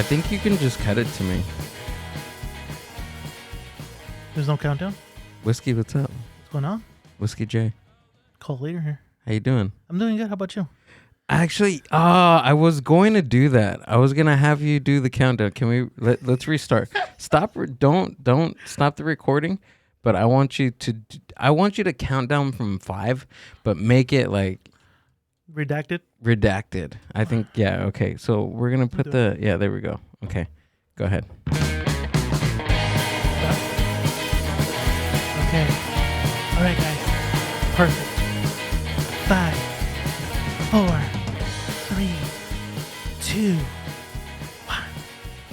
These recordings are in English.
think you can just cut it to me. There's no countdown? Whiskey, what's up? What's going on? Whiskey J. Call later here. How you doing? I'm doing good. How about you? Actually, I was going to do that. I was gonna have you do the countdown. Can we let's restart? Don't stop the recording. But I want you to count down from 5, but make it like redacted. I think okay. So we're gonna put there we go. Okay, go ahead. Okay. All right, guys. Perfect. 5, 4, 3, 2, 1.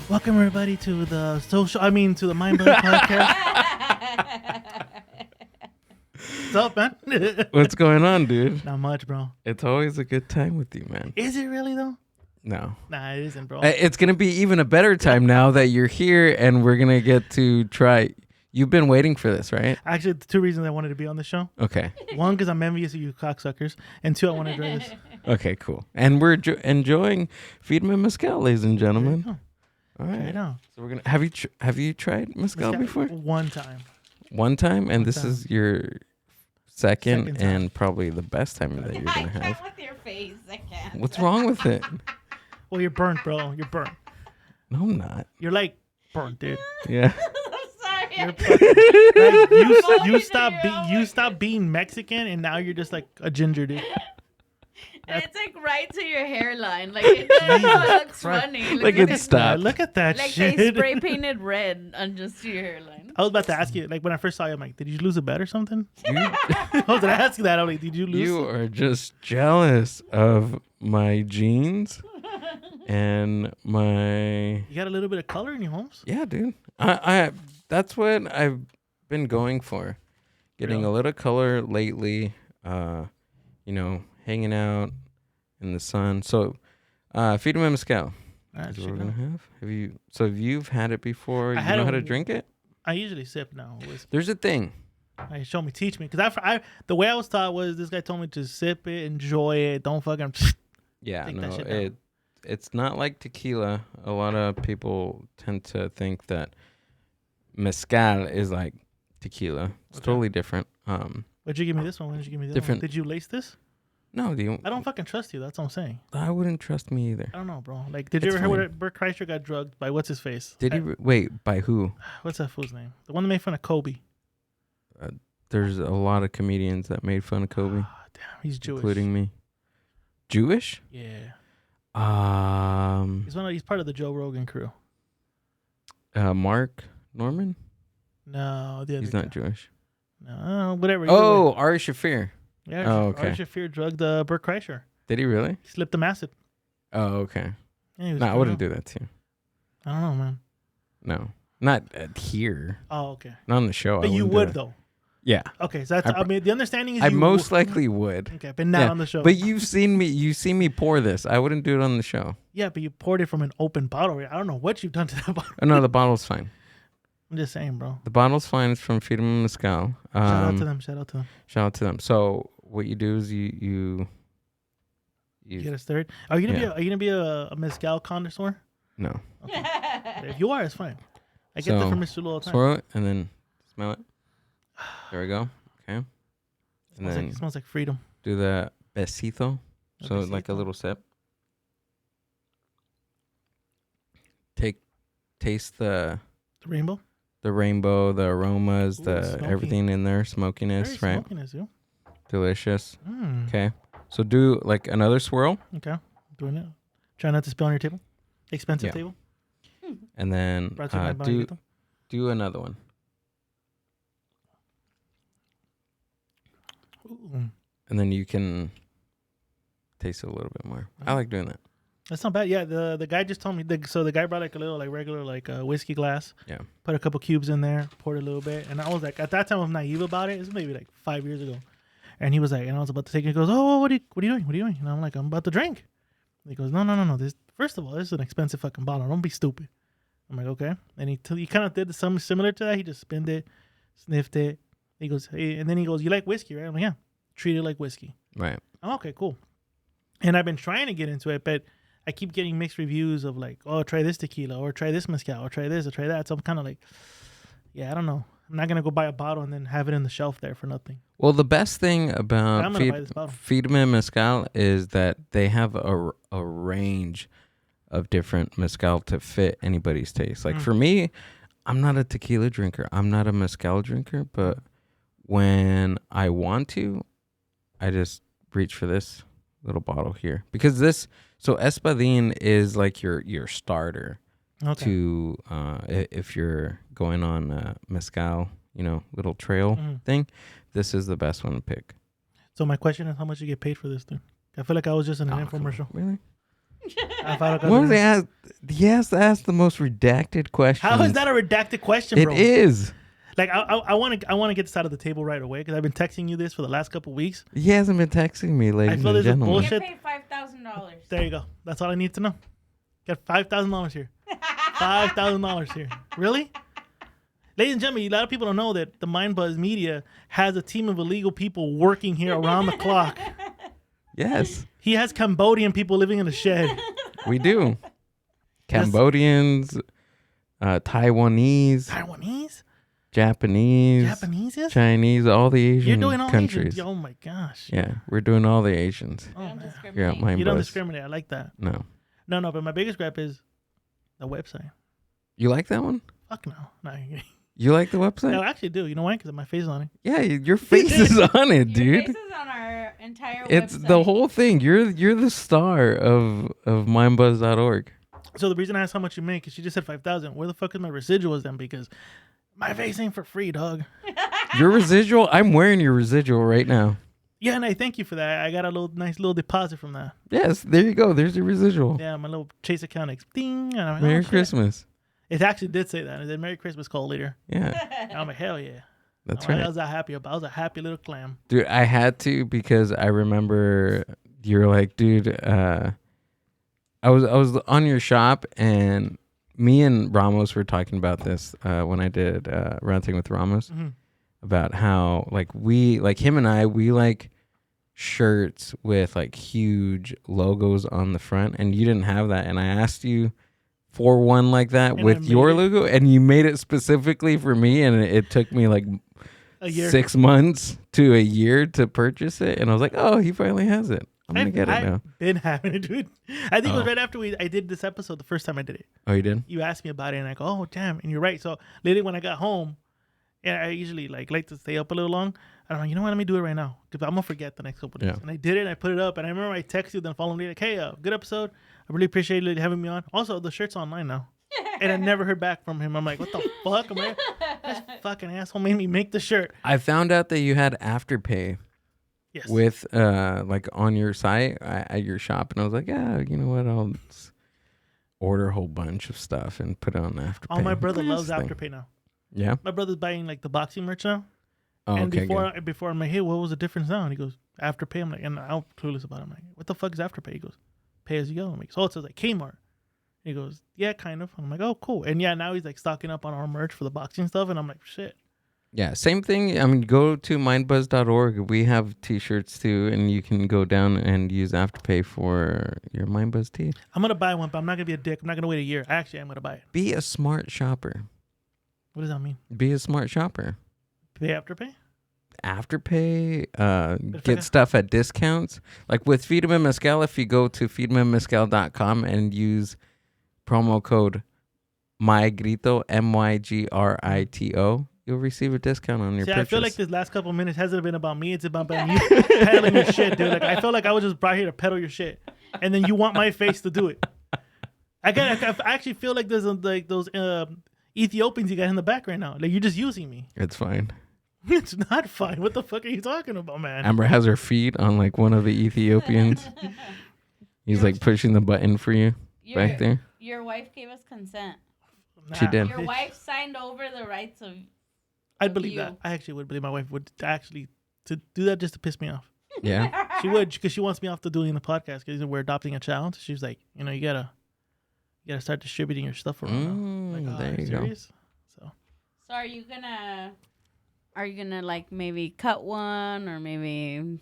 Welcome everybody to the to the Mind Blowing Podcast. What's up, man? What's going on, dude? Not much, bro. It's always a good time with you, man. Is it really though? No. Nah, it isn't, bro. It's gonna be even a better time now that you're here, and we're gonna get to try. You've been waiting for this, right? Actually, the 2 reasons I wanted to be on the show. Okay. 1, because I'm envious of you cocksuckers, and 2, I want to enjoy this. Okay, cool. And we're enjoying Feed Me Mezcal, ladies and gentlemen. All right. Now. So we're gonna have you tried mezcal before? One time. One time, and this is your second and probably the best time that you're gonna have. I can't with your face. I can't. What's wrong with it? Well, you're burnt, bro. You're burnt. No, I'm not. You're like burnt, dude. Yeah. You're you stop being Mexican, and now you're just like a ginger, dude. And it's like right to your hairline. Like it looks funny. Like it stopped. Look at that like shit. they spray painted red on just your hairline. I was about to ask you, like when I first saw you, I'm like, did you lose a bet or something? I was gonna ask you that. I'm like, did you lose? You are just jealous of my jeans and my. You got a little bit of color in your homes. Yeah, dude. I that's what I've been going for. Getting a little color lately. Hanging out in the sun. So, Feed Me Mezcal. That's what we're gonna have. Have you've had it before? You know how to drink it? I usually sip now. There's a thing. Teach me, because the way I was taught was this guy told me to sip it, enjoy it, don't fucking. Yeah, no, it's not like tequila. A lot of people tend to think that mezcal is like tequila. It's totally different. Why'd you give me this one? When did you give me this different. one? Did you lace this? No, I don't fucking trust you. That's what I'm saying. I wouldn't trust me either. I don't know, bro. Like, did you ever hear where Bert Kreischer got drugged by what's his face? Did he? Wait, by who? What's that fool's name? The one that made fun of Kobe. There's a lot of comedians that made fun of Kobe. Oh, damn, he's Jewish, including me. Jewish? Yeah. He's part of the Joe Rogan crew. Mark Norman? No, he's not Jewish. No, whatever. Oh, Ari Shaffir. Yeah, Ari Shaffir drugged Bert Kreischer. Did he really? He slipped him acid. Oh, okay. Yeah, no, I wouldn't do that to you. I don't know, man. No, not here. Oh, okay. Not on the show. But you would, though. Yeah. Okay, so that's, the understanding is I most likely would. Okay, but not on the show. But you've seen me pour this. I wouldn't do it on the show. Yeah, but you poured it from an open bottle. I don't know what you've done to that bottle. Oh, no, the bottle's fine. I'm just saying, bro. The bottle's fine. It's from Feed Me Mezcal. Shout out to them. So what you do is you get us stirred. Are you gonna be a mezcal connoisseur? No. Okay. If you are, it's fine. I get that from Mr. Lou all the time. Swirl it and then smell it. There we go. Okay. And then it smells like freedom. Do the besito. So like a little sip. Taste the rainbow. The rainbow, the aromas, everything in there, smokiness, right? Smokiness, yeah. Delicious. Okay. So do like another swirl. Okay. Doing it. Try not to spill on your table. Expensive table. And then do another one. Ooh. And then you can taste it a little bit more. I like doing that. That's not bad. Yeah, the guy just told me. So the guy brought like a little regular whiskey glass. Yeah. Put a couple cubes in there, poured a little bit, and I was like, at that time I was naive about it. It was maybe like 5 years ago, and he was like, and I was about to take it. He goes, "Oh, what are you doing? What are you doing?" And I'm like, "I'm about to drink." And he goes, "No. This first of all, this is an expensive fucking bottle. Don't be stupid." I'm like, "Okay." And he kind of did something similar to that. He just spinned it, sniffed it. He goes, "Hey," and then he goes, "You like whiskey, right?" I'm like, "Yeah." Treat it like whiskey. Right. I'm okay, cool. And I've been trying to get into it, but I keep getting mixed reviews of like, oh, try this tequila or try this mezcal or try this or try that. So I'm kind of like, yeah, I don't know. I'm not gonna go buy a bottle and then have it in the shelf there for nothing. Well, the best thing I'm about gonna buy this bottle. Fiedman Mezcal is that they have a range of different mezcal to fit anybody's taste. Like for me, I'm not a tequila drinker. I'm not a mezcal drinker, but when I want to, I just reach for this little bottle here because so Espadín is like your starter to if you're going on mezcal, little trail thing. This is the best one to pick. So my question is, how much you get paid for this thing? I feel like I was just in an infomercial. Really? I thought He has to ask the most redacted question. How is that a redacted question, bro? It is. Like I want to get this out of the table right away because I've been texting you this for the last couple of weeks. He hasn't been texting me, ladies feel and this is gentlemen. bullshit. Get paid $5,000. There you go. That's all I need to know. Got $5,000 here. $5,000 here. Really? Ladies and gentlemen, a lot of people don't know that the Mind Buzz Media has a team of illegal people working here around the clock. Yes, He has Cambodian people living in a shed. we do. Cambodians, Taiwanese, Japanese, yes? Chinese, all the You're Asian doing all countries. Asians. Oh my gosh. Yeah, we're doing all the Asians. You don't Here discriminate. at Mind You don't Buzz. discriminate. I like that. No. No, but my biggest gripe is the website. You like that one? Fuck no. No, You like the website? no, I actually do. You know why? Because my face is on it. Yeah, your face is on it, Your dude. face is on our entire It's website. the whole thing. You're the star of mindbuzz.org. So the reason I asked how much you make is she just said 5,000. Where the fuck is my residuals then? Because my face ain't for free, dog. Your residual, I'm wearing your residual right now. Yeah, and I thank you for that. I got a nice little deposit from that. Yes, there you go. There's your residual. Yeah, my little Chase account. Ding. And I'm like, Merry oh, shit. Christmas. It actually did say that. It said Merry Christmas call later. Yeah, And I'm like, hell yeah. that's I'm like, right. I was happy about. I was a happy little clam. Dude, I had to because I remember you're like, dude, I was on your shop and me and Ramos were talking about this when I did Ranting with Ramos about how like him and I, we like shirts with like huge logos on the front and you didn't have that. And I asked you for one like that And with your logo and you made it specifically for me and it took me like A year. 6 months to a year to purchase it and I was like, oh, he finally has it. I'm gonna get it now. I've been having it, dude. I think it was right after I did this episode, the first time I did it. Oh, you did? You asked me about it, and I go, oh, damn. And you're right. So later when I got home, and I usually like to stay up a little long, I'm like, you know what? Let me do it right now because I'm going to forget the next couple of days. Yeah. And I did it, and I put it up, and I remember I texted you the following day, like, hey, good episode. I really appreciate you having me on. Also, the shirt's online now. And I never heard back from him. I'm like, what the fuck? This fucking asshole made me make the shirt. I found out that you had Afterpay Yes. with like on your site at your shop and I was like, yeah, you know what? I'll just order a whole bunch of stuff and put it on Afterpay. Oh, my brother loves Nice thing. Afterpay now. Yeah. My brother's buying like the boxing merch now. Oh, And okay. before I'm like, hey, what was the difference now? And he goes, Afterpay. I'm like, and I'm clueless about it. I'm like, what the fuck is Afterpay? He goes, pay as you go. I'm like, so it says like Kmart. He goes, yeah, kind of. I'm like, oh, cool. And yeah, now he's like stocking up on our merch for the boxing stuff. And I'm like, shit. Yeah, same thing. I mean, go to mindbuzz.org. We have t-shirts too, and you can go down and use Afterpay for your Mindbuzz tee. I'm going to buy one, but I'm not going to be a dick. I'm not going to wait a year. Actually, I'm going to buy it. Be a smart shopper. What does that mean? Be a smart shopper. Pay Afterpay? Afterpay, get stuff at discounts. Like with Fiedman Mezcal, if you go to feedmanmezcal.com and use promo code MYGRITO, MYGRITO, you'll receive a discount on your See, purchase. I feel like this last couple of minutes hasn't been about me. It's about you peddling your shit, dude. Like I feel like I was just brought here to peddle your shit, and then you want my face to do it. I actually feel like there's like those Ethiopians you got in the back right now. Like you're just using me. It's fine. It's not fine. What the fuck are you talking about, man? Amber has her feet on like one of the Ethiopians. He's like pushing the button for you back there. Your wife gave us consent. She did. Your wife signed over the rights of. I'd believe you. that. I actually would believe my wife would actually to do that just to piss me off. Yeah. She would because she wants me off to doing the podcast because we're adopting a child. She's like, you gotta start distributing your stuff around. Like, there you go. serious? So are you gonna like maybe cut one or maybe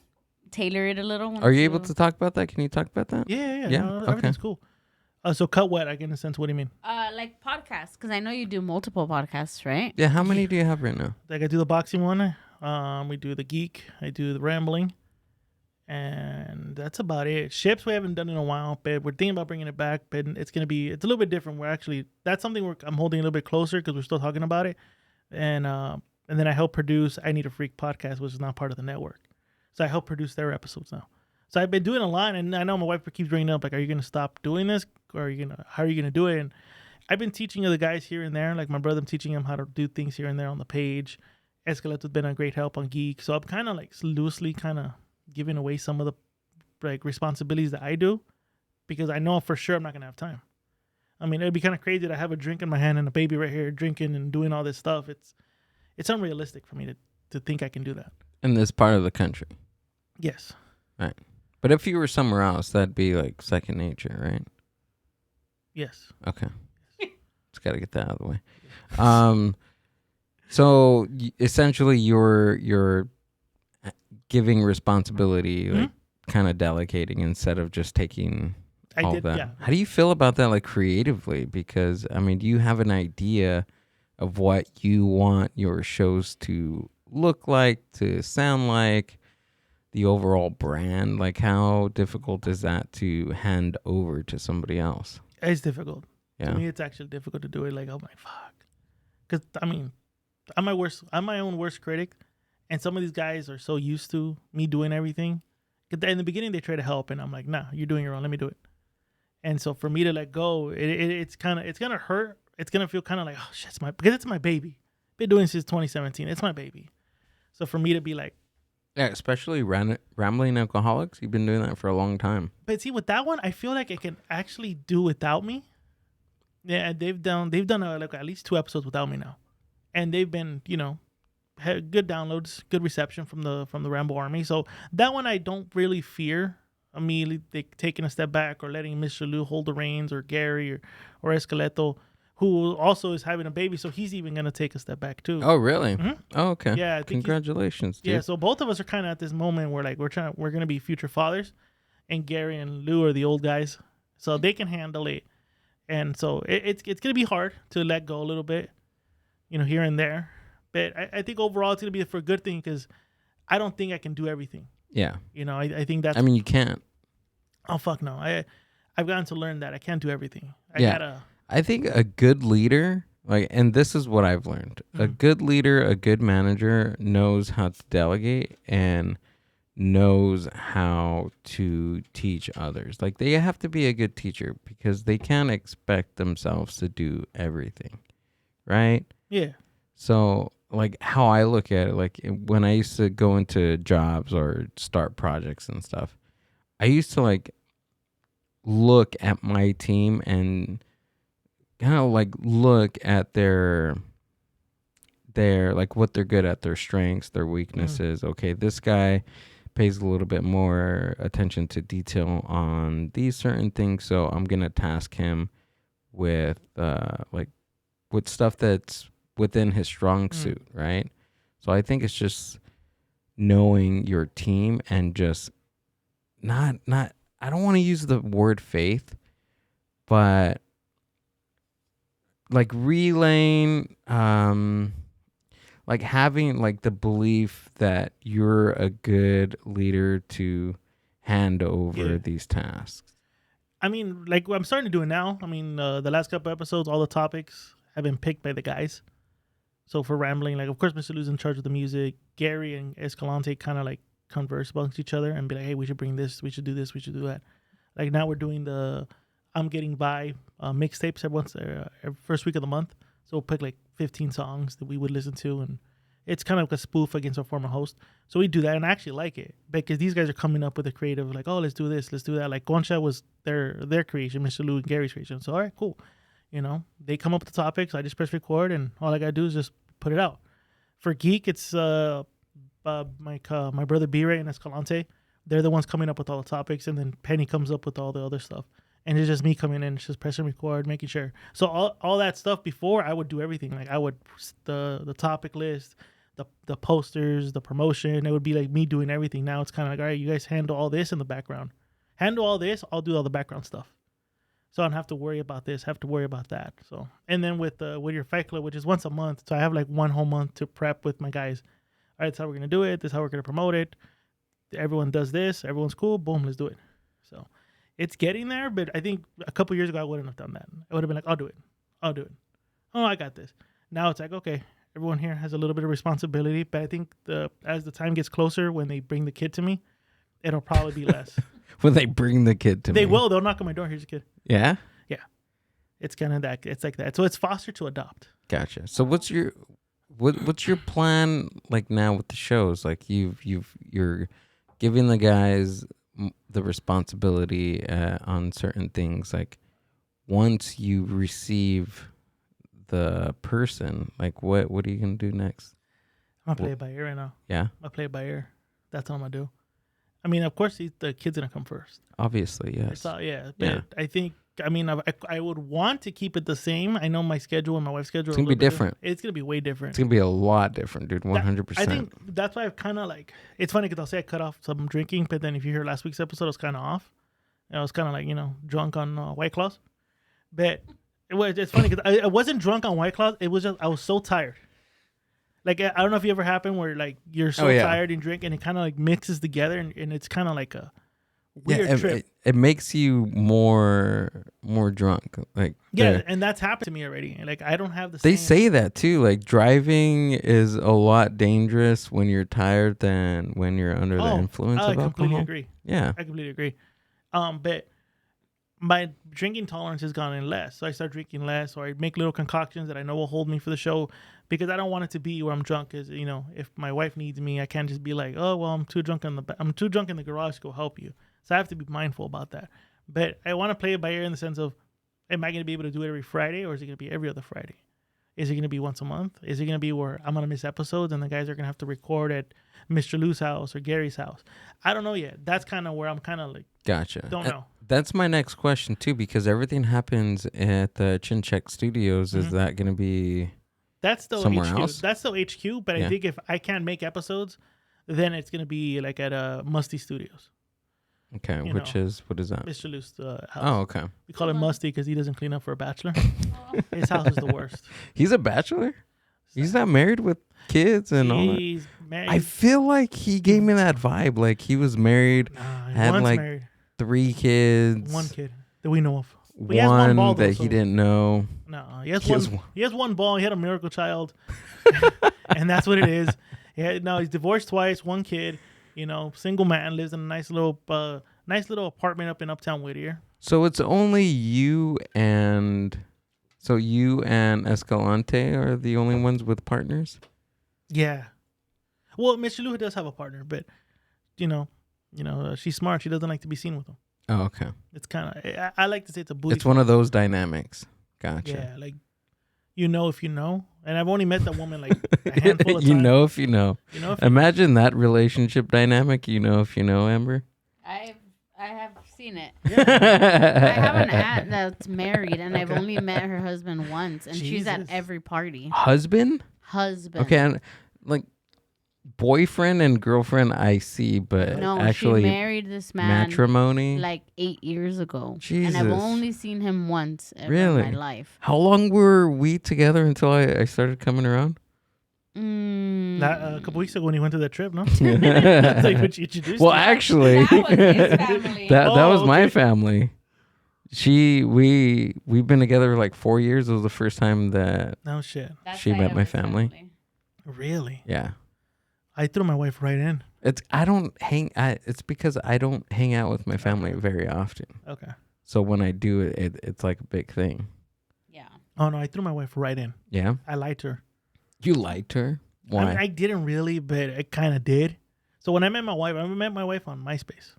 tailor it a little? Are you able to talk about that? Can you talk about that? yeah. Yeah, No, okay. everything's cool. So cut what? I get in a sense. What do you mean? Like podcasts, because I know you do multiple podcasts, right? Yeah, how many do you have right now? Like I do the boxing one. We do the geek. I do the rambling, and that's about it. Ships we haven't done in a while, but we're thinking about bringing it back. But it's a little bit different. We're actually that's something I'm holding a little bit closer because we're still talking about it, and then I help produce I Need a Freak podcast, which is not part of the network. So I help produce their episodes now. So I've been doing a lot, and I know my wife keeps bringing it up, like, are you gonna stop doing this, or how are you gonna do it? And I've been teaching other guys here and there, like my brother, I'm teaching him how to do things here and there on the page. Escaleto's been a great help on Geek, so I'm kind of like loosely kind of giving away some of the like responsibilities that I do, because I know for sure I'm not gonna have time. I mean, it'd be kind of crazy to have a drink in my hand and a baby right here drinking and doing all this stuff. It's unrealistic for me to think I can do that. In this part of the country. Yes. Right. But if you were somewhere else, that'd be like second nature, right? Yes. Okay. Just got to get that out of the way. So essentially you're giving responsibility, like kind of delegating instead of just taking all that. Yeah. How do you feel about that, like creatively? Because I mean, do you have an idea of what you want your shows to look like, to sound like, the overall brand? Like, how difficult is that to hand over to somebody else? It's difficult. Yeah. To me, it's actually difficult to do it. Like, oh my fuck. Because I mean, I'm my own worst critic, and some of these guys are so used to me doing everything. In the beginning, they try to help, and I'm like, nah, you're doing your own. Let me do it. And so for me to let go, it's gonna hurt. It's gonna feel kind of like, oh shit, because it's my baby. Been doing since 2017. It's my baby. So for me to be like, yeah, especially Rambling Alcoholics. You've been doing that for a long time. but see, with that one, I feel like it can actually do without me. Yeah, they've done like at least 2 episodes without me now, and they've been had good downloads, good reception from the Rambo Army. So that one I don't really fear immediately taking a step back or letting Mr. Lou hold the reins, or Gary or Esqueleto, who also is having a baby, so he's even gonna take a step back too. Oh, really? Mhm. Oh, okay. Yeah, I think Congratulations, dude. Yeah, so both of us are kind of at this moment where like we're gonna be future fathers, and Gary and Lou are the old guys, so they can handle it, and so it's gonna be hard to let go a little bit, here and there, but I think overall it's gonna be for a good thing, because I don't think I can do everything. Yeah. I think that's. I mean, you can't. Oh fuck no! I've gotten to learn that I can't do everything. I think a good leader, and this is what I've learned. A good leader, a good manager knows how to delegate and knows how to teach others. Like, they have to be a good teacher, because they can't expect themselves to do everything, right? Yeah. So, like, how I look at it, like when I used to go into jobs or start projects and stuff, I used to like look at my team and kind of like look at their like what they're good at, their strengths, their weaknesses. Okay, this guy pays a little bit more attention to detail on these certain things, so I'm gonna task him with with stuff that's within his strong suit, right? So I think it's just knowing your team and just not I don't want to use the word faith, but like relaying, like having like the belief that you're a good leader to hand over these tasks. I mean, like I'm starting to do it now. I mean, the last couple episodes, all the topics have been picked by the guys. So for Rambling, like of course Mr. Lou's in charge of the music. Gary and Escalante kind of like converse amongst each other and be like, hey, we should bring this, we should do this, we should do that. Like now we're doing the I'm Getting By mixtapes every first week of the month. So we'll pick like 15 songs that we would listen to, and it's kind of like a spoof against our former host. So we do that, and I actually like it because these guys are coming up with a creative, like, oh, let's do this, let's do that. Like Concha was their creation, Mr. Lou and Gary's creation. So all right, cool. They come up with the topics. I just press record, and all I gotta do is just put it out. For Geek, it's my brother B-Ray and Escalante. They're the ones coming up with all the topics, and then Penny comes up with all the other stuff. And it's just me coming in, just pressing record, making sure. So all that stuff before, I would do everything. Like I would the topic list, the posters, the promotion. It would be like me doing everything. Now it's kind of like, all right, you guys handle all this in the background. Handle all this, I'll do all the background stuff. So I don't have to worry about this, have to worry about that. So, and then with Whittier Fight Club, which is once a month, so I have like one whole month to prep with my guys. All right, that's how we're gonna do it. This is how we're gonna promote it. Everyone does this. Everyone's cool. Boom, let's do it. So, it's getting there. But I think a couple years ago I wouldn't have done that. I would have been like, I'll do it. I'll do it. Oh, I got this. Now it's like, okay, everyone here has a little bit of responsibility. But I think as the time gets closer, when they bring the kid to me, it'll probably be less. When they bring the kid to me. They will. They'll knock on my door. Here's a kid. Yeah? Yeah. It's kind of that. It's like that. So it's foster to adopt. Gotcha. So what's your plan like now with the shows? Like you're giving the guys the responsibility on certain things. Like once you receive the person, like what are you gonna do next? I'm gonna play it by ear right now. Yeah. I'll play it by ear. That's all I'm gonna do. I mean, of course, the kid's gonna come first. Obviously, yes. It's all, yeah, but I think. I mean, I would want to keep it the same. I know my schedule and my wife's schedule. It's gonna be different. It's gonna be way different. It's gonna be a lot different, dude. 100%. I think that's why I've kind of like. It's funny because I'll say I cut off some drinking, but then if you hear last week's episode, I was kind of off. And I was kind of like drunk on White Claws. But it's funny because I wasn't drunk on White Claws. It was just I was so tired. Like I don't know if you ever happened where like you're so tired and drink and it kind of like mixes together and it's kind of like a weird trip. It makes you more drunk. Like and that's happened to me already. Like I don't have the. They say that too. Like driving is a lot dangerous when you're tired than when you're under the influence of alcohol. I completely agree. Yeah, I completely agree. But my drinking tolerance has gone in less, so I start drinking less, or I make little concoctions that I know will hold me for the show, because I don't want it to be where I'm drunk. Because if my wife needs me, I can't just be like, oh well, I'm too drunk in the garage to go help you. So I have to be mindful about that. But I want to play it by ear in the sense of, am I going to be able to do it every Friday, or is it going to be every other Friday? Is it going to be once a month? Is it going to be where I'm going to miss episodes and the guys are going to have to record at Mr. Lou's house or Gary's house? I don't know yet. That's kind of where I'm kind of like, gotcha. Don't know. That's my next question too, because everything happens at the Chin Check Studios. Is that going to be somewhere HQ. else? That's still HQ, but I think if I can't make episodes, then it's going to be like at Musty Studios. Okay, what is that? Mr. Lou's house. Oh, okay. We call it Musty because he doesn't clean up for a bachelor. His house is the worst. He's a bachelor? He's not married with kids and all that? He's married. I feel like he gave me that vibe. Like he was married, had like married. 3 kids. 1 kid that we know of. But he has one ball, though, that he didn't know. No, he has one. He has 1 ball. He had a miracle child. And that's what it is. He's divorced twice, 1 kid. Single man, lives in a nice little apartment up in Uptown Whittier. So it's only you and Escalante are the only ones with partners? Yeah. Well, Mr. Lou does have a partner, but she's smart. She doesn't like to be seen with him. Oh, okay. It's kind of I like to say it's a booty. It's one of those dynamics. Gotcha. Yeah, like if you know. And I've only met that woman like a handful of times. If you know. Imagine that relationship dynamic, if you know, Amber. I have seen it. Yeah. I have an aunt that's married, and I've only met her husband once, and she's at every party. Husband. Mm-hmm. Okay, and like boyfriend and girlfriend I see, but no, actually she married this man matrimony like 8 years ago. Jesus. And I've only seen him once ever really? in my life. How long were we together until I started coming around? A couple weeks ago when he went to that trip, no? That's like what you introduced. Well, actually, that was his family. that was my family. We've been together like 4 years. It was the first time that she met my family. Really? Yeah. I threw my wife right in. It's because I don't hang out with my family very often. Okay. So when I do it's like a big thing. Yeah. Oh no, I threw my wife right in. Yeah. I lied to her. You liked her? Why? I mean, I didn't really, but I kind of did. So when I met my wife on Myspace.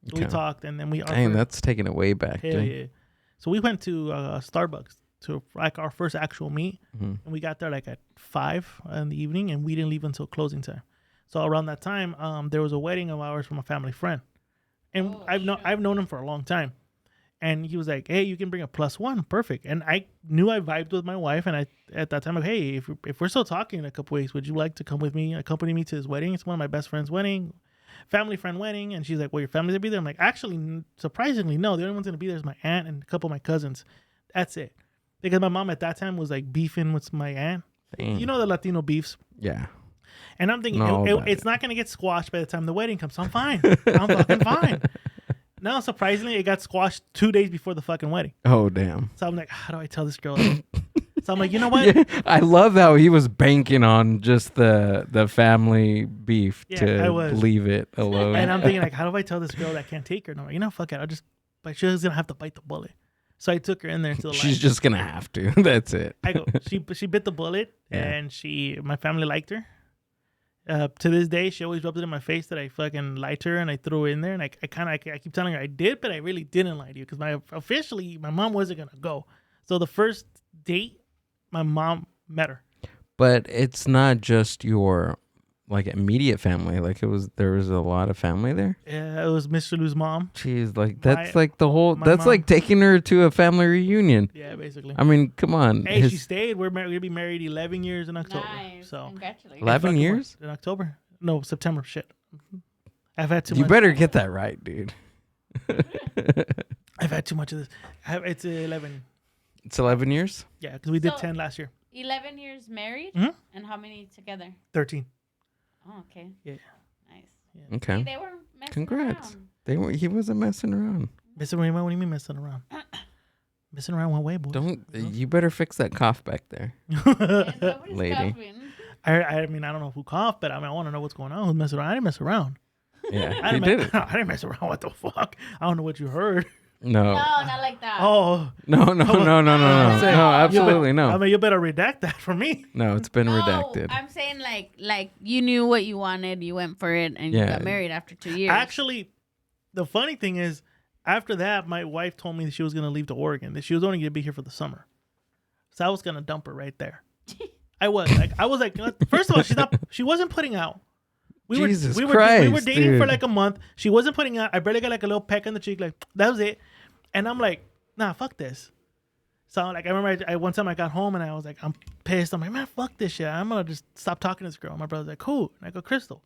So we talked, and then we. Dang, that's taking it way back. Hell yeah. So we went to Starbucks to like our first actual meet, and we got there like at 5 in the evening, and we didn't leave until closing time. So around that time, there was a wedding of ours from a family friend, and I've known him for a long time. And he was like, "Hey, you can bring a +1, perfect." And I knew I vibed with my wife, and at that time, like, "Hey, if we're still talking in a couple weeks, would you like to come with me, accompany me to his wedding? It's one of my best friend's wedding." family friend wedding. And she's like, well, your family's gonna be there. I'm like, actually, surprisingly, no. The only one's gonna be there is my aunt and a couple of my cousins. That's it. Because my mom at that time was like beefing with my aunt. Dang. You know the Latino beefs. Yeah. And I'm thinking No, it's not gonna get squashed by the time the wedding comes. So I'm fine. I'm fucking fine. No, surprisingly, it got squashed 2 days before the fucking wedding. Oh, damn. So I'm like, how do I tell this girl? So I'm like, you know what? Yeah, I love how he was banking on just the family beef Yeah, I to was. leave it alone. And I'm thinking, like, how do I tell this girl that I can't take her? And I'm like, you know, fuck it. But she was gonna have to bite the bullet. So I took her in there to the She's line. just gonna have to. That's it. I go. She bit the bullet, Yeah. and my family liked her. To this day, she always rubs it in my face that I fucking lied to her and I threw her in there. And I keep telling her I did, but I really didn't lie to you because my mom wasn't gonna go. So the first date, my mom met her. But it's not just your like immediate family. Like there was a lot of family there. Yeah, it was Mr. Lou's mom. Jeez, like that's like the whole. my That's mom. like taking her to a family reunion. Yeah, basically. I mean, come on. Hey, she stayed. We're gonna be married 11 years in October. Nice. So Congratulations. 11 fucking years? what? In October? No, September. Shit. I've had too You much. better get that right, dude. I've had too much of this. It's 11. It's 11 years. Yeah, because we did So- 10 last year. 11 years married, Mhm. and how many together? 13. Oh, okay. Yeah. Nice. Okay. See, they were messing Congrats. around. He wasn't messing around. Messing around? What do you mean messing around? Messing around one way, boy. Don't. You better fix that cough back there. Yeah, nobody's Lady. coughing. I mean, I don't know who coughed, but I want to know what's going on. Who's messing around? I didn't mess around. Yeah, I he didn't, did mess, it. I didn't mess around. What the fuck? I don't know what you heard. No. No, not like that. Oh. No, no, no, no, no, no. Say, No, absolutely I no. mean, you better redact that for me. No, it's been No, redacted. I'm saying like you knew what you wanted, you went for it, and you Yeah. got married after 2 years. Actually, the funny thing is, after that, my wife told me that she was going to leave to Oregon, that she was only going to be here for the summer. So I was going to dump her right there. I was like, first of all, she wasn't putting out. Jesus we were Christ, dating for dude. like a month. She wasn't putting out. I barely got like a little peck on the cheek. Like, that was it. And I'm like, nah, fuck this. So like, I remember one time I got home and I was like, I'm pissed. I'm like, man, fuck this shit. I'm going to just stop talking to this girl. My brother's like, cool. And I go, Crystal,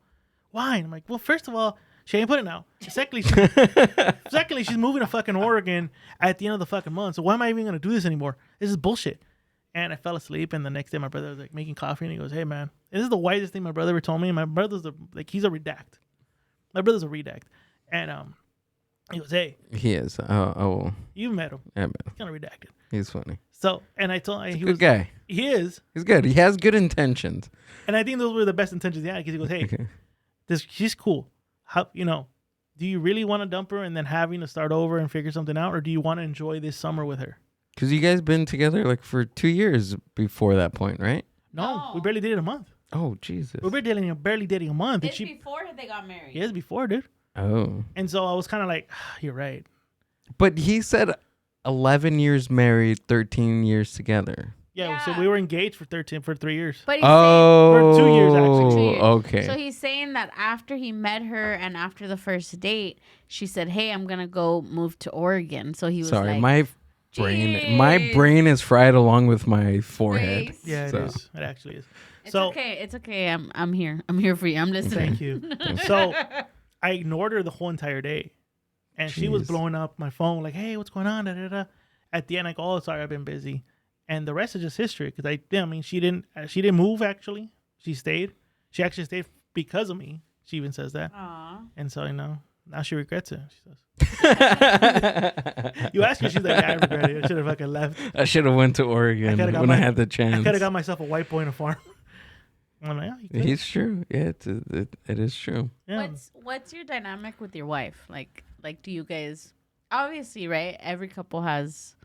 why? And I'm like, well, first of all, she ain't putting out. Secondly, she's moving to fucking Oregon at the end of the fucking month. So why am I even going to do this anymore? This is bullshit. And I fell asleep. And the next day, my brother was like making coffee, and he goes, "Hey, man, this is the wisest thing my brother ever told me." And my brother's he's a redact. My brother's a redact. And he goes, "Hey, He is. Oh, you met him. yeah, man. He's kind of redacted." He's funny. So, and I told him He's a he good was guy. he is, He's good. He has good intentions. and I think those were the best intentions he had because he goes, "Hey, Okay. she's cool. How do you really want to dump her and then having to start over and figure something out, or do you want to enjoy this summer with her?" Because you guys been together like for 2 years before that point, right? No, we No. barely dated a month. Oh, Jesus. We were barely dating a month. And It's before they got married. yes, before, dude. Oh. And so I was kind of like, you're right. But he said 11 years married, 13 years together. Yeah, so Yeah. we were engaged for 3 years. But he's Oh. For 2 years, actually. 2 years. Okay. So he's saying that after he met her and after the first date, she said, "Hey, I'm gonna go move to Oregon." So he was Sorry, like, my "Jeez." brain is fried along with my forehead. Face. Yeah, So. it is. It actually is. It's So okay. It's okay. I'm here. I'm here for you. I'm listening. thank you. So I ignored her the whole entire day, and she was Jeez. blowing up my phone like, "Hey, what's going on?" Da, da, da. At the end, I go, "Oh, sorry, I've been busy," and the rest is just history. Because I mean, she didn't move. Actually, she stayed. She actually stayed because of me. She even says that, Aw. and so now she regrets it. She says, "You ask her," she's like, "Yeah, I regret it. I should have fucking left. I should have went to Oregon coulda got when I my- had the I chance. could have got myself a white boy in a farm." I'm like, "Yeah, you could." He's true. Yeah, it is true. Yeah. What's your dynamic with your wife? Like do you guys obviously, right? Every couple has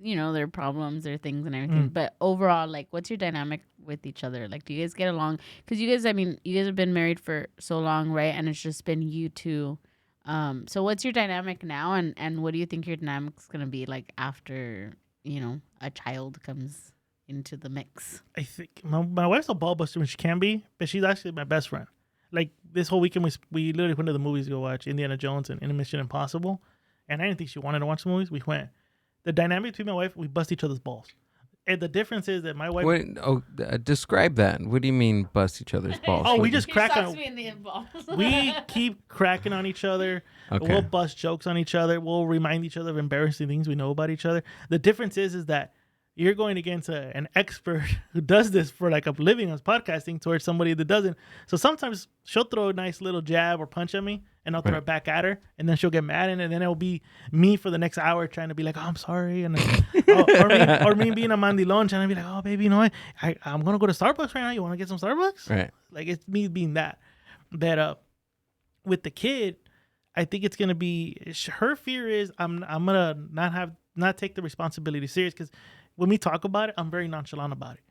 their problems, their things and everything. But overall, like what's your dynamic with each other? Like do you guys get along? Cuz you guys have been married for so long, right? And it's just been you two. So what's your dynamic now and what do you think your dynamic's going to be like after, a child comes into the mix? I think my wife's a ball buster when she can be, but she's actually my best friend. Like this whole weekend, we literally went to the movies to go watch Indiana Jones and Mission Impossible, and I didn't think she wanted to watch the movies. We went. The dynamic between my wife, we bust each other's balls. And the difference is that my wife. Describe that. What do you mean bust each other's balls? Oh, we What- just He crack sucks on. me in the balls. We keep cracking on each other. Okay. We'll bust jokes on each other. We'll remind each other of embarrassing things we know about each other. The difference is that you're going against an expert who does this for like a living on podcasting towards somebody that doesn't. So sometimes she'll throw a nice little jab or punch at me, and I'll throw it back at her, and then she'll get mad, and then it'll be me for the next hour trying to be like, oh, I'm sorry, and or me being a mandilon trying to be like, oh, baby, you know what? I'm gonna go to Starbucks right now. You want to get some Starbucks? Right. Like it's me being that. With the kid, I think it's gonna be her fear is I'm gonna not take the responsibility serious because when we talk about it, I'm very nonchalant about it.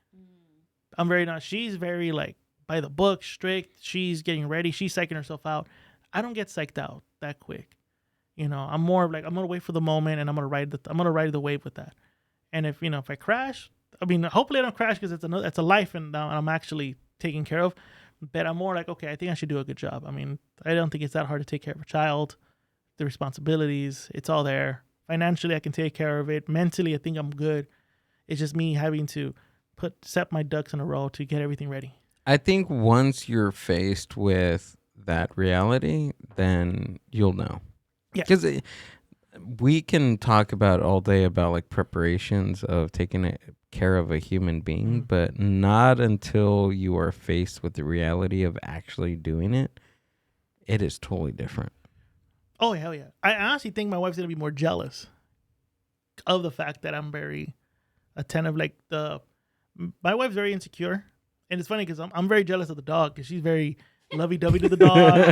I'm very not. She's very like by the book, strict. She's getting ready. She's psyching herself out. I don't get psyched out that quick. You know, I'm more like I'm gonna wait for the moment and I'm gonna ride the wave with that. And if I crash, I mean, hopefully I don't crash because it's a life and I'm actually taken care of. But I'm more like, okay, I think I should do a good job. I mean, I don't think it's that hard to take care of a child. The responsibilities, it's all there. Financially, I can take care of it. Mentally, I think I'm good. It's just me having to set my ducks in a row to get everything ready. I think once you're faced with that reality, then you'll know. Yeah. Because we can talk about all day about like preparations of taking care of a human being, but not until you are faced with the reality of actually doing it. It is totally different. Oh, hell yeah. I honestly think my wife's going to be more jealous of the fact that I'm very attentive. My wife's very insecure. And it's funny because I'm very jealous of the dog because she's very lovey-dovey to the dog.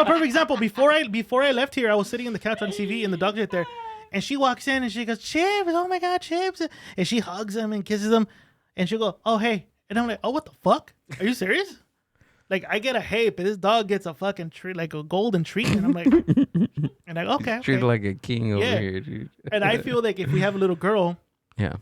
Perfect example. Before I left here, I was sitting on the couch on TV and the dog's right there. And she walks in and she goes, Chips, oh my God, Chips. And she hugs him and kisses him. And she'll go, oh, hey. And I'm like, oh, what the fuck? Are you serious? Like, I get a hey, but this dog gets a fucking treat, like a golden treatment. I'm like, and I go, okay. Treated like a king over here, dude. And I feel like if we have a little girl, yeah,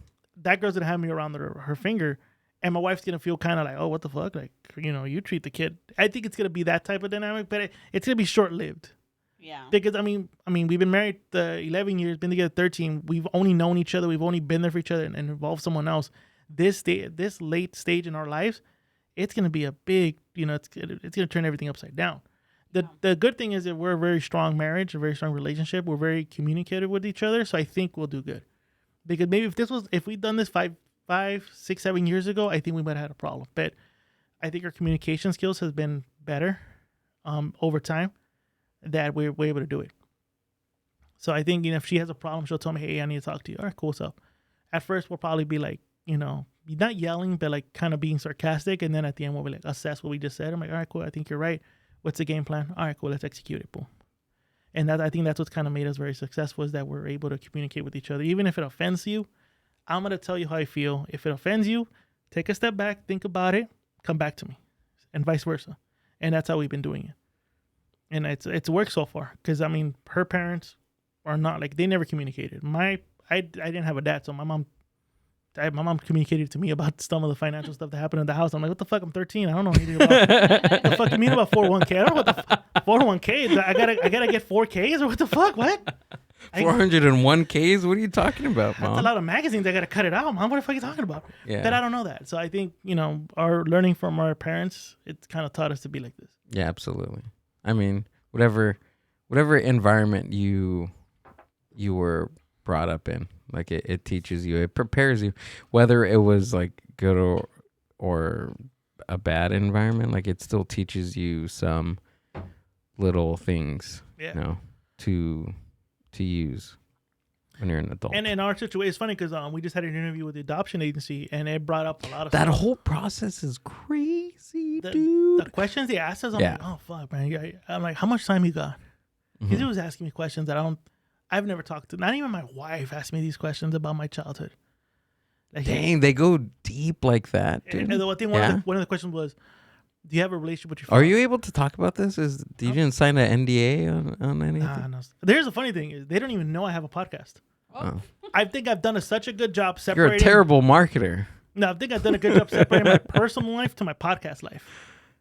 that girl's gonna have me around her finger, and my wife's gonna feel kind of like, oh, what the fuck? Like, you treat the kid. I think it's gonna be that type of dynamic, but it's gonna be short lived. Yeah. Because I mean, we've been married 11 years, been together 13. We've only known each other. We've only been there for each other and involved someone else. This late stage in our lives, it's gonna be a big, it's gonna turn everything upside down. The good thing is that we're a very strong marriage, a very strong relationship. We're very communicative with each other, so I think we'll do good. Because maybe if we'd done this 5, 6, 7 years ago, I think we might have had a problem. But I think our communication skills has been better over time, that we're able to do it. So I think if she has a problem, she'll tell me, hey, I need to talk to you. All right, cool. So at first we'll probably be like, not yelling, but like kind of being sarcastic. And then at the end, we'll be like, assess what we just said. I'm like, all right, cool. I think you're right. What's the game plan? All right, cool. Let's execute it. Boom. And I think that's what's kind of made us very successful, is that we're able to communicate with each other. Even if it offends you, I'm going to tell you how I feel. If it offends you, take a step back, think about it, come back to me, and vice versa. And that's how we've been doing it. And it's worked so far. Because, I mean, her parents are not, like, they never communicated. I didn't have a dad, so my mom communicated to me about some of the financial stuff that happened in the house. I'm like, what the fuck? I'm 13. I don't know anything about what the fuck you mean about 401k? I don't know what the 401k. I gotta get 4Ks or what the fuck? What? 401ks? What are you talking about, Mom? That's a lot of magazines. I gotta cut it out, Mom. What the fuck are you talking about? Yeah. But I don't know that. So I think, our learning from our parents, it's kind of taught us to be like this. Yeah, absolutely. I mean, whatever environment you were brought up in, like it teaches you, it prepares you, whether it was like good or a bad environment, like it still teaches you some little things, to use when you're an adult. And in our situation, it's funny because we just had an interview with the adoption agency, and it brought up a lot of that stuff. whole process is crazy, dude. The questions they asked us, I'm like, oh fuck, man. I'm like, how much time you got? Because he was asking me questions that I've never talked to. Not even my wife asked me these questions about my childhood. Like, Dang, they go deep like that, dude. And I think one of the questions was, do you have a relationship with your Are father? you able to talk about this? You didn't sign an NDA on anything? No. There's a funny thing is they don't even know I have a podcast. Oh. I think I've done such a good job separating. You're a terrible marketer. No, I think I've done a good job separating my personal life to my podcast life.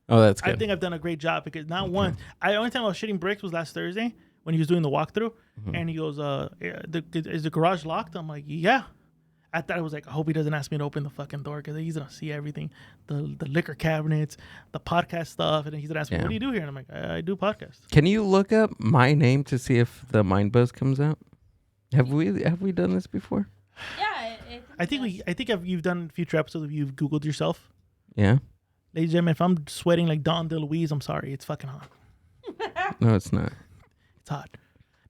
Oh, that's good. I think I've done a great job because not once. The only time I was shitting bricks was last Thursday when he was doing the walkthrough, and he goes, "Is the garage locked?" I'm like, "Yeah." I thought it was like, I hope he doesn't ask me to open the fucking door because he's gonna see everything, the liquor cabinets, the podcast stuff, and then he's gonna ask me, Yeah. "What do you do here?" And I'm like, "I do podcasts." Can you look up my name to see if the Mind Buzz comes out? Have we done this before? Yeah, I think you've done future episodes of you've Googled yourself. Yeah. Ladies and gentlemen, if I'm sweating like Don DeLuise, I'm sorry. It's fucking hot. No, it's not. It's hot.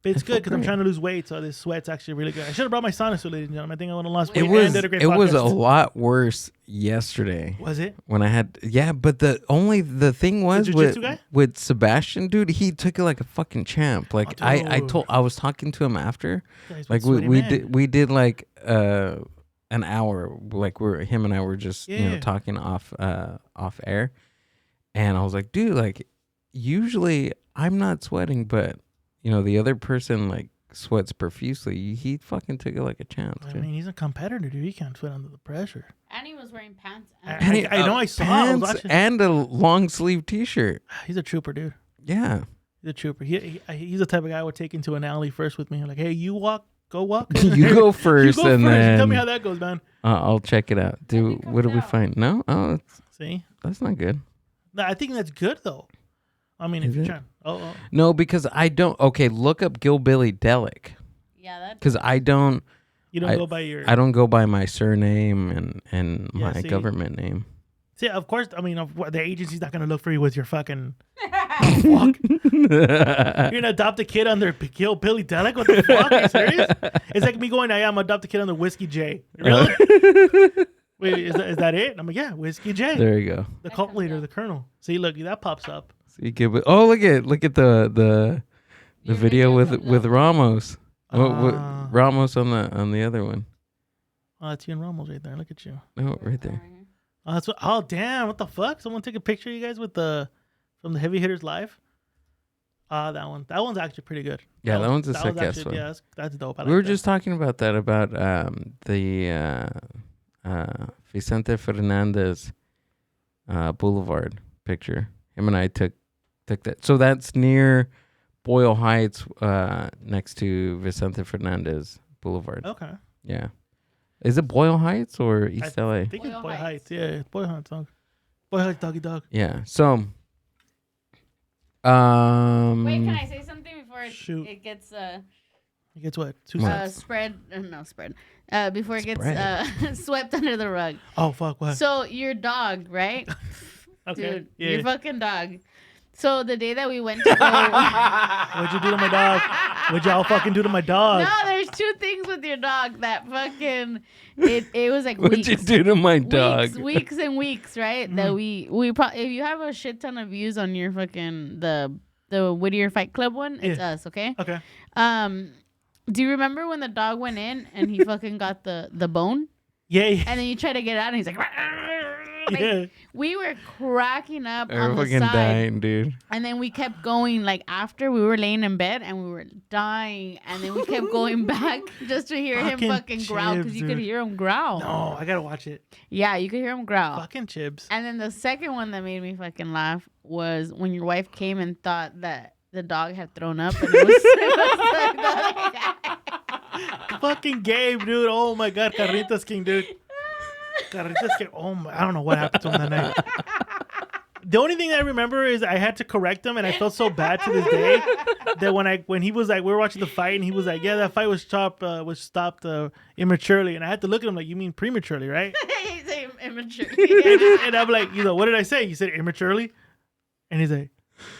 But it's I good feel because I'm great. trying to lose weight, so this sweat's actually really good. I should have brought my sauna suit, ladies and gentlemen. I think I would have lost weight and did a great It was a podcast. lot worse yesterday Was it? when I had but the thing was jiu-jitsu guy? with Sebastian, dude, he took it like a fucking champ. Like Oh, I was talking to him after, Guys, like sweaty man. we did like an hour, like him and I were just Yeah. talking off air, and I was like, dude, like usually I'm not sweating, but the other person like sweats profusely. He fucking took it like a champ. I dude. mean, he's a competitor, dude. He can't sweat under the pressure. And he was wearing pants. I know. I saw. I was pants watching. and a long sleeve T-shirt. He's a trooper, dude. Yeah, He's a trooper. He's the type of guy I would take into an alley first with me. I'm like, hey, you go walk. you go first, You go and first. then Tell me how that goes, man. I'll check it out. Dude, Nothing what did we comes out. find? No, See, that's not good. no, I think that's good though. I mean, Is if you're it? trying. Oh. No, because I don't. Okay, look up Gilbilly Delic, Yeah, that. because I don't You don't go by your. go by my surname and Yeah, my see. government name. See, of course. I mean, the agency's not gonna look for you with your fucking. Fuck. You're gonna adopt a kid under Billy Delic? What the fuck? Are you serious? It's like me going, I'm gonna adopt a kid under Whiskey J. Really? Wait, is that it? I'm like, yeah, Whiskey J. There you go. The cult leader, the colonel. See, look, that pops up. So you give it. Oh, look at the Your video video comes with up. Ramos. Ah. Ramos on the other one. Oh, that's you and Ramos right there. Look at you. Oh, right there. Oh, damn! What the fuck? Someone take a picture of you guys with from the Heavy Hitters live. That one. That one's actually pretty good. Yeah, that one's a sick ass actually- one. Yeah, that's dope. I We were like that. just talking about that about the Vicente Fernandez Boulevard picture. Him and I took that. So that's near Boyle Heights, next to Vicente Fernandez Boulevard. Okay. Yeah. Is it Boyle Heights or East LA? I think it's Boyle Boy Heights. Heights. Yeah, it's Boy Heights. Dog. Boy Heights, doggy dog. Yeah. So Wait, can I say something before Shoot. it gets He gets what? Two What? cents. spread? No, spread. Before it gets Spread. swept under the rug. Oh fuck! What? So your dog, right? Okay. Dude, Yeah. your fucking dog. So the day that we went to go, What'd you do to my dog? What'd y'all fucking do to my dog? no, there's two things with your dog that fucking it was like what'd weeks. you do to my dog? Weeks and weeks, right? That we if you have a shit ton of views on your fucking the Whittier Fight Club one, it's Yeah. us, okay? Okay. Do you remember when the dog went in and he fucking got the bone, Yeah. Yeah. and then you try to get out and he's like, like, Yeah. we were cracking up We're on the fucking side, dying, dude. and then we kept going. Like after we were laying in bed and we were dying, and then we kept going back just to hear him Fucking fucking growl because Chibs, you could dude. hear him growl. No, I gotta watch it. Yeah, you could hear him growl. Fucking Chibs. And then the second one that made me fucking laugh was when your wife came and thought that the dog had thrown up, and it was Fucking Gabe, dude. Oh my god, Carritas King, dude. Carritas King. Oh my, I don't know what happened to him that night. The only thing I remember is I had to correct him, and I felt so bad to this day that when he was like, we were watching the fight, and he was like, yeah, that fight was stopped immaturely, and I had to look at him like, you mean prematurely, right? He's immature. And I'm like, what did I say? You said immaturely, and he's like,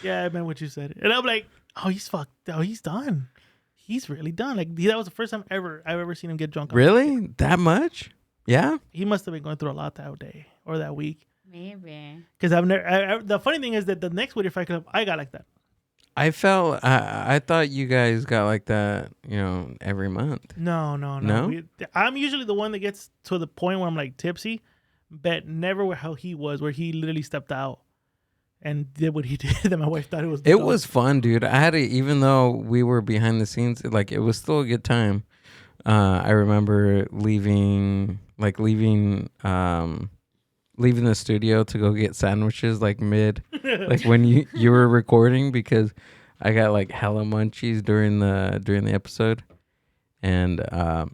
yeah, I meant what you said, and I'm like, oh, he's fucked. Oh, he's done. He's really done. Like that was the first time I've ever seen him get drunk. Really? That much? Yeah. He must have been going through a lot that day or that week. Maybe. Because I've never. the funny thing is that the next Whittier Fight Club, I got like that. I felt. I thought you guys got like that. Every month. No. No? I'm usually the one that gets to the point where I'm like tipsy, but never how he was, where he literally stepped out and did what he did. That my wife thought it was. It dope. was fun, dude. I had to, even though we were behind the scenes, like it was still a good time. I remember leaving the studio to go get sandwiches like like when you were recording, because I got like hella munchies during the episode, And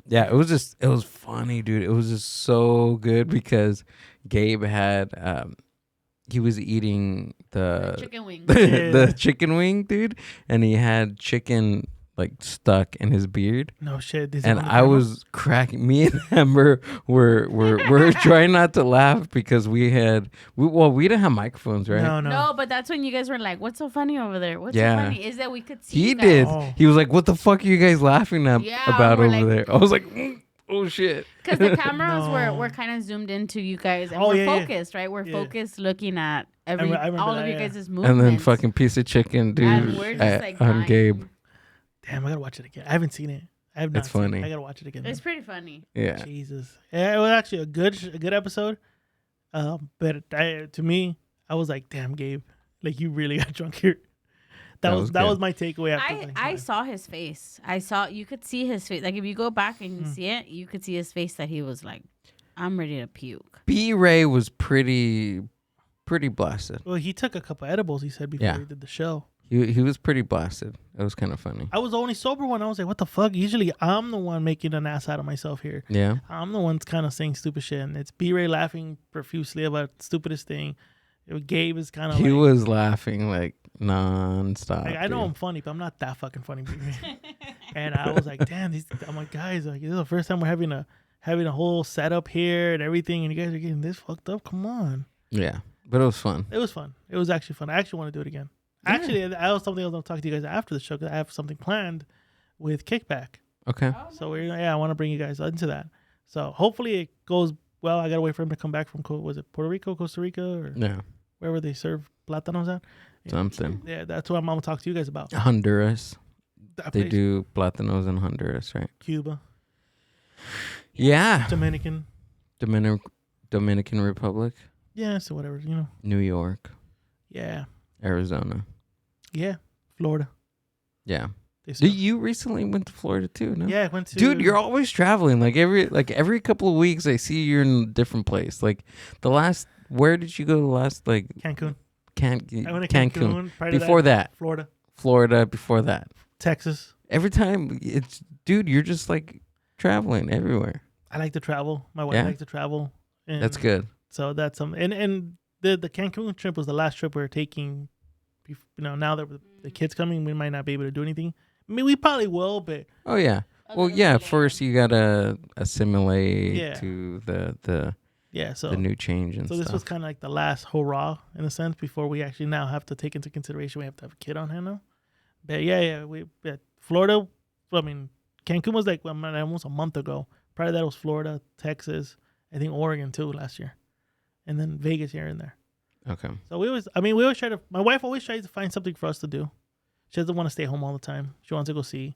yeah, it was funny, dude. It was just so good because Gabe had he was eating the Chicken wings. the chicken wing, dude, and he had chicken like stuck in his beard. No shit. This is And on the I camera? was cracking. Me and Amber were trying not to laugh because we didn't have microphones, right? No. No, but that's when you guys were like, "What's so funny over there? What's Yeah. so funny?" Is that we could see He you guys. did. Oh. He was like, "What the fuck are you guys laughing Yeah, about we're over like- there?" I was like, "Oh shit!" Because the cameras No. were kind of zoomed into you guys, and Oh, we're yeah, yeah. focused, right? We're Yeah. focused looking at I remember all of that, you yeah. guys' movements. And then fucking piece of chicken, dude, And we're just like on dying. Gabe. Damn, I gotta watch it again. I haven't seen it. I have not. It's seen funny. It. I gotta watch it again. It's pretty funny. Yeah, Jesus. Yeah, it was actually a good episode. But to me, I was like, damn, Gabe, like you really got drunk here. That was good. my takeaway. After I saw his face. You could see his face. Like if you go back and you see it, you could see his face that he was like, "I'm ready to puke." B Ray was pretty blasted. Well, he took a couple edibles. He said before Yeah. he did the show. He was pretty blasted. It was kind of funny. I was the only sober one. I was like, what the fuck? Usually I'm the one making an ass out of myself here. Yeah, I'm the one kind of saying stupid shit, and it's B-Ray laughing profusely about the stupidest thing. Gabe is kind of he like, was laughing like nonstop. I know dude. I'm funny, but I'm not that fucking funny. And I was like, damn, I'm like, guys, like this is the first time we're having a whole setup here and everything, and you guys are getting this fucked up. Come on. Yeah, but it was fun. It was fun. It was actually fun. I actually want to do it again. Yeah. Actually, I was something else I'll talk to you guys after the show because I have something planned with Kickback. Okay. So I want to bring you guys into that. So hopefully it goes well. I gotta wait for him to come back from was it Puerto Rico, Costa Rica, or Yeah, wherever they serve plátanos at. Yeah. something. Yeah, that's what I'm gonna talk to you guys about. Honduras. That They place. do plátanos in Honduras, right? Cuba, Yeah. Dominican. Dominican Republic, Yeah, so whatever, New York, Yeah, Arizona. yeah, Florida. Yeah. They serve- You recently went to Florida too, no? Yeah, I went to. Dude, you're always traveling. Like every couple of weeks, I see you're in a different place. Like where did you go the last? Like Cancun. I went to Cancun. Cancun. Prior to Before that, Florida, Florida. Before that, Texas. every time dude, you're just like traveling everywhere. I like to travel. My wife Yeah? likes to travel. And That's good. So that's and the Cancun trip was the last trip we were taking. Now that the kids coming, we might not be able to do anything. I mean, we probably will, but Oh yeah. Well, yeah. First, you gotta assimilate Yeah. to the yeah. So new change and so stuff. this was kind of like the last hurrah in a sense before we actually now have to take into consideration we have to have a kid on hand now. But yeah, Florida. I mean, Cancun was like almost a month ago. Prior to that, it was Florida, Texas, I think Oregon too last year, and then Vegas here and there. Okay. So we always try to. My wife always tries to find something for us to do. She doesn't want to stay home all the time. She wants to go see.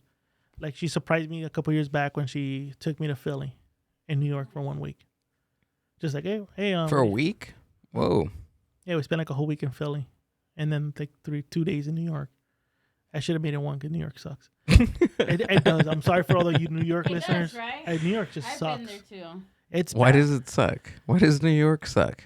Like she surprised me a couple years back when she took me to Philly, in New York for 1 week. Just like hey. For a week? Whoa. Yeah, we spent like a whole week in Philly, and then like 2 days in New York. I should have made it one because New York sucks. it does. I'm sorry for all the New York It listeners. does, right? New York just I've sucks. been there too. It's Why bad. does it suck? Why does New York suck?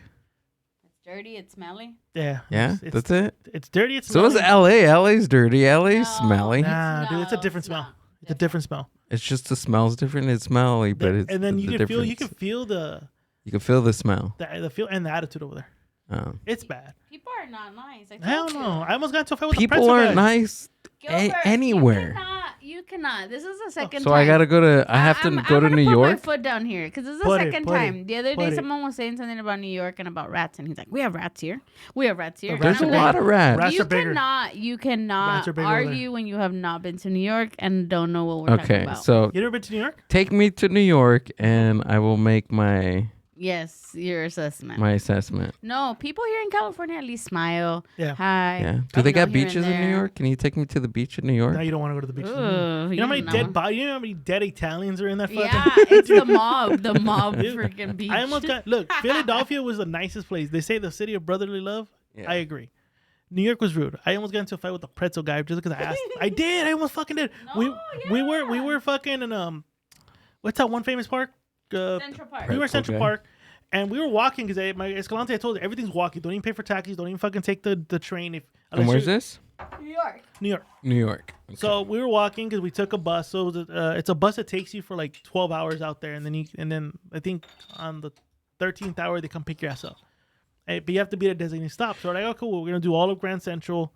It's dirty. It's smelly. Yeah. Yeah, It's, that's it. it's dirty. It's So is smelly. LA. LA's dirty. LA's No. smelly. Nah, dude, it's a No, different it's smell. not. It's a different smell. It's just the smell's different. It's smelly, but it's and then the you can feel difference. you can feel the smell. the feel and the attitude over there. It's bad. People are not nice. Hell no. I almost got into a fight with the People pretzel aren't guy. nice Gilbert, anywhere. You cannot. This is the second So time. I gotta go to. I have to go to I'm New gonna put York. my foot down here because this is the Put it, second put it, time. The other put day, it. someone was saying something about New York and about rats, and he's like, "We have rats here. We have rats here." The There's a rats And I'm lot like, of rats. Rats You are bigger. you Rats cannot are bigger over there. argue when you have not been to New York and don't know what we're talking Okay, about. so You ever been to New York? take me to New York, and I will make my yes, your assessment. assessment. No, people here in California at least smile. Yeah. Hi. Yeah. Do they You know, got here and beaches in New there. York? Can you take me to the beach in New York? Now you don't want to go to the beach. Ugh, You know how many know. dead bodies? You know how many dead Italians are in that fucking? Yeah, it's the mob. The mob Dude, freaking beach. I almost got look. Philadelphia was the nicest place. They say the city of brotherly love. Yeah. I agree. New York was rude. I almost got into a fight with the pretzel guy just because I asked. I did. I almost fucking did. we yeah. were fucking in what's that one famous park? Central Park. We were Pretzel at Central guy. Park, and we were walking because my Escalante. I told her everything's walking. Don't even pay for taxis. Don't even fucking take the train. And where's this? New York. New York. Okay. So we were walking because we took a bus. So it's a bus that takes you for like 12 hours out there, and then I think on the 13th hour they come pick your ass up. Hey, but you have to be at a designated stop. So we're like, oh cool, we're gonna do all of Grand Central,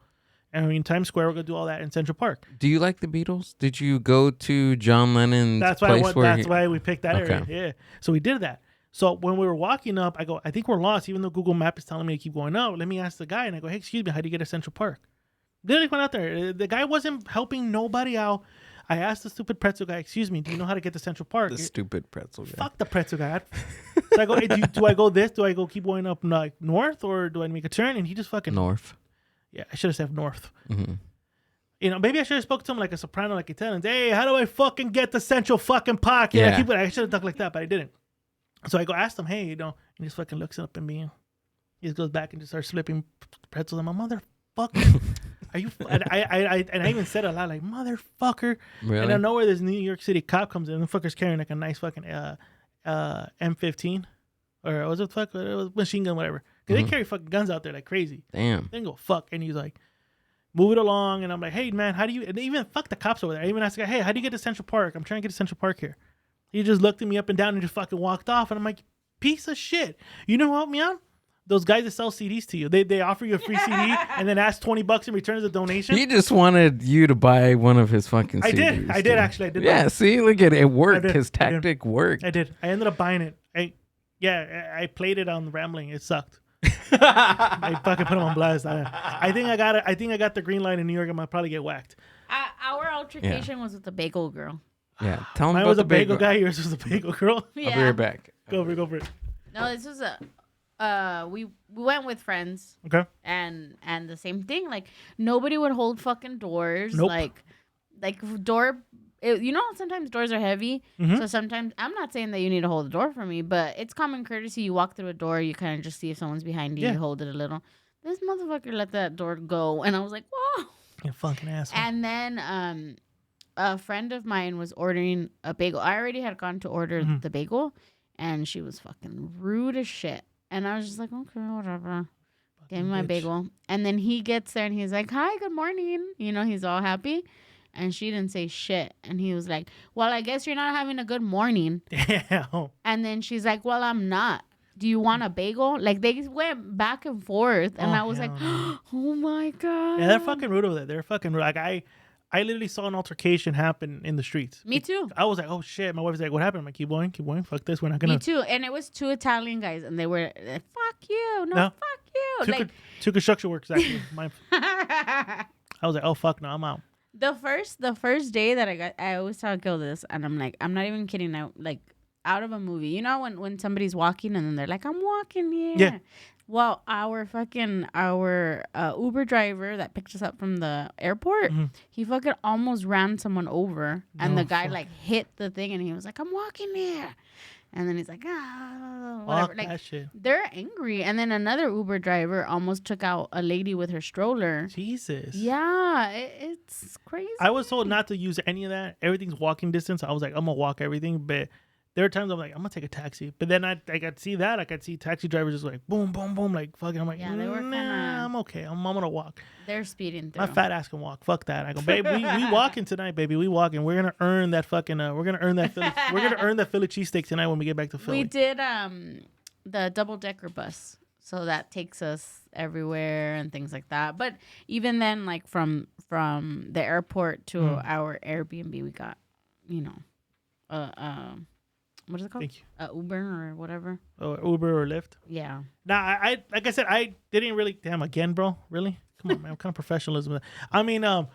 and in Times Square we're gonna do all that in Central Park. Do you like the Beatles? Did you go to John Lennon's place? That's why we picked that area. Yeah. So we did that. So when we were walking up, I go, I think we're lost, even though Google Map is telling me to keep going up. Let me ask the guy, and I go, hey, excuse me, how do you get to Central Park? Literally went out there. The guy wasn't helping nobody out. I asked the stupid pretzel guy, excuse me, do you know how to get to Central Park? The stupid pretzel guy. Fuck the pretzel guy. So I go, hey, do I go this? Do I go keep going up like north, or do I make a turn? And he just fucking North. Yeah, I should have said north. Mm-hmm. You know, maybe I should have spoke to him like a soprano, like Italian. Hey, how do I fucking get to Central fucking Park? Yeah. I should have talked like that, but I didn't. So I go ask him, hey, and he just fucking looks up at me. He just goes back and just starts flipping pretzels. I'm a motherfucker. Are you? I even said it a lot, like motherfucker. Really? And I know where this New York City cop comes in. And the fucker's carrying like a nice fucking M15 or was it fuck? It was machine gun, whatever. Because they carry fucking guns out there like crazy. Damn. Then go fuck, and he's like, move it along, and I'm like, hey man, how do you? And they even fuck the cops over there. I even asked the guy, hey, how do you get to Central Park? I'm trying to get to Central Park here. He just looked at me up and down and just fucking walked off, and I'm like, piece of shit. You know who helped me out? Those guys that sell CDs to you. They offer you a free CD and then ask $20 in return as a donation. He just wanted you to buy one of his fucking CDs. I did actually. I did. Yeah, that. see, look at it. It worked. His tactic worked. I did. I ended up buying it. I played it on Rambling. It sucked. I fucking put him on blast. I think I got it. I think I got the green line in New York. I'm gonna probably get whacked. Our altercation was with the bagel girl. Yeah, tell him Mine about was the a bagel guy. Yours was a bagel girl. Yeah. I'll be right back. Go for it. No, this was we went with friends. Okay. And the same thing, like nobody would hold fucking doors. Nope. Like door. You know, sometimes doors are heavy. Mm-hmm. So sometimes, I'm not saying that you need to hold the door for me, but it's common courtesy. You walk through a door, you kind of just see if someone's behind you, you hold it a little. This motherfucker let that door go. And I was like, whoa. You fucking asshole. And then a friend of mine was ordering a bagel. I already had gone to order the bagel, and she was fucking rude as shit. And I was just like, okay, whatever. Gave me my bagel. And then he gets there, and he's like, hi, good morning. You know, he's all happy. And she didn't say shit. And he was like, well, I guess you're not having a good morning. Damn. And then she's like, well, I'm not. Do you want a bagel? Like, they went back and forth. And I was like, no. oh, my God. Yeah, they're fucking rude over there. They're fucking rude. Like, I literally saw an altercation happen in the streets. Me too. I was like, oh, shit. My wife was like, what happened? I'm like, keep going. Fuck this. We're not going to. Me too. And it was two Italian guys. And they were like, fuck you. No, fuck you. Two construction workers, actually. I was like, oh, fuck no. I'm out. The first day that I always tell Gil this, and I'm like, I'm not even kidding. Out of a movie, you know, when somebody's walking and then they're like, I'm walking here. Yeah. Well, our Uber driver that picked us up from the airport, he fucking almost ran someone over, and the guy like hit the thing, and he was like, I'm walking here. And then he's like, whatever. Like, that shit. They're angry. And then another Uber driver almost took out a lady with her stroller. Jesus. Yeah, it's crazy. I was told not to use any of that. Everything's walking distance. I was like, I'm going to walk everything. But there are times I'm like, I'm going to take a taxi. But then I could see that. I could see taxi drivers just like, boom, boom, boom. Like, fucking. I'm like, yeah, they were I'm okay. I'm going to walk. They're speeding through. My fat ass can walk. Fuck that. I go, babe, we walking tonight, baby. We walking. We're going to earn that fucking, we're going to earn that Philly. We're going to earn that Philly cheesesteak tonight when we get back to Philly. We did the double-decker bus. So that takes us everywhere and things like that. But even then, like from the airport to our Airbnb, we got, you know, what is it called? Uber or whatever. Oh, Uber or Lyft? Yeah. Nah, I like I said, I didn't really. Damn, again, bro. Really? Come on, man. What kind of professionalism? I mean, I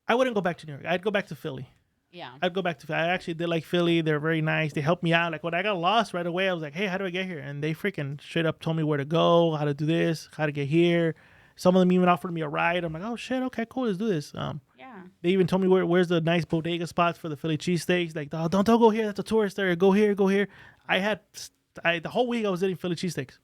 wouldn't go back to New York. I'd go back to Philly. Yeah. I'd go back to Philly. I actually did like Philly. They're very nice. They helped me out. Like when I got lost right away, I was like, hey, how do I get here? And they freaking straight up told me where to go, how to do this, how to get here. Some of them even offered me a ride. I'm like, oh shit, okay, cool, let's do this. Yeah. They even told me where's the nice bodega spots for the Philly cheesesteaks. Like, oh, don't go here. That's a tourist area. Go here. The whole week I was eating Philly cheesesteaks.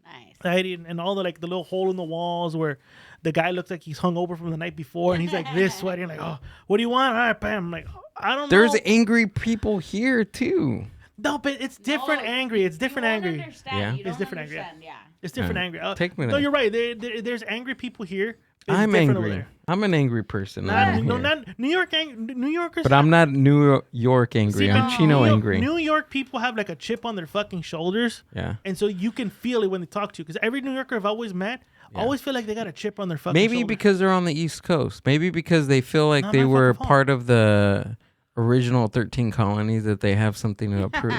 Nice. I ate and all the like the little hole in the walls where the guy looks like he's hungover from the night before and he's like this sweating like, oh, what do you want? All right, bam. I'm like, I don't know. There's angry people here too. No, but it's different angry. It's different angry. Yeah. It's different angry. Yeah. It's different angry. Take me no, there. you're right. There's angry people here. It's I'm different over angry. there. I'm an angry person. Not, around no, here. not New York. New Yorkers. But I'm not New York angry. See, I'm but Chino angry. New York people have like a chip on their fucking shoulders, Yeah. and so you can feel it when they talk to you. Because every New Yorker I've always met, Yeah. always feel like they got a chip on their fucking. Maybe shoulder. because they're on the East Coast. Maybe because they feel like No, they man, were fuck off. part of the original 13 colonies, that they have something to approve.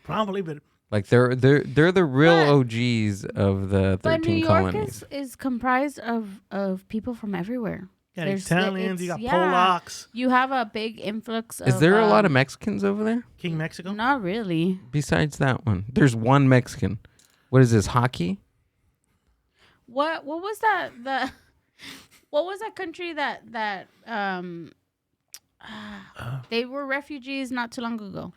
Probably, but Like they're the real But- OGs of the But New 13 York colonies. is comprised of people from everywhere. you got There's- Italians, you got it's- Polacks, You have a big influx of... Is there a lot of Mexicans over there? King Mexico. Not really. Besides that one, there's one Mexican. What is this, hockey? What was that what was that country that they were refugees not too long ago?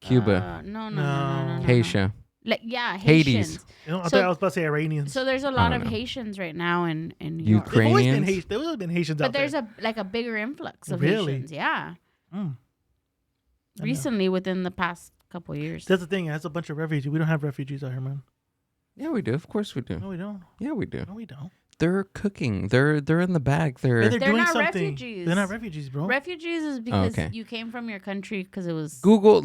Cuba, No. Haiti, Like, yeah, Hades. Haitians. You know, I So- thought I was about to say Iranians. So there's a lot don't of know. Haitians right now in New York. They've always been Ukrainians. Haitians. There's always been Haitians But out there's there. a bigger influx of Really? Haitians. Yeah. Mm. I know. Recently, within the past couple years. That's the thing. That's a bunch of refugees. We don't have refugees out here, man. Yeah, we do. Of course we do. No, we don't. Yeah, we do. No, we don't. They're cooking. They're in the bag. Hey, They're they're They're doing not something. refugees. They're not refugees, bro. Refugees is because okay. you came from your country because it was... Google.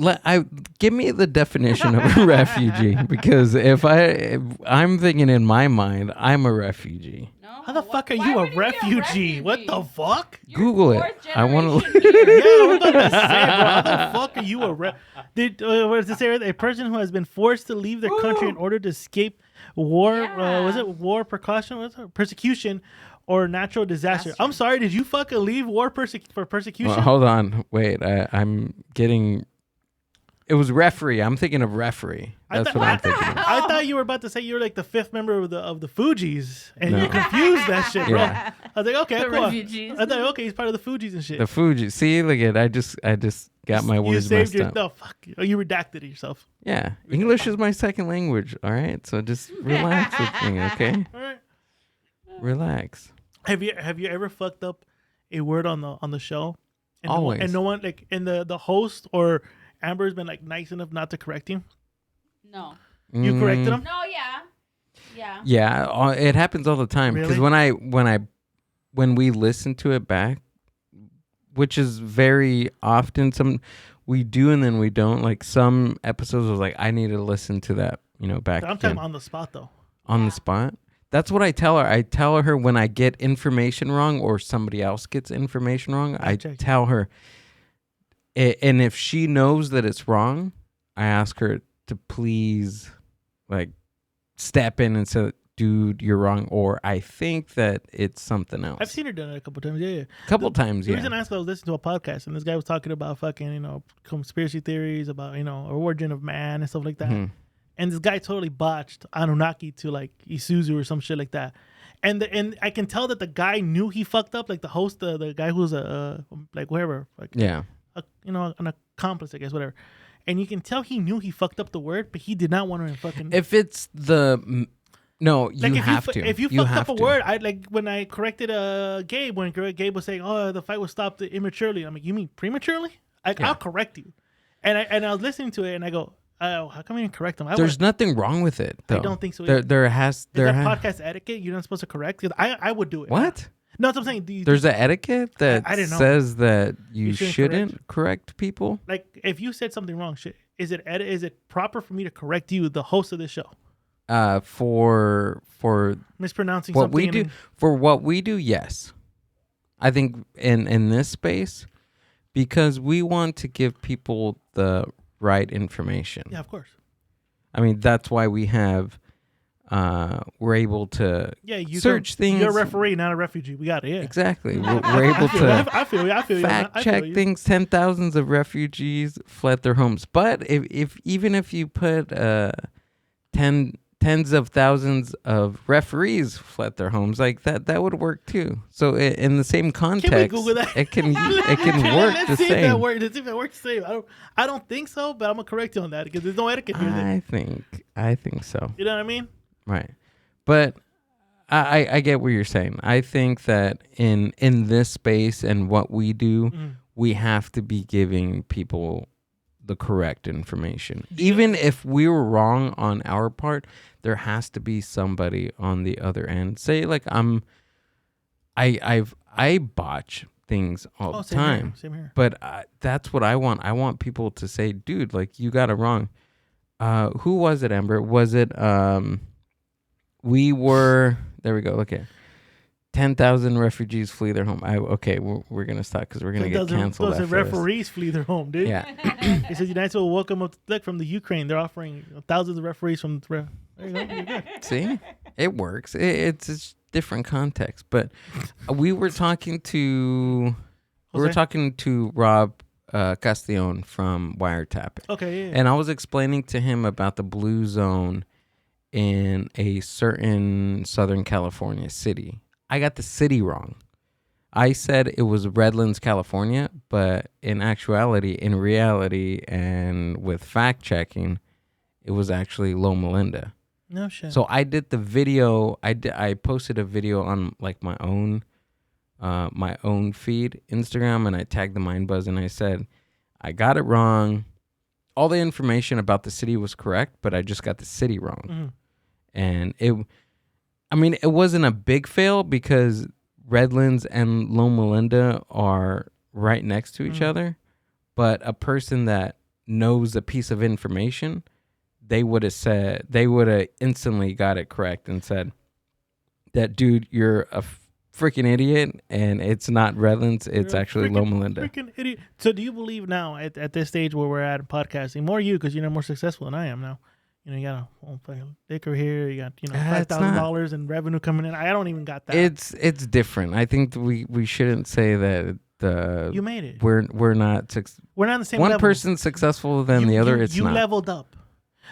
Give me the definition of a refugee, because if I'm thinking in my mind, I'm a refugee. No, How the fuck are you a refugee? What the fuck? Google it. I want to. Yeah, I was about to say, bro. How the fuck are you a what does it say? A person who has been forced to leave their country in order to escape war. Yeah. Was it war precaution? What's it? Persecution or natural disaster? I'm sorry. Did you fucking leave war for persecution? Well, hold on. Wait. I'm getting. It was referee. I'm thinking of referee. That's what I'm thinking of. I thought you were about to say you were like the fifth member of the Fugees, and No. you confused that shit, bro. Yeah. I was like, okay, The cool. refugees. I thought, okay, he's part of the Fugees and shit. The Fuji. See, look at. I just got my you words saved messed up. No, fuck. Oh, you redacted it yourself. Yeah, English is my second language. All right, so just relax with me, okay? All right. Relax. Have you ever fucked up a word on the show? And Always. No one like, and the host or Amber's been like nice enough not to correct you. No. You corrected him. No, yeah. Yeah. Yeah, it happens all the time. Because Really? when we listen to it back, which is very often, we do and then we don't. Like some episodes was like, I need to listen to that, back I'm again. talking on the spot though. On Yeah. the spot. That's what I tell her. I tell her when I get information wrong or somebody else gets information wrong, I check. tell her. And if she knows that it's wrong, I ask her to please, like, step in and say, dude, you're wrong. Or I think that it's something else. I've seen her done it a couple times. Yeah. Couple times, The yeah. reason I asked, I was listening to a podcast and this guy was talking about fucking conspiracy theories about origin of man and stuff like that. Mhm. And this guy totally botched Anunnaki to like Isuzu or some shit like that. And I can tell that the guy knew he fucked up, like the host, the guy who's like whatever, like Yeah. an accomplice, I guess, whatever. And you can tell he knew he fucked up the word, but he did not want to fucking. If it's no, you like have to. If you You fucked have up a to. word, I like when I corrected Gabe when Gabe was saying, "Oh, the fight was stopped immaturely." I'm like, "You mean prematurely?" Yeah. I'll correct you. And I was listening to it and I go, "Oh, how come you didn't correct him?" There's nothing wrong with it, though. don't think so There, either. there has. Is There that has. podcast etiquette? You're not supposed to correct? 'Cause I would do it. What? No, that's what I'm saying. Do you, There's an etiquette that I didn't know. says that you You shouldn't shouldn't correct people. like if you said something wrong, is it proper for me to correct you, the host of this show, For mispronouncing what something? we do, for what we do, yes. I think in this space, because we want to give people the right information. Yeah, of course. I mean, that's why we have. We're able to Yeah, you search things. You're a referee, not a refugee. We got it. Yeah. Exactly. We're able to I feel you. I feel you. fact I feel check you. things. 10,000s of refugees fled their homes. But even if you put tens of thousands of referees fled their homes, like that would work too. So in the same context, Can we Google that? it can work the Let's see if same. that works. Let's see if it works the same. I don't think so, but I'm gonna correct you on that because there's no etiquette here. I think so. You know what I mean? Right. But I get what you're saying. I think that in this space and what we do, we have to be giving people the correct information. Even if we were wrong on our part, there has to be somebody on the other end. Say like I'm I botch things all the Same time. Here, same here. But that's what I want. I want people to say, dude, like you got it wrong. Who was it, Amber? Was it we were there we go. Okay. 10,000 refugees flee their home. We're going to stop because we're going to get canceled after referees flee their home, dude. Yeah. It says United States will welcome up from the Ukraine. They're offering thousands of referees from the there you go. You're good. See? It works. It's different context. But we were talking to Rob Castellon from Wiretap. Okay, yeah. And I was explaining to him about the blue zone in a certain Southern California city. I got the city wrong. I said it was Redlands, California, but in reality, and with fact checking, it was actually Loma Linda. No shit. So I did the video. I posted a video on like my own feed, Instagram, and I tagged the Mind Buzz and I said I got it wrong. All the information about the city was correct, but I just got the city wrong. Mm-hmm. And it wasn't a big fail because Redlands and Loma Linda are right next to each other. But a person that knows a piece of information, they would have instantly got it correct and said that, dude, you're a freaking idiot and it's not Redlands, it's actually Loma Linda. Freaking idiot. So do you believe now at this stage where we're at in podcasting, more you because you're more successful than I am now? You got a whole fucking liquor here. You got $5,000 in revenue coming in. I don't even got that. It's different. I think we shouldn't say that you made it. We're not we're not on the same one level. person's successful than the other. It's you not. leveled up.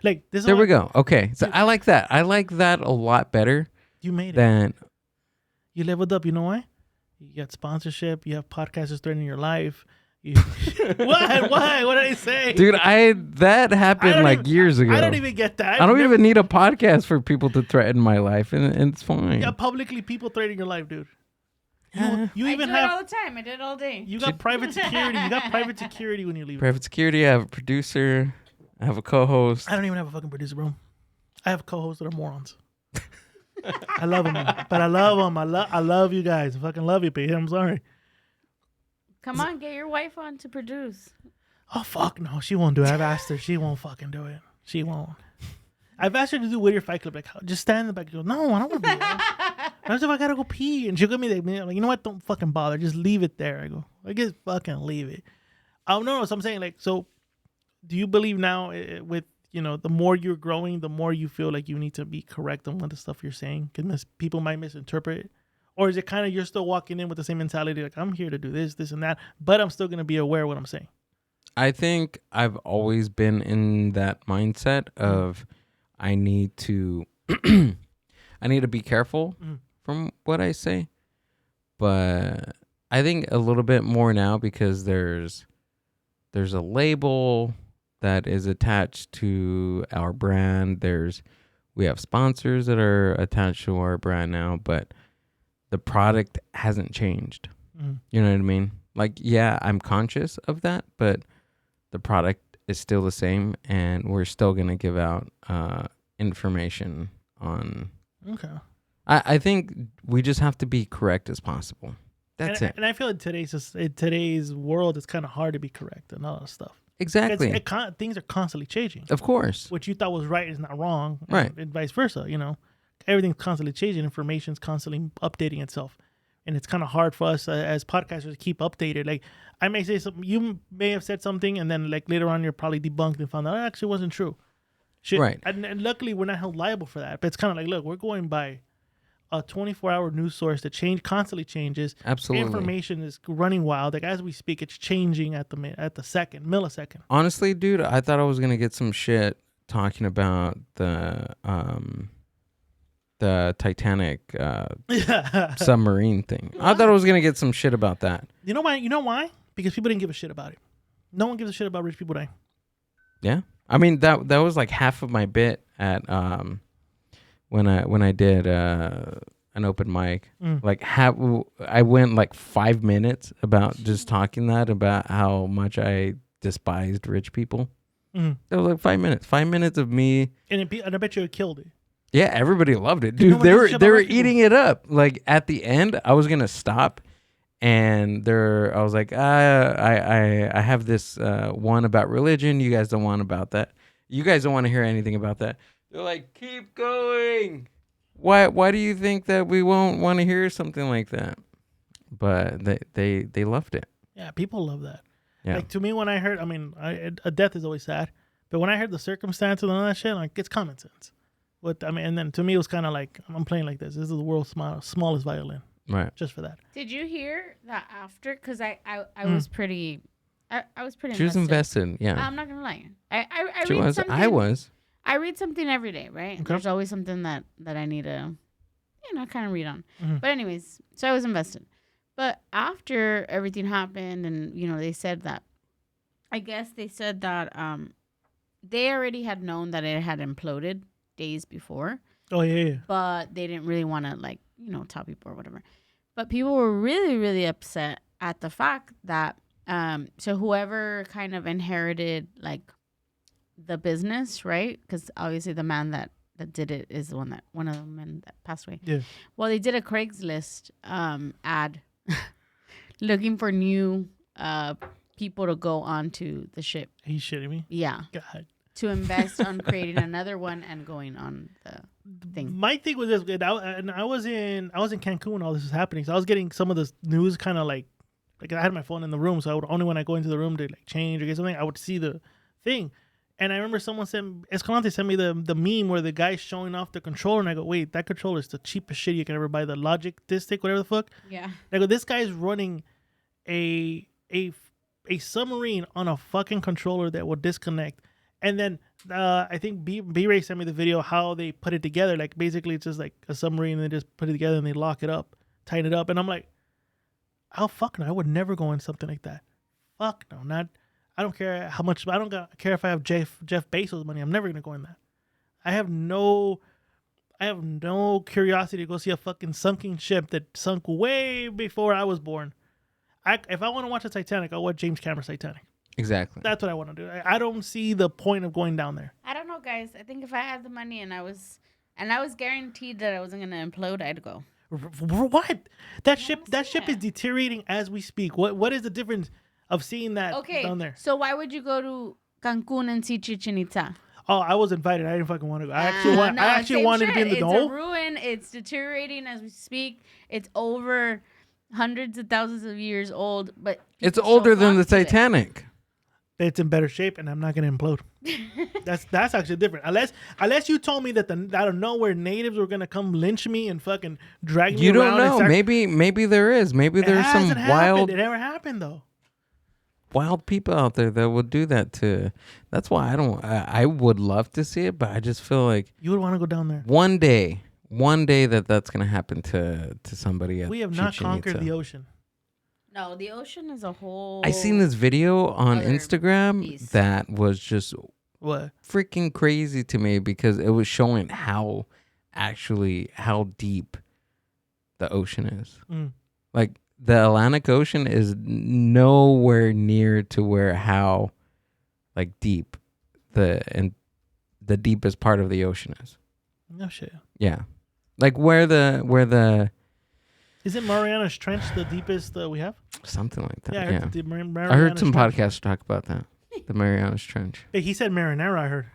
Like this. There we go. Okay, so I like that. I like that a lot better. You made it. You leveled up. You know why? You got sponsorship. You have podcasters threatening your life. What? Why? What did I say? Dude, that happened years ago. I don't even get that. I don't even need a podcast for people to threaten my life, and it's fine. Yeah, publicly people threatening your life, dude. You even do have it all the time. I did it all day. You got private security. You got private security when you leave. Private security. I have a producer. I have a co-host. I don't even have a fucking producer, bro. I have co-hosts that are morons. I love them, but I love them. I love you guys. I fucking love you, Pete. I'm sorry. Come on, get your wife on to produce. Oh, fuck no. She won't do it. I've asked her. She won't fucking do it. She won't. I've asked her to do Whittier Fight Club. Like, just stand in the back. She goes, no, I don't want to do that. What if I got to go pee? And she'll give me like, you know what? Don't fucking bother. Just leave it there. I go, I guess fucking leave it. No. So I'm saying, like, so do you believe now with, the more you're growing, the more you feel like you need to be correct on what the stuff you're saying? Because people might misinterpret it. Or is it kind of you're still walking in with the same mentality, like, I'm here to do this, this, and that, but I'm still going to be aware of what I'm saying? I think I've always been in that mindset of I need to be careful from what I say. But I think a little bit more now because there's a label that is attached to our brand. We have sponsors that are attached to our brand now, but the product hasn't changed. You know what I mean? Like, yeah, I'm conscious of that, but the product is still the same, and we're still going to give out information on... Okay. I think we just have to be correct as possible. That's it. And I feel in today's world, it's kind of hard to be correct and all that stuff. Exactly. Things are constantly changing. Of course. What you thought was right is not wrong. Right. And vice versa, Everything's constantly changing. Information's constantly updating itself. And it's kind of hard for us as podcasters to keep updated. Like, I may say something, you may have said something, and then like later on you're probably debunked and found out it actually wasn't true. Right. And luckily we're not held liable for that. But it's kind of like, look, we're going by a 24-hour news source that constantly changes. Absolutely. Information is running wild. Like, as we speak, it's changing at the millisecond. Honestly, dude, I thought I was gonna get some shit talking about the Titanic submarine thing. I thought I was gonna get some shit about that. You know why? Because people didn't give a shit about it. No one gives a shit about rich people dying. Yeah, I mean that was like half of my bit at when I did an open mic. Like I went like 5 minutes about just talking about how much I despised rich people. That was like 5 minutes. 5 minutes of me. And I bet you it killed it. Yeah, everybody loved it, You know dude. what They this were shit they about were rich people? eating it up. Like at the end, I was gonna stop, and I was like, I have this one about religion. You guys don't want about that. You guys don't want to hear anything about that. They're like, keep going. Why do you think that we won't want to hear something like that? But they loved it. Yeah, people love that. Yeah. Like to me, when I heard, a death is always sad, but when I heard the circumstances and all that shit, like it's common sense. And then to me, it was kind of like I'm playing like this. This is the world's smallest violin, Right. just for that. Did you hear that after? Because I was pretty. I was pretty. She was invested. Yeah. I'm not gonna lie. I She read was. something. I was. I read something every day, right? Okay. There's always something that I need to, kind of read on. Mhm. But anyways, so I was invested. But after everything happened, and they said that, I guess they said that they already had known that it had imploded days before, Oh yeah. but they didn't really want to tell people or whatever. But people were really, really upset at the fact that so whoever kind of inherited the business, right? Because obviously the man that did it is one of the men that passed away. Yeah. Well, they did a Craigslist ad looking for new people to go onto the ship. He's shitting me. Yeah, God. to invest on creating another one and going on the thing. My thing was this. I was in Cancun when all this was happening, so I was getting some of the news kind of like I had my phone in the room, so I would only when I go into the room to change or get something, I would see the thing. And I remember someone Escalante sent me the meme where the guy's showing off the controller, and I go, wait, that controller is the cheapest shit you can ever buy, the Logic Disc, whatever the fuck. Yeah. And I go, this guy's running a submarine on a fucking controller that will disconnect. And then I think B-Ray sent me the video how they put it together. Like basically it's just like a submarine and they just put it together and they lock it up, tighten it up. And I'm like, oh fuck no, I would never go in something like that. Fuck no, not. I don't care how much. I don't care if I have Jeff Bezos money. I'm never gonna go in that. I have no curiosity to go see a fucking sunken ship that sunk way before I was born. If I want to watch a Titanic, I'll watch James Cameron's Titanic. Exactly. That's what I want to do. I don't see the point of going down there. I don't know, guys. I think if I had the money and I was guaranteed that I wasn't gonna implode, I'd go. What? That ship is deteriorating as we speak. What is the difference of seeing that down there? So why would you go to Cancun and see Chichen Itza? Oh, I was invited. I didn't fucking want to go. I actually wanted to be in the It's dome. a ruin. It's deteriorating as we speak. It's over hundreds of thousands of years old, but It's people older still than the flock to it. Titanic. It's in better shape, and I'm not gonna implode. That's actually different. Unless you told me that out of nowhere natives were gonna come lynch me and fucking drag me You around. don't know. Maybe there is. Maybe there's some wild It never happened though. people out there that would do that to. That's why I would love to see it, but I just feel like You would want to go down there. one day that's gonna happen to somebody else. We have not conquered the ocean. No, the ocean is a whole. I seen this video on other Instagram beast. that was just What? freaking crazy to me because it was showing how deep the ocean is. Mm. Like the Atlantic Ocean is nowhere near to how deep the deepest part of the ocean is. No shit. Yeah. Like where the Isn't Mariana's Trench the deepest we have? something like that. Yeah, I Yeah. heard, I heard some Trench. podcasts talk about that. The Marianas Trench. Hey, he said marinara. I heard.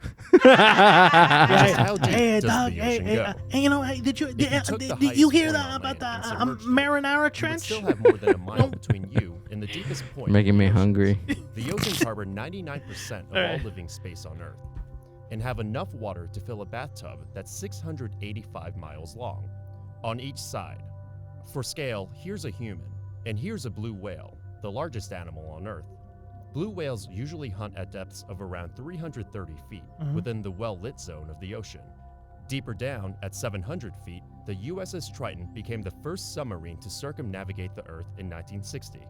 How deep Hey, does dog. the Hey, ocean hey, go? hey, you know, hey, did you If you took the you highest hear point that on about the land and submerged it, marinara You would Trench? still have more than a mile between you and the deepest point. Making in me the ocean. hungry. The oceans harbor 99% of all Alright. living space on Earth and have enough water to fill a bathtub that's 685 miles long on each side. For scale, here's a human, and here's a blue whale, the largest animal on Earth. Blue whales usually hunt at depths of around 330 feet within the well-lit zone of the ocean. Deeper down, at 700 feet, the USS Triton became the first submarine to circumnavigate the Earth in 1960.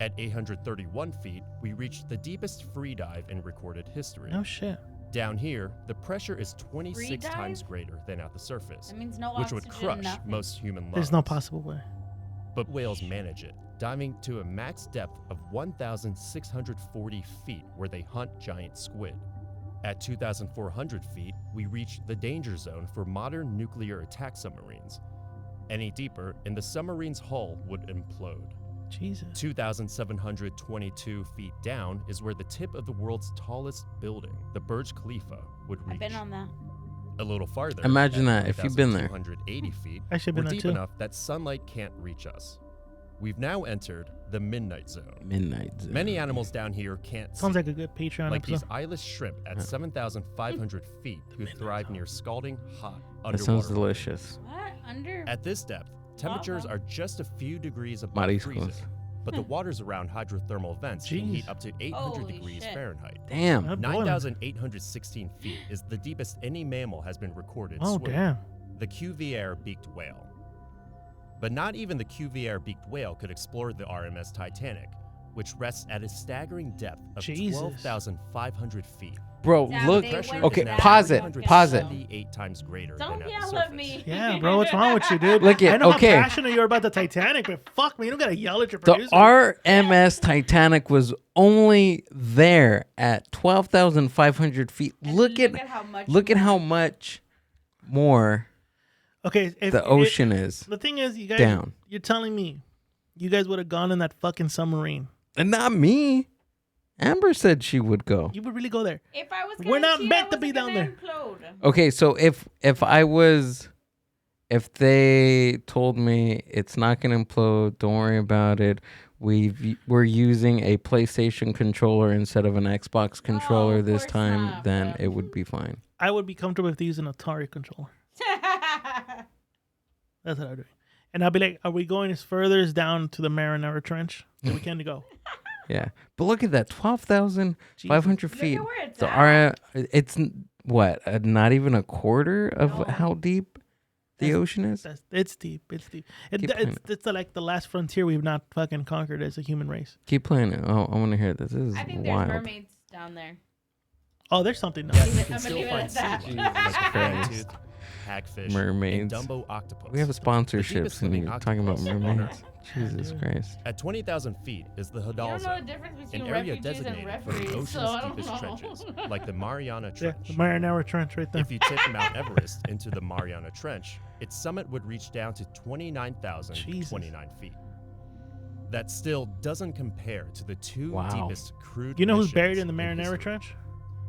At 831 feet, we reached the deepest free dive in recorded history. No shit. Down here, the pressure is 26 Free dive? times greater than at the surface, That means no which would oxygen, crush nothing. most human lungs. There's no possible way. But whales manage it, diving to a max depth of 1,640 feet where they hunt giant squid. At 2,400 feet, we reach the danger zone for modern nuclear attack submarines. Any deeper, and the submarine's hull would implode. Jesus. 2,722 feet down is where the tip of the world's tallest building, the Burj Khalifa, would reach. I've been on that. A little farther. Imagine that if you've been there. 280 feet. I should've been we're there deep too. enough that sunlight can't reach us. We've now entered the midnight zone. Midnight zone. Many animals down here can't Sounds see, like a good Patreon like these episode. eyeless shrimp at 7,500 feet who thrive near scalding hot That underwater. sounds delicious. What? Under? At this depth, temperatures are just a few degrees above Mariscos. freezing, but the waters around hydrothermal vents can heat Jeez. up to 800 Holy degrees shit. Fahrenheit. Damn. That boiling. 9,816 feet is the deepest any mammal has been recorded Oh, swimming. damn. The Cuvier beaked whale. But not even the Cuvier beaked whale could explore the RMS Titanic, which rests at a staggering depth of Jesus. 12,500 feet. Bro, Damn, look. they Pressure went Okay, is now pause it. Pause it. 378 times greater Don't than at the yell surface. at me. Yeah, bro, what's wrong with you, dude? Look I at know okay. how passionate you are about the Titanic, but fuck me, you don't gotta yell at your The producer. RMS Titanic was only there at 12,500 feet. And Look at how much more Okay, if the ocean is. the thing is, you guys, down. you're telling me, you guys would have gone in that fucking submarine. And not me. Amber said she would go. You would really go there. If I was We're gonna not cheat, meant I to be wasn't down gonna there. implode. Okay, so if they told me it's not gonna implode, don't worry about it. We're using a PlayStation controller instead of an Xbox controller of this course time, not, then bro. it would be fine. I would be comfortable with using an Atari controller. That's what I would do. And I'd be like, are we going as further as down to the Marinara Trench that we can to go? Yeah, but look at that, 12,500 Look feet. at where it's The at. it's what? Not even a quarter of No. how deep the That's- ocean is. It's deep. It's deep. Keep playing It's like the last frontier we've not fucking conquered as a human race. Keep playing it. Oh, I want to hear this. This is I think there's wild. mermaids down there. Oh, there's something. Yet Else. you I'm can gonna still leave it find at that. sea life like Jesus Christ. parenthood, hagfish, Mermaids. and Dumbo octopus. We have deepest sponsorships and living you're talking about octopus on mermaids. Earth. Jesus Christ. At 20,000 feet is the You Hadal don't know the Zone, difference an between area refugees and designated for the referees, ocean's so I don't deepest know. trenches, like the Mariana Yeah, Trench. the Marinara Trench right there. If you tip Mount Everest into the Mariana Trench, its summit would reach down to 29,029 feet. That still doesn't compare to the two Wow. deepest crude You know who's missions buried in the Marinara history. Trench?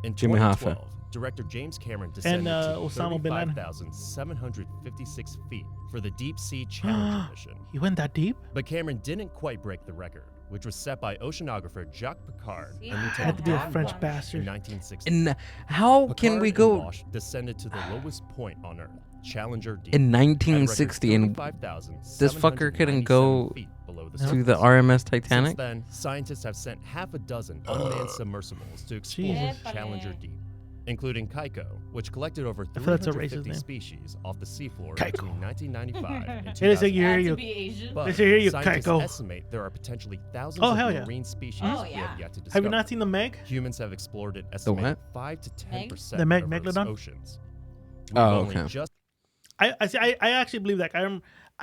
In Jimmy Hoffa. 2012, director James Cameron descended to Osama bin Laden. 35,756 feet for the Deep Sea Challenger mission. He went that deep? But Cameron didn't quite break the record, which was set by oceanographer Jacques Picard See? and Had Lieutenant to be a That French one. in bastard. 1960. And how can Picard we and go Walsh descended to the lowest point on Earth, Challenger Deep. in at a record 1960 and 35,797 this fucker couldn't go feet below the to the surface. RMS Since Titanic? then, scientists have sent half a dozen unmanned submersibles to explore Jesus. Challenger Deep, including Kaiko, which collected over feel that's a 350 racist name. species off the seafloor Kaiko. between 1995 and It is a 2000. year Had to you. be Asian. But Let's hear you, scientists Kaiko. estimate there are potentially thousands Oh, of hell yeah. marine species Oh, we yeah. have yet to discover. Have you not seen the Meg? Humans have explored what? estimated 5 to 10% The of Earth's Megalodon? oceans. We've Oh, only okay. just I actually believe that.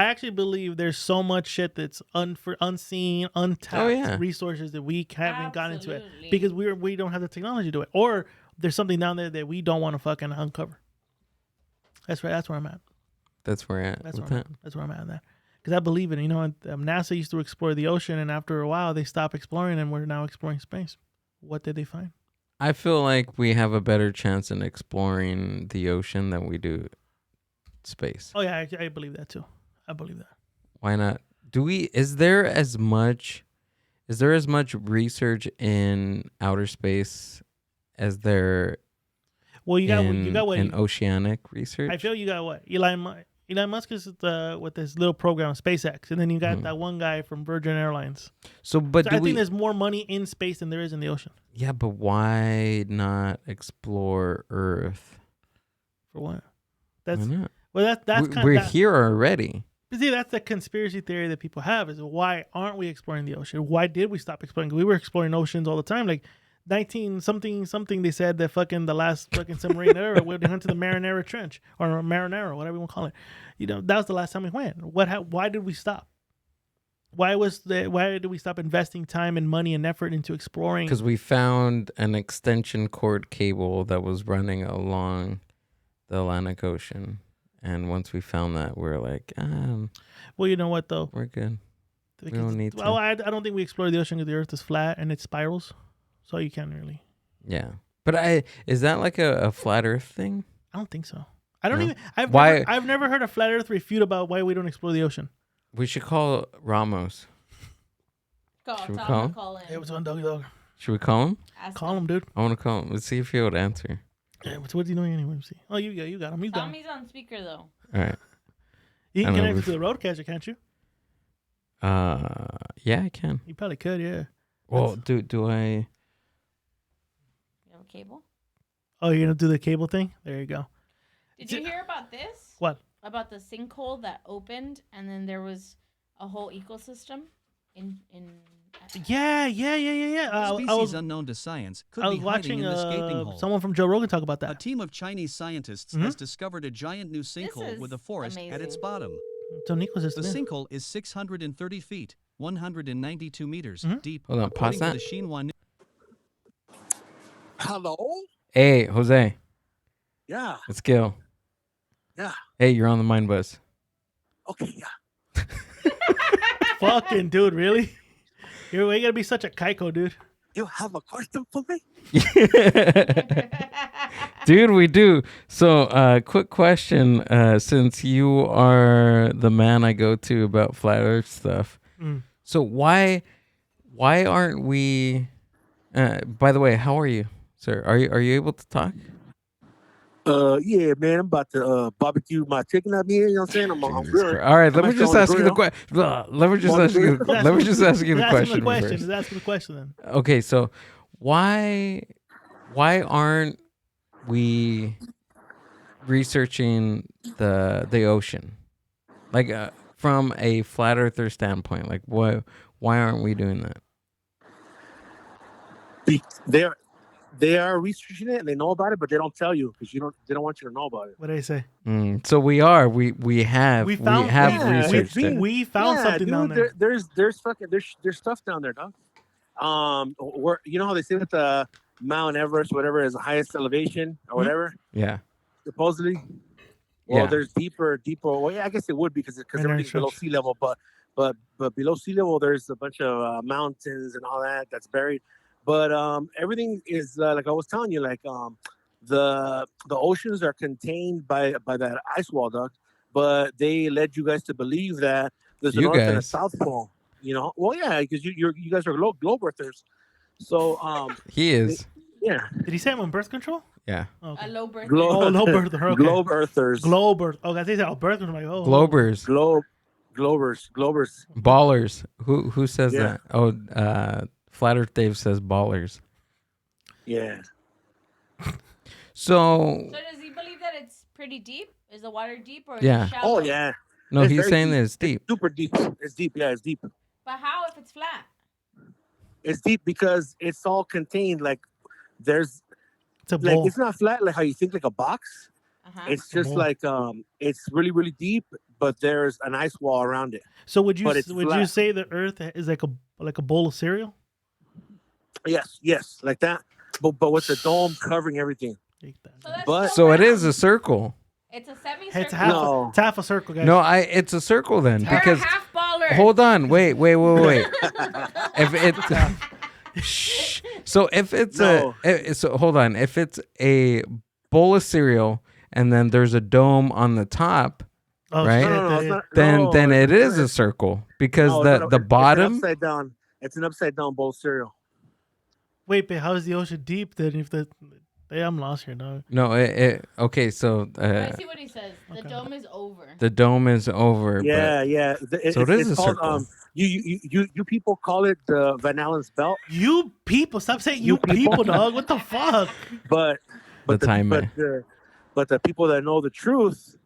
I actually believe there's so much shit that's unseen, untapped Oh, yeah. resources that we haven't gotten into it Absolutely. because we don't have the technology to do it, or there's something down there that we don't want to fucking uncover. That's right. That's where I'm at. That's where at. That's with where I'm that. at. That's where I'm at. That because I believe it. You know, NASA used to explore the ocean, and after a while, they stopped exploring, and we're now exploring space. What did they find? I feel like we have a better chance in exploring the ocean than we do space. Oh yeah, I believe that too. I believe that. Why not? Is there as much research in outer space as there Well, you in got what? oceanic research? I feel you got what? Elon Musk is with this little program, SpaceX, and then you got Mhm. that one guy from Virgin Airlines. so, but So do I we? think there's more money in space than there is in the ocean. Yeah, but why not explore Earth? For what? Why That's not? well, that's kind We're of here already. see, that's the conspiracy theory that people have is why aren't we exploring the ocean? Why did we stop exploring? We were exploring oceans all the time. Like 19 something they said that fucking the last fucking submarine era went to the Marinara Trench or Marinara, whatever you want to call it. You know, that was the last time we went. Why did we stop? Why did we stop investing time and money and effort into exploring? Because we found an extension cord cable that was running along the Atlantic Ocean. And once we found that, we were like, Well, you know what though? we're good. Because, don't need to. Well, I don't think we explored the ocean because the Earth is flat and it spirals, so you can't really. Yeah. But is that like a flat Earth thing? I don't think so. I don't No? even. Why- I've never heard a flat Earth refute about why we don't explore the ocean. We should call Ramos. Should we call him? Call in. Hey, what's on, dog? Should we call him? Call him, dude. I want to call him. Let's see if he would answer. Yeah, what's he doing anyway? Let's see. Oh, you got him. He's got him. Tommy's on speaker though. All right. You I can know, connect to the roadcaster, can't you? Yeah, I can. You probably could, yeah. Well, do I? You have a cable? Oh, you're gonna do the cable thing? There you go. Did you hear about this? What? About the sinkhole that opened and then there was a whole ecosystem in. Yeah. I Species was unknown to science could I was be hiding watching in the escaping hole. someone from Joe Rogan talk about A that. team of Chinese scientists Mhm. has discovered a giant new sinkhole is with a forest at its amazing. bottom. It's an ecosystem. The yeah. sinkhole is 630 feet, 192 meters Mhm. deep. Hold on, pause according to that. the Xinhua Hello? Hey, Jose. Yeah. It's Gil. Yeah. Hey, you're on the Mind Buzz. Okay, yeah. Fucking dude, really? You gotta be such a Kaiko, dude. You have a question for me? Dude, we do. So, quick question. Since you are the man I go to about flat Earth stuff, Mm. so why aren't we? By the way, how are you, sir? Are you able to talk? Yeah, man, I'm about to barbecue my chicken up here. You know what I'm saying? I'm Jesus good. Christ. All right, let I'm me just actually on ask you the grill. question. Let me just On the ask you. grill. Let me just ask you the Let's ask him question the question. first. Let's ask him the question then. Okay, so why aren't we researching the ocean, like from a flat earther standpoint? Like, why aren't we doing that? They are researching it and they know about it, but they don't tell you because they don't want you to know about it. What did I say? So we have yeah, researched it. We found Yeah, something dude, down there. there's stuff down there, dog. Where you know how they say that the Mount Everest, whatever, is the highest elevation or whatever, Yeah. supposedly. Well, Yeah. there's deeper. Well, yeah, I guess it would because And everything's below sea level, but below sea level, there's a bunch of mountains and all that's buried. But everything is like I was telling you, like the oceans are contained by that ice wall, dog. But they led you guys to believe that there's a You north and a guys. south pole. You know, well, yeah, because you guys are globe earthers. So He is. yeah, Did he say I'm on birth control? Yeah. Oh, okay. A low birth. Globe- Oh, no birth. Okay. globe earthers, Globe birth. Oh, I think oh, birth control. I'm like, oh. Globers. globers. Ballers. Who says Yeah. that? Oh, Flat Earth Dave says ballers. Yeah. So So does he believe that it's pretty deep? Is the water deep or is Yeah. it shallow? Oh yeah. no, It's he's very saying deep. that it's deep. Super deep. It's deep. Yeah, it's deep. But how if it's flat? It's deep because it's all contained. Like there's It's a like bowl. it's not flat like how you think like a box. Uh-huh. It's just Bowl. like it's really really deep, but there's an ice wall around it. So would you but it's you flat. say the Earth is like a bowl of cereal? Yes, like that. But with the dome covering everything. Take that. So that's But- still So it is round. a circle. It's a semicircle. It's half. No. It's half a circle, guys. No, it's a circle then You're because a half baller. hold on, wait. If it's shh. So if it's No. so hold on, if it's a bowl of cereal and then there's a dome on the top, Oh, right? shit, No, it's yeah. not- then no, then it it's- is a circle because no, the it's an bottom. upside down. It's an upside down bowl of cereal. Wait, but how is the ocean deep then? If hey, I'm lost here, dog. No, okay. So I see what he says. The Okay. dome is over. the dome is over. Yeah, yeah. So it is it's a called, circle. You people call it the Van Allen's belt, You people, stop saying you You people. people, dog. What the fuck? but The time, man. but the people that know the truth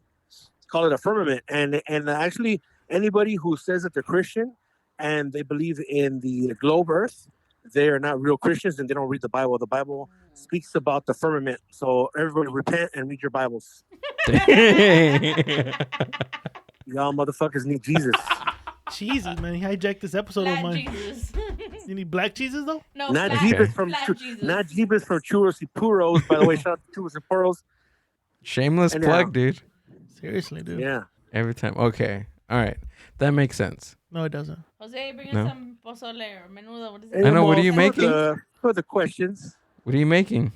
call it a firmament. And actually, anybody who says that they're Christian and they believe in the globe Earth, they are not real Christians and they don't read the Bible. The Bible speaks about the firmament. So everybody repent and read your Bibles. Y'all motherfuckers need Jesus. Jesus, man, he hijacked this episode of Black mine. Jesus. You need black cheeses though? No, Not black, Jeebus from black Jesus. not Jeebus from Churros y Puros. By the way, shout out to Churros y Puros. Shameless And, plug, dude. Seriously, dude. Yeah. Every time. Okay. All right. That makes sense. No, it doesn't. Jose, bring us No? some pozole or menudo. What is I it? know, what are you For making? For the questions. What are you making?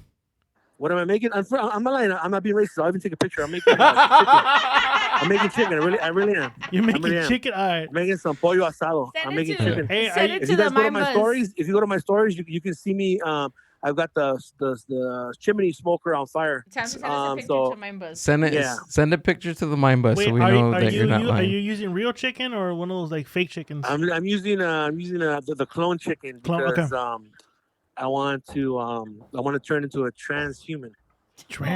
What am I making? I'm not lying. I'm not being racist. I'll even take a picture. I'm making chicken. I'm making chicken. I really am. You're making really am. chicken? All right. I'm making some pollo asado. Send I'm it making to- chicken. Hey, Send it If to you the guys go to my Mambas. stories, you can see me. I've got the chimney smoker on fire. Time to send us a picture so- to my bus. Send a picture to the Mind Bus Wait, so we are know you, that you're not are lying. you using real chicken or one of those like fake chickens? I'm using the clone chicken Clone, because okay. I want to turn into a transhuman.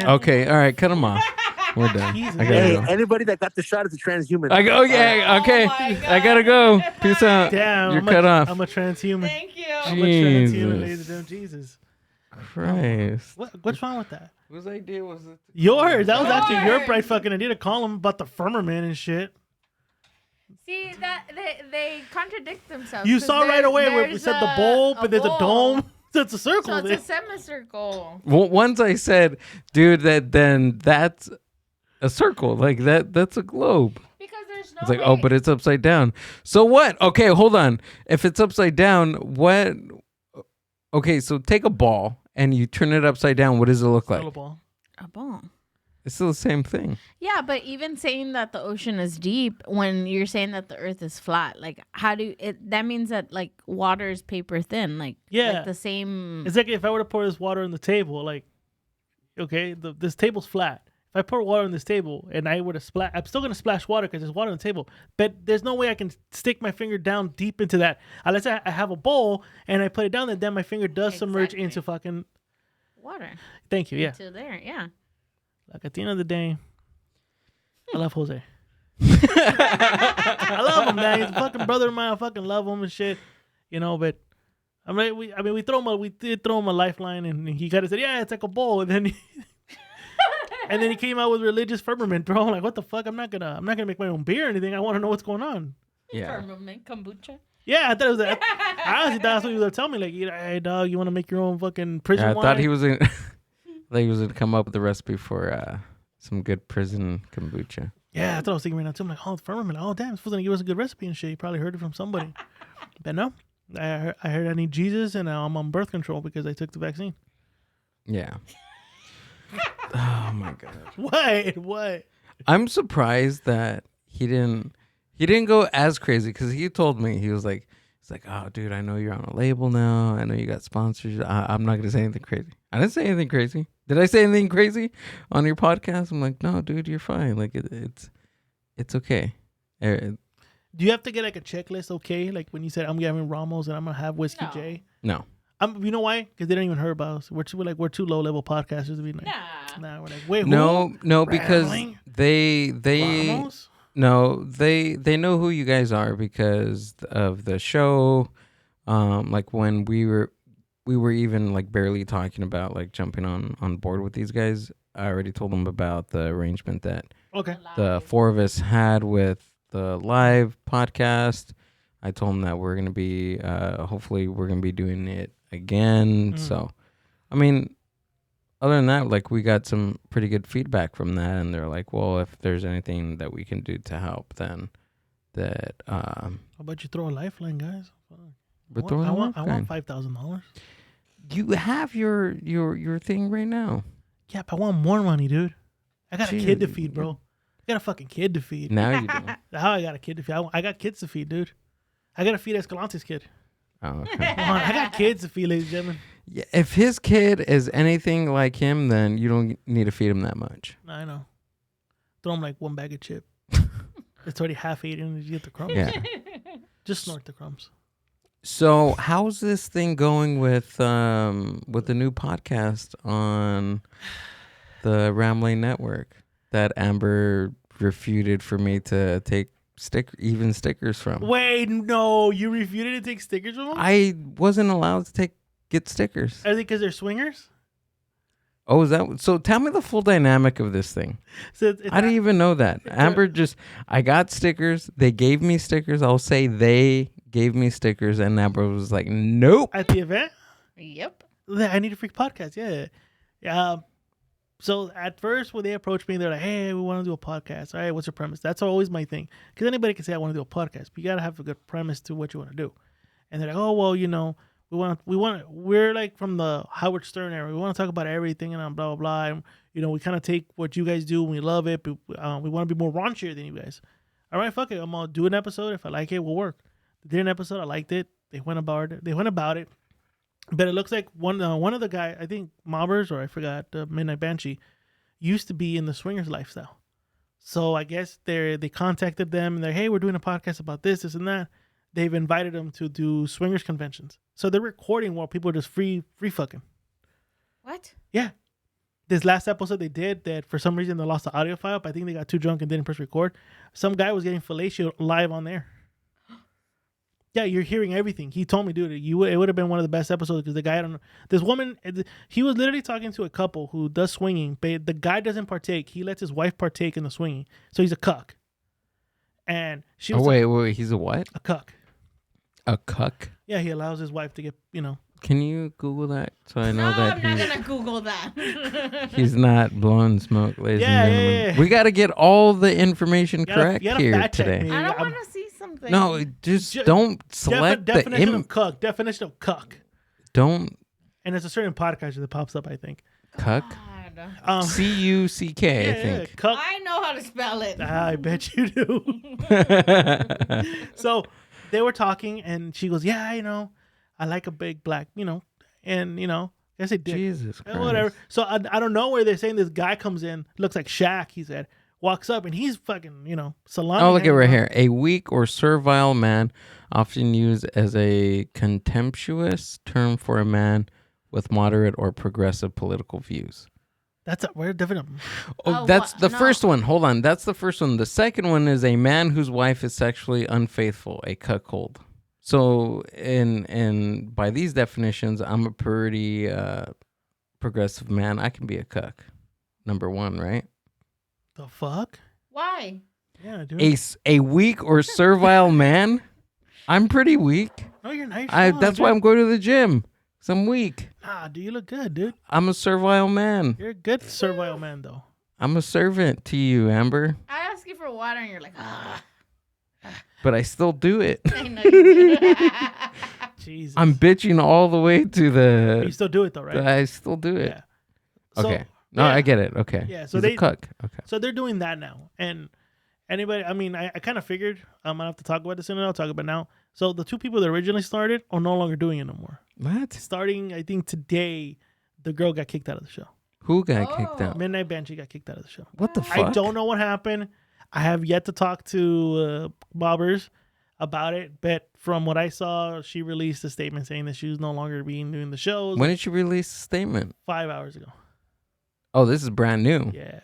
Okay, all right, cut him off. We're done. Jesus. I gotta Hey, go. anybody that got the shot is a transhuman. I go. Yeah. Okay. Oh my I gotta go. Peace out. Damn, You're I'm cut off. I'm a transhuman. Thank you. I'm a transhuman, Jesus. ladies and gentlemen. Jesus. Christ. What's wrong with that? Whose idea was it? Yours. That was actually your Yours. bright fucking idea to call him about the firmament and shit. See that they contradict themselves. You 'cause saw right away where we there's said the bowl, but there's a bowl. dome. So it's a circle. So it's a semicircle. Well, once I said, dude, that's a circle. Like that's a globe. Because there's no It's like, way. oh, but it's upside down. So what? Okay, hold on. If it's upside down, what? Okay, so take a ball and you turn it upside down. What does it look like? Yellow ball. A ball. It's still the same thing. Yeah, but even saying that the ocean is deep when you're saying that the earth is flat, like how do it that means that like water is paper thin, like Yeah. like the same It's like if I were to pour this water on the table, like, okay, this table's flat. If I pour water on this table and I were to splash, I'm still gonna splash water because there's water on the table. But there's no way I can stick my finger down deep into that unless I have a bowl and I put it down there. Then my finger does submerge Exactly. into fucking. water. Thank you. Yeah. To there, yeah. Like at the end of the day, I love Jose. I love him, man. He's a fucking brother of mine. I fucking love him and shit. You know, but I mean, we did throw him a lifeline, and he kind of said, "Yeah, it's like a bowl," and then he came out with religious firmament, bro. I'm like, what the fuck? I'm not gonna make my own beer or anything. I want to know what's going on. Yeah. Firmament kombucha. Yeah, I thought it was. I honestly thought that's what you were telling me. Like, hey, dog, you want to make your own fucking prison Yeah, I wine? thought he was gonna, like he was gonna come up with a recipe for some good prison kombucha. Yeah, I thought I was thinking right now too. I'm like, oh, firmament. Oh, damn, this was gonna give us a good recipe and shit. You probably heard it from somebody. But no, I heard I need Jesus and I'm on birth control because I took the vaccine. Yeah. Oh my god. What? I'm surprised that he didn't go as crazy because he told me he's like, oh dude, I know you're on a label now. I know you got sponsors. I'm not gonna say anything crazy. I didn't say anything crazy. Did I say anything crazy on your podcast? I'm like, no, dude, you're fine. Like it's okay. Do you have to get like a checklist? Okay, like when you said I'm having Ramos and I'm gonna have Whiskey No. J. No. You know why? Because they don't even hear about us. We're too low level podcasters to be like. Nah. We're like, wait, who? No, because Rambling? they Ramos? no, they know who you guys are because of the show. Like when we were even like barely talking about like jumping on board with these guys. I already told them about the arrangement that Okay. the four of us had with the live podcast. I told them that we're gonna be hopefully we're gonna be doing it again. So, I mean, other than that, like we got some pretty good feedback from that, and they're like, well, if there's anything that we can do to help, then that How about you throw a lifeline, guys? but I want $5,000. you have your thing right now. Yeah, but I want more money, dude. I got a Jeez. kid to feed, bro. I got a fucking kid to feed. Now you do. How I got a kid to feed? I got kids to feed, dude. I got to feed Escalante's kid. Oh, okay. Come on, I got kids to feed, ladies and gentlemen. Yeah, if his kid is anything like him, then you don't need to feed him that much. I know. Throw him like one bag of chip. It's already half eaten and you get the crumbs. Yeah. Just snort the crumbs. So how's this thing going with the new podcast on the Rambling Network that Amber refuted for me to take stickers from? Wait, no. You refuted to take stickers from them? I wasn't allowed to get stickers. Are they because they're swingers? Oh, is that so? Tell me the full dynamic of this thing. So it's I didn't even know that. Amber I got stickers. They gave me stickers. I'll say they gave me stickers, and Amber was like, "Nope." at the event. Yep. I Need a Freak podcast. Yeah. So at first, when they approached me, they're like, "Hey, we want to do a podcast. All right, what's your premise?" That's always my thing, because anybody can say I want to do a podcast, but you gotta have a good premise to what you want to do. And they're like, "Oh, well, we're like from the Howard Stern era. We want to talk about everything and blah blah blah. And, we kind of take what you guys do and we love it, but we want to be more raunchier than you guys. All right, fuck it. I'm gonna do an episode. If I like it, we'll work. They did an episode. I liked it. They went about it. But it looks like one of the guy, I think Mobbers, or I forgot, Midnight Banshee, used to be in the swingers lifestyle. So I guess they contacted them and they're, hey, we're doing a podcast about this and that. They've invited them to do swingers conventions. So they're recording while people are just free fucking. What? Yeah. This last episode they did that for some reason they lost the audio file, but I think they got too drunk and didn't press record. Some guy was getting fellatio live on there. Yeah, you're hearing everything. He told me, dude, it would have been one of the best episodes because the guy, I don't know. This woman, he was literally talking to a couple who does swinging, but the guy doesn't partake. He lets his wife partake in the swinging. So he's a cuck. And she was wait, he's a what? a cuck. A cuck? Yeah, he allows his wife to get, Can you Google that so I know No, that I'm not gonna Google that. he's not blowing smoke, ladies and gentlemen. Yeah. We got to get all the information You gotta correct fact check today. me. I don't want to see something. No, just don't select the definition of cuck. Definition of cuck. Don't And it's a certain podcast that pops up, I think. cuck. God. CUCK, I think. Cuck. I know how to spell it. I bet you do. So they were talking, and she goes, "Yeah, I like a big black, and I guess it did. Jesus Christ. Whatever." So I don't know where they're saying this guy comes in, looks like Shaq. He said, walks up, and he's fucking, salami. Oh, look at right here. A weak or servile man, often used as a contemptuous term for a man with moderate or progressive political views. That's a weird different. Oh, Oh, that's what? the No. first one. Hold on. That's the first one. The second one is a man whose wife is sexually unfaithful, a cuckold. So in by these definitions, I'm a pretty progressive man. I can be a cuck. Number one, right? The fuck? Why? Yeah, dude. A weak or servile man? I'm pretty weak. No, you're not. You're strong, That's dude. why I'm going to the gym. 'Cause I'm weak. Nah, dude, you look good, dude. I'm a servile man. You're a good servile man, though. I'm a servant to you, Amber. I ask you for water and you're like, ah. But I still do it. I know you do. Jesus. I'm bitching all the way to You the. still do it though, right? I still do it. Yeah. So, Okay. No, yeah. I get it. Okay. Yeah, so He's they- a cuck. Okay. So they're doing that now, and anybody. I mean, I kind of figured I'm gonna have to talk about this, and I'll talk about it now. So the two people that originally started are no longer doing it no more. What? Starting, I think today, the girl got kicked out of the show. Who got kicked Oh. out? Midnight Banshee got kicked out of the show. What the fuck? I don't know what happened. I have yet to talk to Bobbers about it, but from what I saw, she released a statement saying that she was no longer doing the shows. When did you release the statement? 5 hours ago. Oh, this is brand new. Yeah.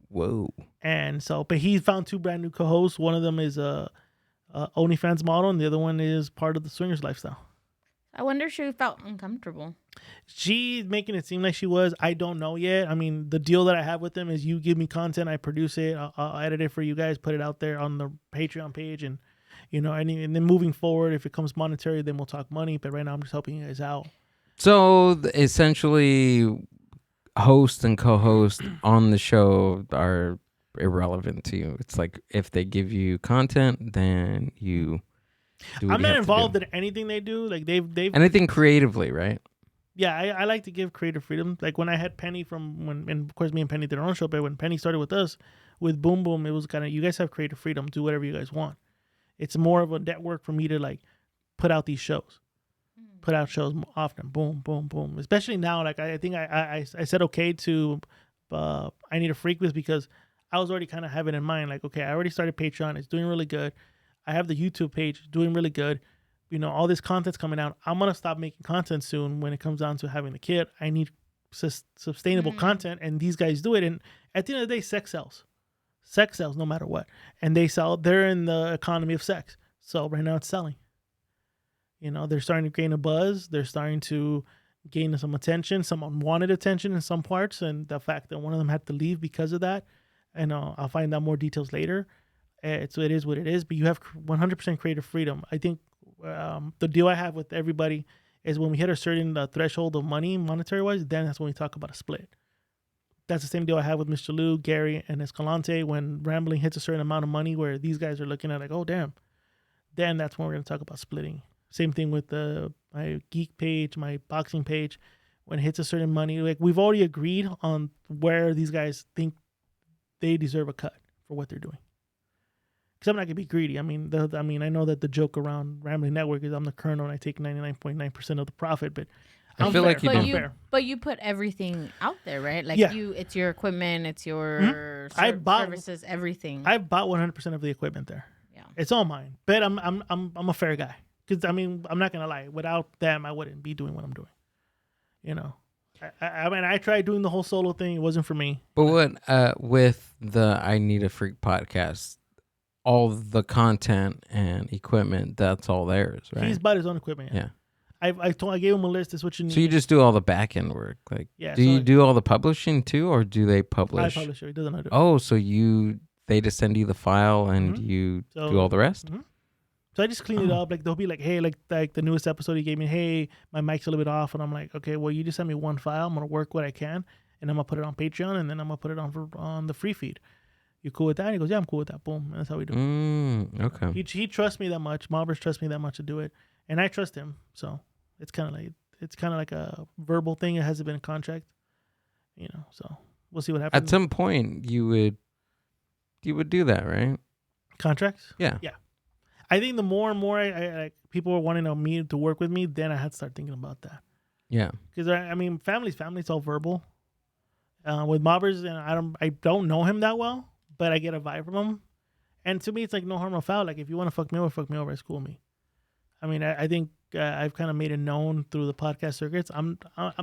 Whoa. And so, but he found two brand new co-hosts. One of them is a OnlyFans model, and the other one is part of the swingers lifestyle. I wonder if she felt uncomfortable. She's making it seem like she was. I don't know yet. I mean, the deal that I have with them is you give me content, I produce it, I'll edit it for you guys, put it out there on the Patreon page, and and then moving forward, if it comes monetary, then we'll talk money. But right now, I'm just helping you guys out. So essentially, host and co-host on the show are irrelevant to you. It's like if they give you content, then you do what I'm you not have to involved do. in anything they do. Like they've Anything creatively, right? yeah, I like to give creative freedom. Like when I had Penny and of course me and Penny did our own show, but when Penny started with us, with Boom Boom, it was kind of, you guys have creative freedom, do whatever you guys want. It's more of a network for me to like put out these shows, put out shows often, boom, boom, boom. Especially now, like I think I said okay to I Need a Freak was because I was already kind of having in mind, like, okay, I already started Patreon, it's doing really good. I have the YouTube page, doing really good. All this content's coming out. I'm going to stop making content soon when it comes down to having a kid. I need sustainable content, and these guys do it. And at the end of the day, sex sells. Sex sells no matter what. And they're in the economy of sex. So right now it's selling. They're starting to gain a buzz. They're starting to gained some attention. Some wanted attention in some parts, and the fact that one of them had to leave because of that, and I'll find out more details later. So it is what it is, but you have 100% creative freedom. I think the deal I have with everybody is when we hit a certain threshold of money, monetary wise, then that's when we talk about a split. That's the same deal I have with Mr. Lou, Gary, and Escalante. When Rambling hits a certain amount of money where these guys are looking at like, oh, damn, then that's when we're going to talk about splitting. Same thing with my geek page, my boxing page. When it hits a certain money, like we've already agreed on where these guys think they deserve a cut for what they're doing. Because I'm not gonna be greedy. I mean, I know that the joke around Rambling Network is I'm the colonel and I take 99.9% of the profit, but I feel like you but don't. but you put everything out there, right? Like Yeah. it's your equipment, it's your services, everything. I bought 100% of the equipment there. Yeah. It's all mine. But I'm a fair guy. Because I mean, I'm not gonna lie. Without them, I wouldn't be doing what I'm doing. You know, I mean, I tried doing the whole solo thing. It wasn't for me. But what with the I Need a Freak podcast, all the content and equipment, that's all theirs, right? He's bought his own equipment. Yeah. I gave him a list. This is what you need. So you just do all the back end work, like? Yeah, Do so you do all the publishing too, or do they I publish? publish it. He doesn't know. Oh, so they just send you the file and you So- do all the rest? Mhm. So I just clean it up. Like they'll be like, hey, like the newest episode he gave me, hey, my mic's a little bit off, and I'm like, okay, well you just send me one file. I'm gonna work what I can, and I'm gonna put it on Patreon, and then I'm gonna put it on the free feed. You cool with that? And he goes, yeah, I'm cool with that. Boom, and that's how we do it. Okay. He trusts me that much. Malbers trusts me that much to do it, and I trust him. So it's kind of like a verbal thing. It hasn't been a contract, you know. So we'll see what happens. At some point, you would do that, right? Contracts? Yeah. Yeah. I think the more and more I people were wanting me to work with me, then I had to start thinking about that. Yeah. Because I mean, family's all verbal. With Mobbers, and I don't know him that well, but I get a vibe from him. And to me, it's like no harm, no foul. Like if you want to fuck me over, it's cool with me. I mean, I think I've kind of made it known through the podcast circuits. I'm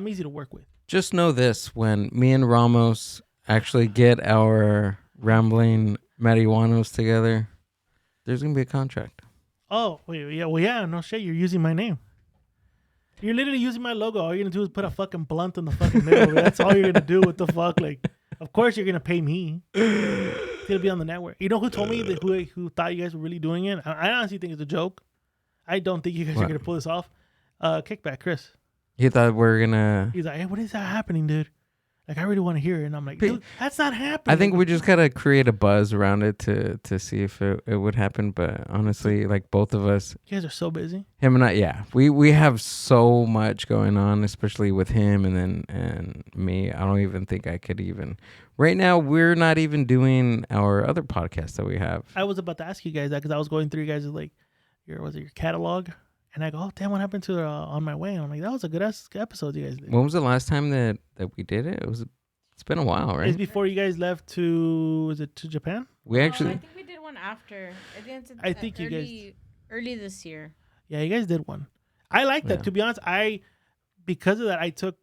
easy to work with. Just know this: when me and Ramos actually get our Rambling marijuanos together, there's gonna be a contract. Oh, wait, yeah, well, yeah, no shit. You're using my name. You're literally using my logo. All you're gonna do is put a fucking blunt in the fucking middle. That's all you're gonna do. What the fuck? Like, of course you're gonna pay me. It's gonna be on the network. You know who told me that who thought you guys were really doing it? I honestly think it's a joke. I don't think you guys are gonna pull this off. Kickback, Chris. He thought we're gonna. He's like, hey, what is that happening, dude? Like, I really want to hear it. And I'm like, dude, that's not happening. I think we just gotta create a buzz around it to see if it would happen. But honestly, like both of us, you guys are so busy. him and I, yeah, we have so much going on, especially with him and me. I don't even think I could even. Right now, we're not even doing our other podcast that we have. I was about to ask you guys that because I was going through you guys' like your catalog, and I go, oh damn, what happened to On My Way? And I'm like, that was a good episode you guys did. When was the last time that we did it? It's been a while, right? It's before you guys left to Japan? We I actually. think we did one after. I think you guys early this year. Yeah, you guys did one. I like that. Yeah. To be honest, because of that, I took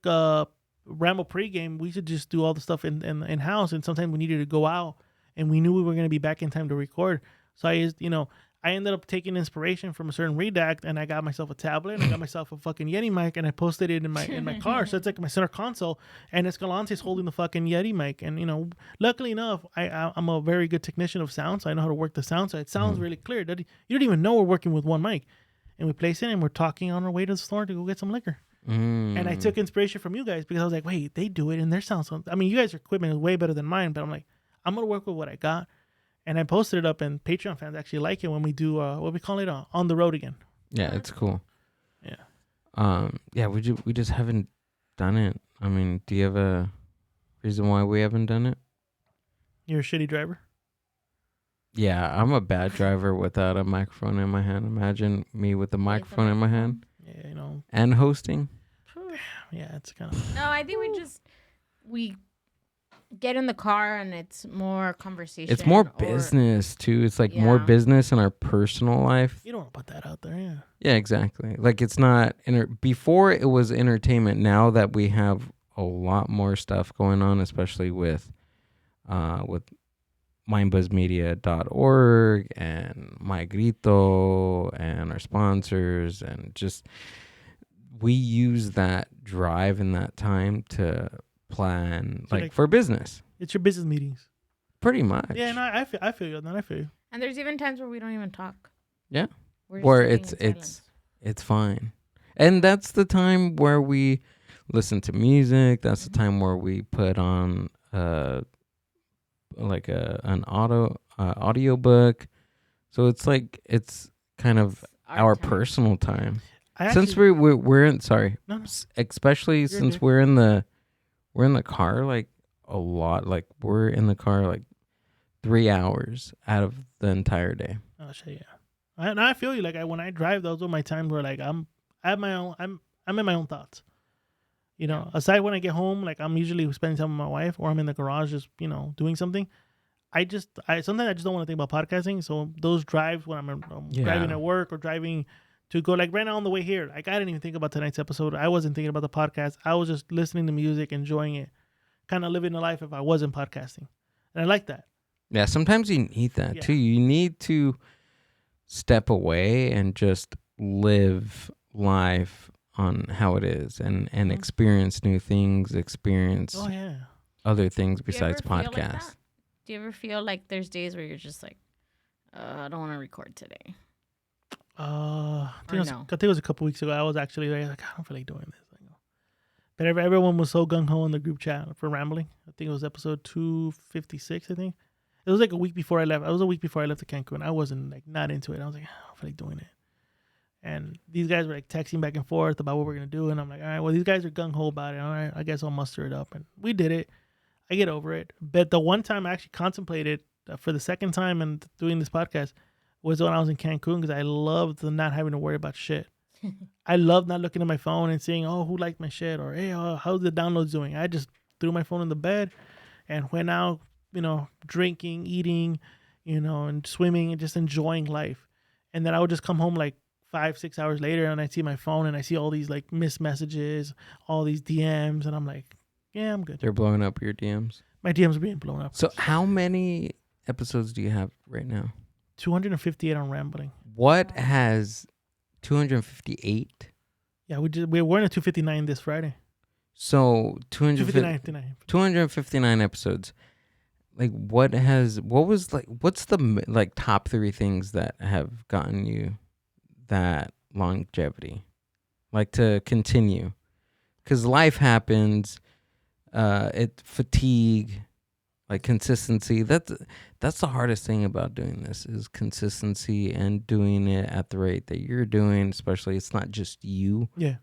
Ramble pregame. We should just do all the stuff in house, and sometimes we needed to go out, and we knew we were going to be back in time to record. So I ended up taking inspiration from a certain redact, and I got myself a tablet, and I got myself a fucking Yeti mic, and I posted it in my car. So it's like my center console, and Escalante's holding the fucking Yeti mic. And luckily enough, I'm a very good technician of sound, so I know how to work the sound, so it sounds really clear. You don't even know we're working with one mic, and we place it, and we're talking on our way to the store to go get some liquor. And I took inspiration from you guys because I was like, wait, they do it, and their sound. I mean, you guys' equipment is way better than mine, but I'm like, I'm gonna work with what I got. And I posted it up, and Patreon fans actually like it when we do what we call it on the road again. Yeah, it's cool. Yeah. Yeah, we just haven't done it. I mean, do you have a reason why we haven't done it? You're a shitty driver. Yeah, I'm a bad driver without a microphone in my hand. Imagine me with a microphone in my hand Yeah, and hosting. Yeah, it's kind of. No, I think we get in the car and it's more conversation. It's more business too. It's like more business in our personal life. You don't want to put that out there, yeah. Yeah, exactly. Like it's not before it was entertainment. Now that we have a lot more stuff going on, especially with mindbuzzmedia.org and My Grito and our sponsors, and just we use that drive and that time to plan, So, like for business, It's your business meetings. pretty much. Yeah, no, I feel you. No, I feel you. And there's even times where we don't even talk. Yeah. We're just Where sitting in silence. it's fine, and that's the time where we listen to music. That's the time where we put on like an audio book. So it's like it's kind of our time. personal time. I Since actually, we're in sorry, No, no. especially since good. we're in the car like a lot. Like we're in the car like 3 hours out of the entire day. oh shit, yeah. I feel you. Like when I drive, those are my times where like I have my own. I'm in my own thoughts. You know, aside when I get home, like I'm usually spending time with my wife, or I'm in the garage just doing something. I sometimes I just don't want to think about podcasting. So those drives when I'm driving at work or driving to go, like right now on the way here, like I didn't even think about tonight's episode. I wasn't thinking about the podcast. I was just listening to music, enjoying it, kind of living the life if I wasn't podcasting, and I like that. Yeah, sometimes you need that too. You need to step away and just live life on how it is and experience new things, experience Oh yeah. other things Do you besides ever feel like podcasts. that? Do you ever feel like there's days where you're just like, I don't want to record today? I Or no? think it was a couple weeks ago. I was actually like, I don't feel like doing this. But everyone was so gung ho in the group chat for rambling. I think it was episode 256. I think it was like a week before I left. It was a week before I left to Cancun. I wasn't like not into it. I was like, I don't feel like doing it. And these guys were like texting back and forth about what we're gonna do, and I'm like, all right, well these guys are gung ho about it. All right, I guess I'll muster it up, and we did it. I get over it. But the one time I actually contemplated for the second time and doing this podcast was when I was in Cancun, because I loved the not having to worry about shit. I love not looking at my phone and seeing, oh, who liked my shit, or hey, how's the downloads doing? I just threw my phone in the bed and went out, drinking, eating, and swimming and just enjoying life. And then I would just come home like 5-6 hours later and I see my phone and I see all these like missed messages, all these DMs, and I'm like, yeah, I'm good. They're blowing up your DMs. My DMs are being blown up. So how many episodes do you have right now? 258 on rambling. What has 258? Yeah, we're in a 259 this Friday. So 259. 259 episodes. Like what's the like top 3 things that have gotten you that longevity? Like to continue. Cuz life happens, fatigue, like consistency. That's the hardest thing about doing this is consistency and doing it at the rate that you're doing, especially it's not just you. Yeah.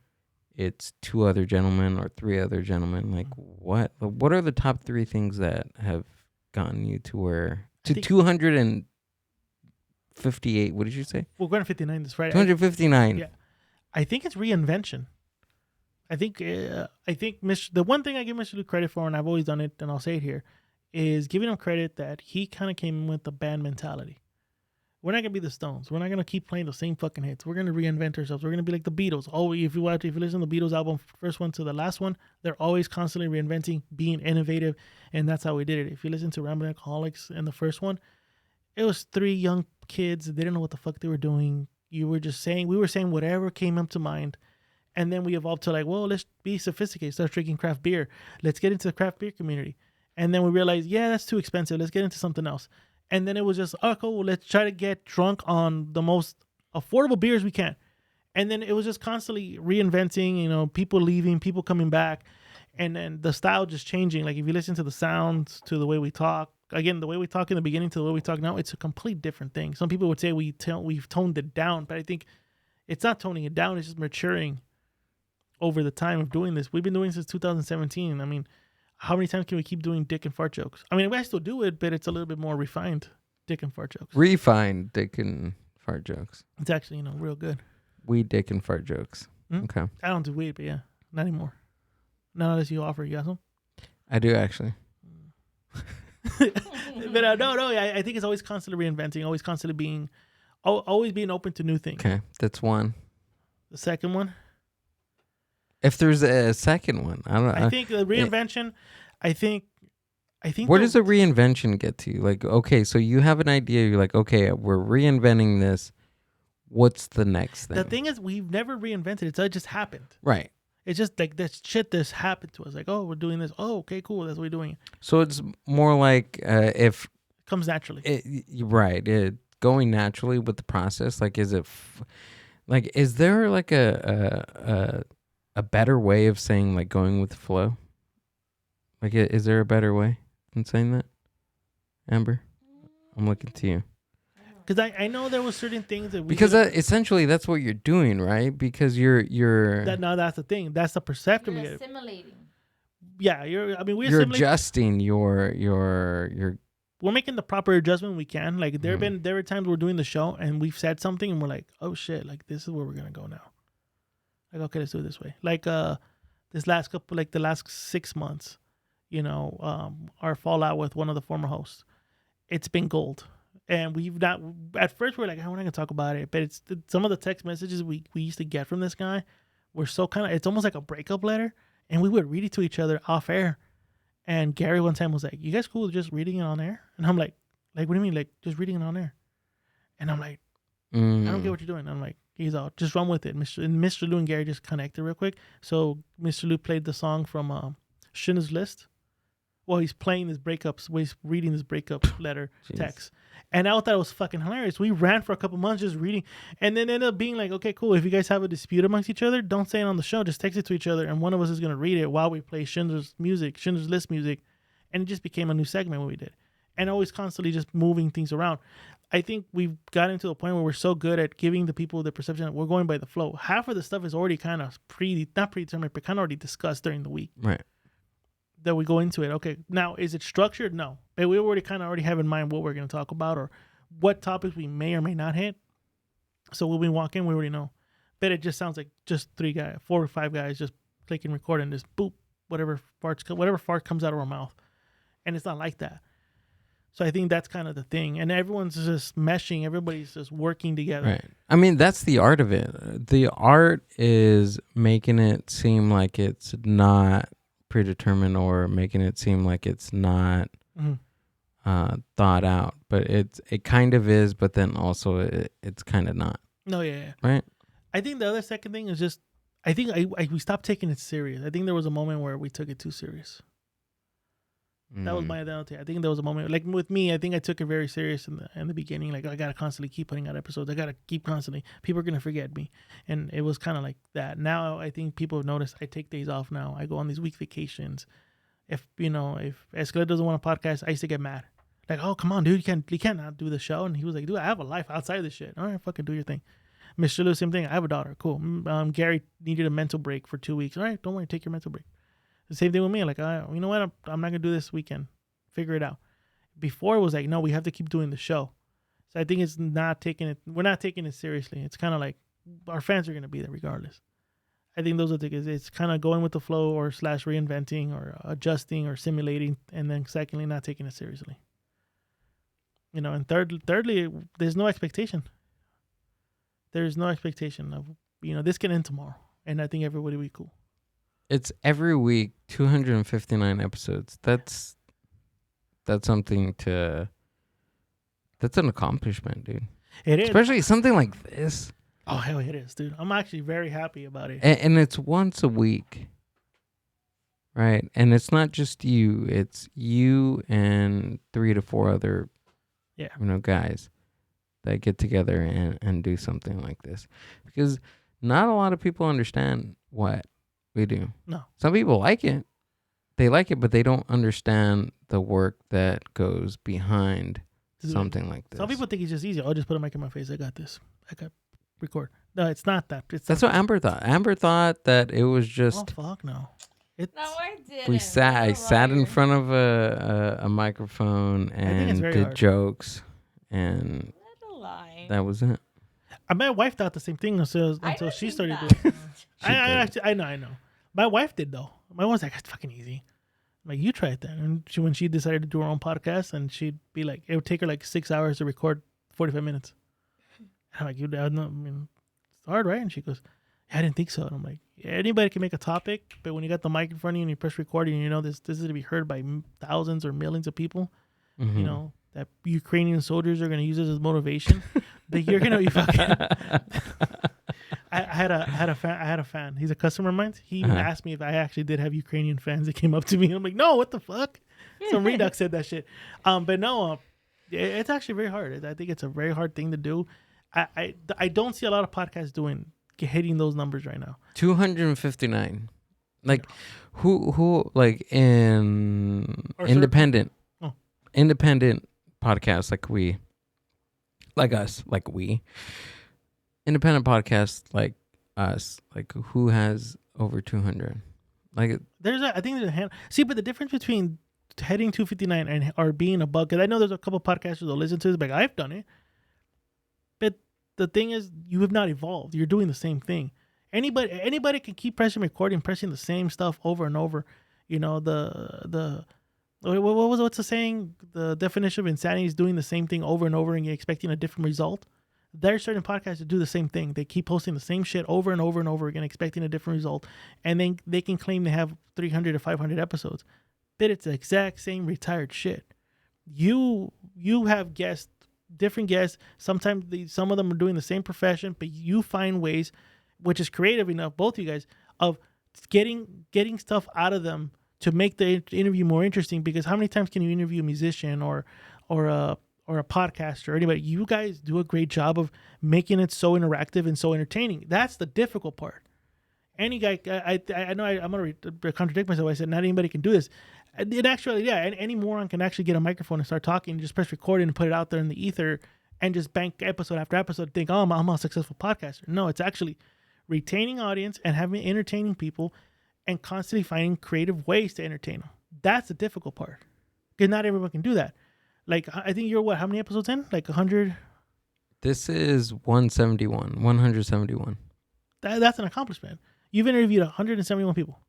It's 2 other gentlemen or 3 other gentlemen. Like what are the top 3 things that have gotten you to where to 258? What did you say? We're going to 59 this Friday. 259. Yeah. I think it's reinvention. I think the one thing I give Mr. Luke credit for, and I've always done it, and I'll say it here, is giving him credit that he kind of came in with the band mentality. We're not gonna be the Stones. We're not gonna keep playing the same fucking hits. We're gonna reinvent ourselves. We're gonna be like the Beatles. If you listen to the Beatles album, first one to the last one, they're always constantly reinventing, being innovative, and that's how we did it. If you listen to Rambling Alcoholics in the first one, it was 3 young kids that didn't know what the fuck they were doing. We were saying whatever came up to mind. And then we evolved to like, well, let's be sophisticated. Start drinking craft beer. Let's get into the craft beer community. And then we realized, yeah, that's too expensive. Let's get into something else. And then it was just, oh, cool. Let's try to get drunk on the most affordable beers we can. And then it was just constantly reinventing, people leaving, people coming back. And then the style just changing. Like if you listen to the sounds, to the way we talk, again, the way we talk in the beginning to the way we talk now, it's a complete different thing. Some people would say we've toned it down, but I think it's not toning it down. It's just maturing over the time of doing this. We've been doing this since 2017. I mean, how many times can we keep doing dick and fart jokes? I mean, I still do it, but it's a little bit more refined dick and fart jokes. Refined dick and fart jokes. It's actually, real good. Weed, dick, and fart jokes. Okay. I don't do weed, but yeah, not anymore. Not unless you offer. You got some? I do actually. But I think it's always constantly reinventing, always constantly always being open to new things. Okay, that's one. The second one? If there's a second one, I don't know. I think the reinvention, I think where does a reinvention get to? Like, okay, so you have an idea. You're like, okay, we're reinventing this. what's the next thing? The thing is, we've never reinvented it. So it just happened. Right. It's just like this shit that's happened to us. Like, oh, we're doing this. Oh, okay, cool. That's what we're doing. So it's more like if It comes naturally. going naturally with the process. Like, is it like is there like a better way of saying like going with the flow? Like, is there a better way than saying that, Amber? I'm looking to you. Because I know there was certain things that we Because essentially that's what you're doing, right? Because you're that's the thing. That's the perception we You're get. assimilating. Yeah, we're you're adjusting your we're making the proper adjustment we can. Like there were times we're doing the show and we've said something and we're like, oh shit, like this is where we're gonna go now. Like, okay, let's do it this way. Like the last 6 months, our fallout with one of the former hosts, it's been gold. And we've not, at first we're like, oh, we're not going to talk about it. But it's some of the text messages we used to get from this guy were so it's almost like a breakup letter. And we would read it to each other off air. And Gary one time was like, you guys cool with just reading it on air? And I'm like, what do you mean? Like, just reading it on air? And I'm like, I don't get what you're doing. I'm like, he's all, just run with it. Mr. Lou and Gary just connected real quick. So Mr. Lou played the song from Schindler's List. Well, he's playing his breakups. He's reading his breakup letter text. And I thought it was fucking hilarious. We ran for a couple months just reading. And then ended up being like, okay, cool. If you guys have a dispute amongst each other, don't say it on the show. Just text it to each other. And one of us is going to read it while we play Schindler's List music. And it just became a new segment when we did. And always constantly just moving things around. I think we've gotten to a point where we're so good at giving the people the perception that we're going by the flow. Half of the stuff is already kind of not predetermined, but kind of already discussed during the week. right. That we go into it. Okay, now is it structured? No, but we already have in mind what we're going to talk about or what topics we may or may not hit. So when we walk in, we already know. But it just sounds like just 4 or 5 guys just clicking record and just boop, whatever fart comes out of our mouth, and it's not like that. So I think that's kind of the thing, and everyone's just meshing. Everybody's just working together. Right. I mean, that's the art of it. The art is making it seem like it's not predetermined or making it seem like it's not thought out, but it kind of is, but then also it's kind of not. No, yeah. Right. I think the other second thing is just I think we stopped taking it serious. I think there was a moment where we took it too serious. That was my identity. I think there was a moment, like with me, I think I took it very serious in the beginning. Like, I got to constantly keep putting out episodes. I got to keep constantly. People are going to forget me. And it was kind of like that. Now, I think people have noticed I take days off now. I go on these week vacations. If Escalade doesn't want a podcast, I used to get mad. Like, oh, come on, dude. You can't not do the show. And he was like, dude, I have a life outside of this shit. All right, fucking do your thing. Mr. Lou, same thing. I have a daughter. Cool. Gary needed a mental break for 2 weeks. All right, don't worry. Take your mental break. The same thing with me. Like, you know what? I'm not going to do this weekend. Figure it out. Before it was like, no, we have to keep doing the show. So I think we're not taking it seriously. It's kind of like our fans are going to be there regardless. I think those are the things. It's kind of going with the flow or / reinventing or adjusting or simulating. And then secondly, not taking it seriously. And thirdly, there's no expectation. There's no expectation of, this can end tomorrow. And I think everybody will be cool. It's every week, 259 episodes. That's something that's an accomplishment, dude. It is. Especially something like this. Oh, hell, it is, dude. I'm actually very happy about it. And it's once a week, right? And it's not just you. It's you and 3 to 4 other, guys that get together and do something like this. Because not a lot of people understand what we do. No. Some people like it. They like it, but they don't understand the work that goes behind something like this. Some people think it's just easy. I'll just put a mic in my face. I got this. I got record. No, it's not that. That's what Amber thought. Amber thought that it was just. Oh, fuck no. No, I didn't. I sat in front of a microphone and did hard. jokes, and that was it. My wife thought the same thing until she started doing it. I know. My wife did, though. My wife's like, it's fucking easy. I'm like, you try it then. And when she decided to do her own podcast, and she'd be like, it would take her like 6 hours to record 45 minutes. And I'm like, it's hard, right? And she goes, yeah, I didn't think so. And I'm like, yeah, anybody can make a topic, but when you got the mic in front of you and you press record and this is to be heard by thousands or millions of people, that Ukrainian soldiers are going to use this as motivation. that you're gonna be fucking. I had a fan. He's a customer of mine. He even asked me if I actually did have Ukrainian fans that came up to me. I'm like, no, what the fuck? Some Redux said that shit. But no, it's actually very hard. I think it's a very hard thing to do. I don't see a lot of podcasts hitting those numbers right now. 259. Like who like in independent podcasts independent podcasts like us, like who has over 200? Like I think there's a hand. See, but the difference between heading 259 and or being above, because I know there's a couple podcasters that listen to this, like I've done it. But the thing is, you have not evolved. You're doing the same thing. Anybody can keep pressing record, pressing the same stuff over and over. You know, what's the saying? The definition of insanity is doing the same thing over and over and you're expecting a different result. There's certain podcasts that do the same thing. They keep posting the same shit over and over and over again, expecting a different result. And then they can claim they have 300 to 500 episodes. But it's the exact same retired shit. You have guests, different guests. Sometimes some of them are doing the same profession, but you find ways, which is creative enough, both of you guys, of getting stuff out of them to make the interview more interesting. Because how many times can you interview a musician or a podcaster or anybody? You guys do a great job of making it so interactive and so entertaining. That's the difficult part. Any guy, I know I'm going to contradict myself. I said not anybody can do this. It actually, yeah, any moron can actually get a microphone and start talking, and just press record and put it out there in the ether and just bank episode after episode, think, oh, I'm a successful podcaster. No, it's actually retaining audience and having entertaining people and constantly finding creative ways to entertain them. That's the difficult part, because not everyone can do that. Like, I think you're how many episodes in? Like 100? this is 171. That's an accomplishment. You've interviewed 171 people.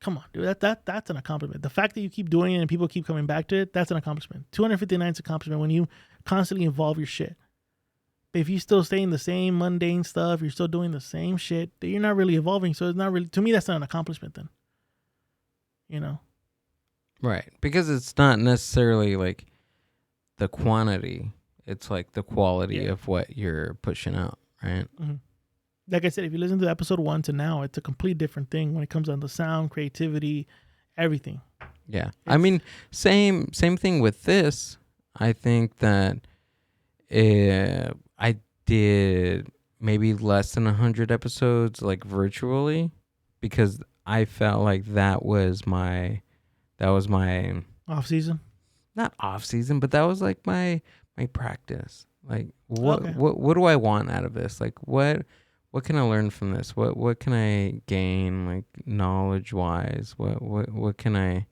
Come on, dude. That's an accomplishment. The fact that you keep doing it and people keep coming back to it, that's an accomplishment. 259 is an accomplishment when you constantly evolve your shit. But if you still stay in the same mundane stuff, you're still doing the same shit, you're not really evolving. So it's not really, to me, that's not an accomplishment then. You know? Right. Because it's not necessarily like the quantity. It's like the quality of what you're pushing out, right? Mm-hmm. Like I said, if you listen to episode 1 to now, it's a complete different thing when it comes down to sound, creativity, everything. Yeah. I mean, same thing with this. I think that I did maybe less than 100 episodes like virtually, because I felt like that was my Off season? Not off season, but that was like my practice. Like what do I want out of this? Like what can I learn from this? What can I gain, like knowledge wise? What can I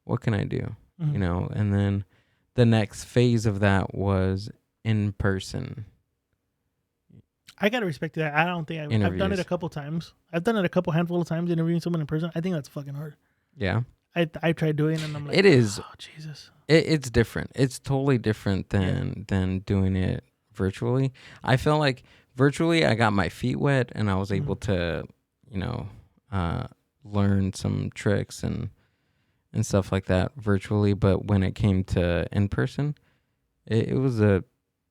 do? Mm-hmm. You know, and then the next phase of that was in person. I gotta respect that. I don't think I've done it a couple times. I've done it a handful of times, interviewing someone in person. I think that's fucking hard. Yeah. I tried doing it and I'm like, it is. Oh Jesus. It's different. It's totally different than doing it virtually. I felt like virtually I got my feet wet and I was able to, you know, learn some tricks and stuff like that virtually. But when it came to in person, it was a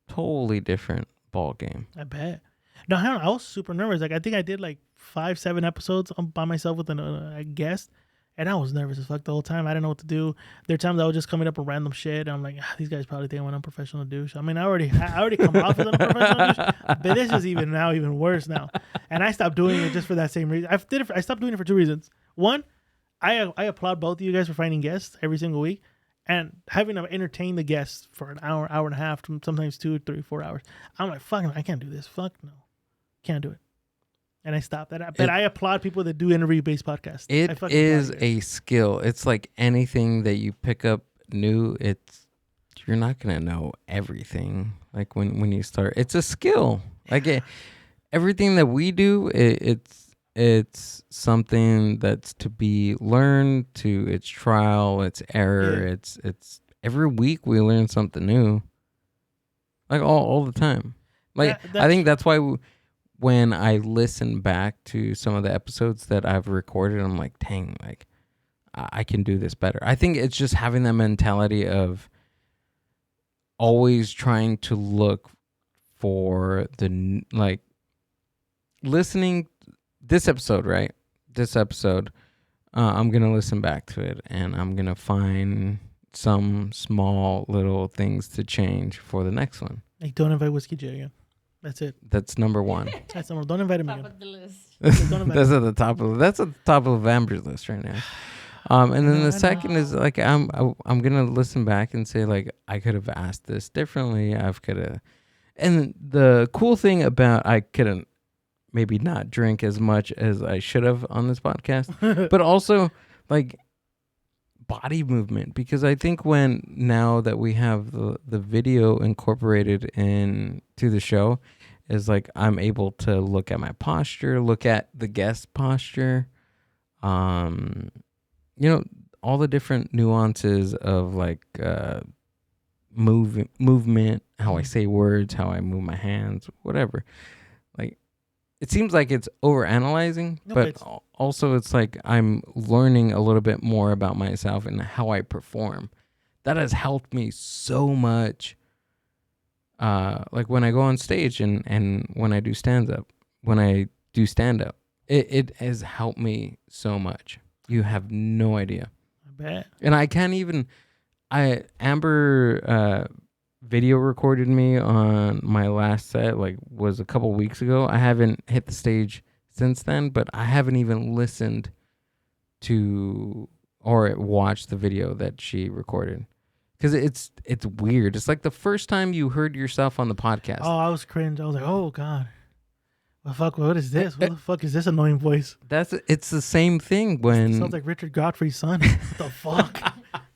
totally different ball game. I bet. No, I was super nervous. Like I think I did like 5-7 episodes by myself with a guest, and I was nervous as fuck the whole time. I didn't know what to do. There are times I was just coming up with random shit, and I'm like, these guys probably think I'm an unprofessional douche. I mean, I already come off as an unprofessional douche, but this is even worse now. And I stopped doing it just for that same reason. I stopped doing it for 2 reasons. One, I applaud both of you guys for finding guests every single week and having to entertain the guests for an hour and a half, sometimes 2, 3, 4 hours. I'm like, fuck, I can't do this. Fuck no, can't do it. And I stopped that. But I applaud people that do interview-based podcasts. It is a skill. It's like anything that you pick up new. You're not gonna know everything. Like when you start, it's a skill. Like everything that we do, it's something that's to be learned. To it's trial, it's error. Yeah. It's every week we learn something new. Like all the time. Like I think that's why. When I listen back to some of the episodes that I've recorded, I'm like, dang, like I can do this better. I think it's just having that mentality of always trying to look for like listening this episode, right? This episode, I'm gonna listen back to it, and I'm gonna find some small little things to change for the next one. Like, don't invite Whiskey J again. That's it. That's number one. That's number. Don't invite him Top again. of the list. Don't invite That's him. at the top of Amber's list right now. And then the second is like I'm gonna listen back and say like I could have asked this differently. And the cool thing about I couldn't maybe not drink as much as I should have on this podcast, but also like body movement, because I think now that we have the video incorporated into the show, is like I'm able to look at my posture, look at the guest posture, all the different nuances of like movement, how I say words, how I move my hands, whatever. Like it seems like it's overanalyzing, but also it's like I'm learning a little bit more about myself and how I perform. That has helped me so much. Like when I go on stage and when I do stand up, it has helped me so much. You have no idea. I bet. And I can't even. Amber video recorded me on my last set, like was a couple weeks ago. I haven't hit the stage since then, but I haven't even listened to or watched the video that she recorded. Because it's weird. It's like the first time you heard yourself on the podcast. Oh, I was cringe. I was like, oh God, well, fuck. What is this? What the fuck is this annoying voice? It's the same thing when It sounds like Richard Godfrey's son. What the fuck?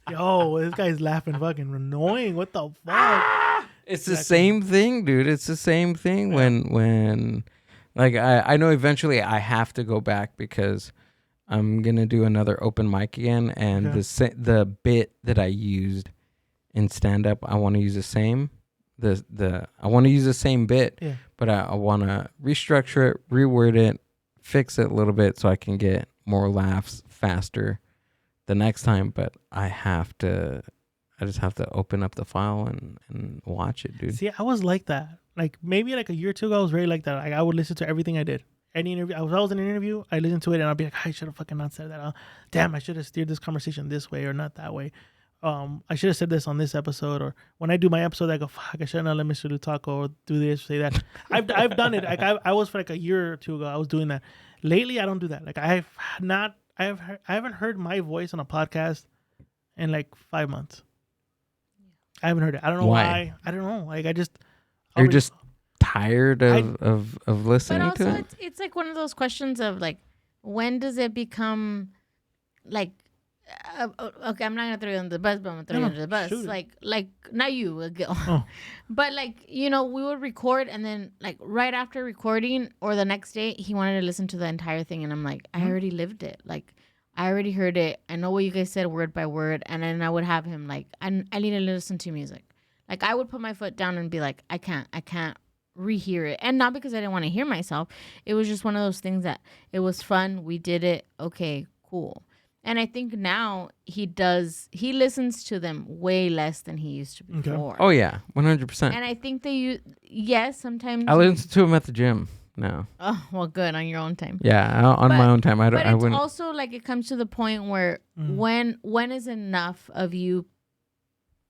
Yo, this guy's laughing fucking annoying. What the fuck? It's the same thing, dude. It's the same thing when like I know eventually I have to go back because I'm gonna do another open mic again, and the bit that I used in stand up, I want to use the same. I want to use the same bit, but I want to restructure it, reword it, fix it a little bit so I can get more laughs faster the next time. But I just have to open up the file and watch it, dude. See, I was like that. Like maybe like a year or two ago, I was very like that. Like I would listen to everything I did. Any interview, I was in an interview, I listened to it and I'd be like, I should have fucking not said that. Damn, I should have steered this conversation this way or not that way. I should have said this on this episode, or when I do my episode, I go, fuck, I should not let Mr. Lou talk or do this, say that. I've done it. Like I was for like a year or two ago, I was doing that. Lately, I don't do that. Like I haven't heard my voice on a podcast in like 5 months. I haven't heard it. I don't know why. I don't know. Like You're just tired of listening but also to it. It's like one of those questions of like, when does it become like, okay, I'm not gonna throw you under the bus, but I'm gonna throw you under the bus. Like not you, Gil. But like, we would record, and then like right after recording or the next day, he wanted to listen to the entire thing, and I'm like, I already lived it. Like I already heard it. I know what you guys said word by word, and then I would have him like, I need to listen to music. Like I would put my foot down and be like, I can't rehear it. And not because I didn't want to hear myself. It was just one of those things that it was fun. We did it. Okay, cool. And I think now he listens to them way less than he used to before. Oh yeah, 100%. And I think sometimes I listen to him at the gym now. Oh, well, good, on your own time. Yeah, on my own time. But it's also like it comes to the point where when is enough of you